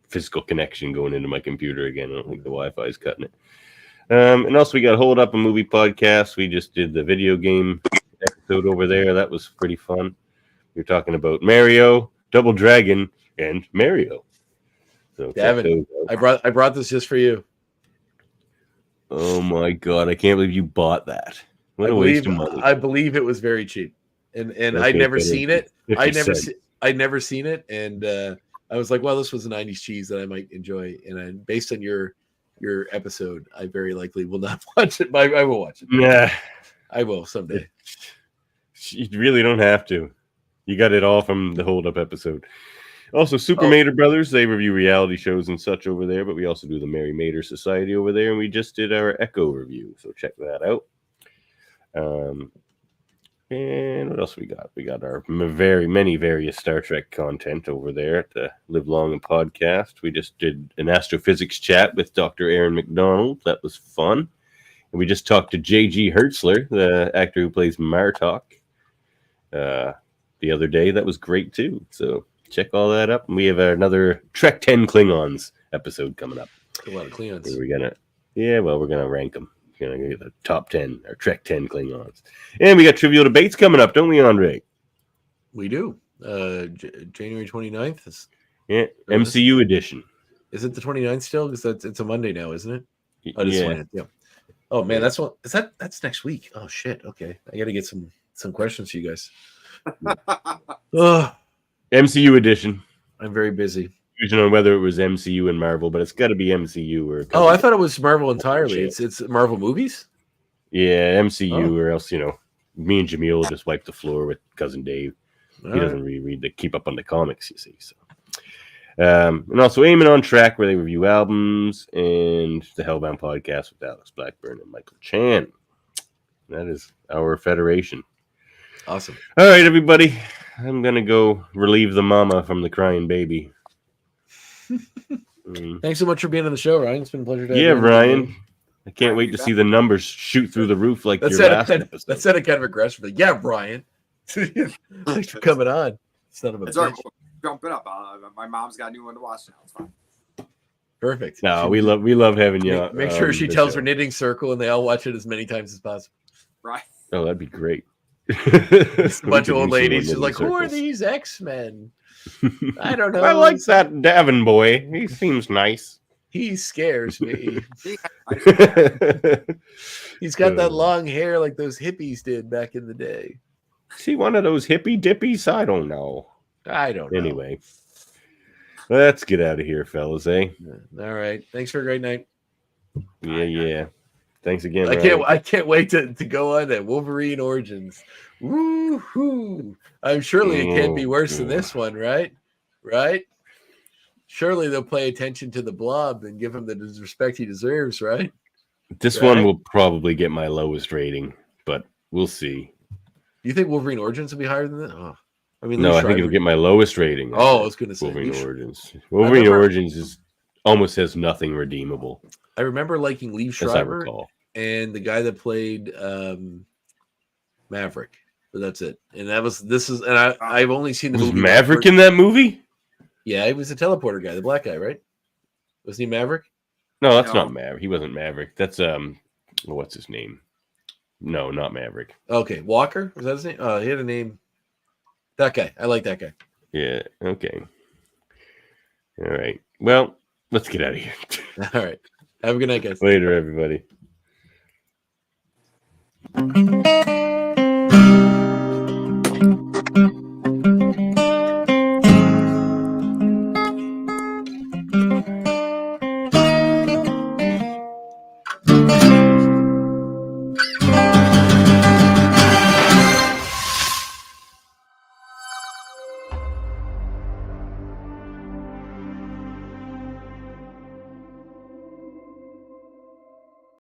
physical connection going into my computer again. I don't think the Wi-Fi is cutting it. And also, we got Hold Up a Movie podcast. We just did the video game episode over there. That was pretty fun. We were talking about Mario, Double Dragon, and Mario. So Davan, I brought this just for you. Oh my god, I can't believe you bought that. What a waste of money. I believe it was very cheap. And Okay, I'd never seen it. 50 I'd never seen it. And I was like, well, this was a 90s cheese that I might enjoy. And based on your episode, I very likely will not watch it, but I will watch it. Nah. I will someday. You really don't have to. You got it all from the Hold Up episode. Also, Super Mater Brothers, they review reality shows and such over there, but we also do the Mary Mater Society over there, and we just did our Echo review, so check that out. And what else we got? We got our many various Star Trek content over there at the Live Long and Podcast. We just did an astrophysics chat with Dr. Aaron McDonald. That was fun. And we just talked to J.G. Hertzler, the actor who plays Martok, the other day. That was great, too. So check all that up. And we have another Trek 10 Klingons episode coming up. A lot of Klingons. We're going to rank them. We're going to get the top 10, or Trek 10 Klingons. And we got Trivial Debates coming up, don't we, André? We do. January 29th. MCU edition. Is it the 29th still? Because it's a Monday now, isn't it? Oh, Yeah. Oh man, that's next week. Oh shit. Okay, I got to get some questions to you guys. MCU edition. I'm very busy. Confusion on whether it was MCU and Marvel, but it's got to be MCU or. I thought it was Marvel entirely. It's Marvel movies. Yeah, MCU or else me and Jaemeel will just wipe the floor with cousin Dave. He doesn't really read the keep up on the comics, you see. So, and also Eamon on Track, where they review albums, and the Hellbound podcast with Alex Blackburn and Michael Chan. That is our federation. Awesome. All right, everybody. I'm gonna go relieve the mama from the crying baby. Thanks so much for being on the show, Ryan. It's been a pleasure to have you. Ryan. I can't wait to see the numbers shoot through the roof like your last episode. That sounded kind of aggressively. Yeah, Brian. Thanks for coming on. Son of a bitch. Jump it up. My mom's got a new one to watch now. It's fine. Perfect. No, we love having you. Make sure she tells her knitting circle and they all watch it as many times as possible. Right. Oh, that'd be great. Just a bunch of old ladies. She's like, who are these X-Men? I don't know. I like that Davan boy. He seems nice. He scares me. He's got that long hair like those hippies did back in the day. Is he one of those hippie dippies? I don't know. Anyway, let's get out of here, fellas, eh? All right. Thanks for a great night. Yeah. Thanks again. I can't wait to go on that Wolverine Origins. Woo-hoo. Surely it can't be worse than this one, right? Right? Surely they'll pay attention to the Blob and give him the respect he deserves, right? This one will probably get my lowest rating, but we'll see. Do you think Wolverine Origins will be higher than that? Oh. I think it'll get my lowest rating. I was going to say Wolverine Origins. Wolverine Origins almost has nothing redeemable. I remember liking Liev Schreiber and the guy that played Maverick. But that's it. And I've only seen the movie. Was Maverick in that movie? Yeah, he was the teleporter guy, the black guy, right? Wasn't he Maverick? No, that's not Maverick. He wasn't Maverick. That's what's his name? No, not Maverick. Okay, Walker? Was that his name? He had a name. That guy. I like that guy. Yeah, okay. All right. Well, let's get out of here. All right. Have a good night, guys. Later, everybody.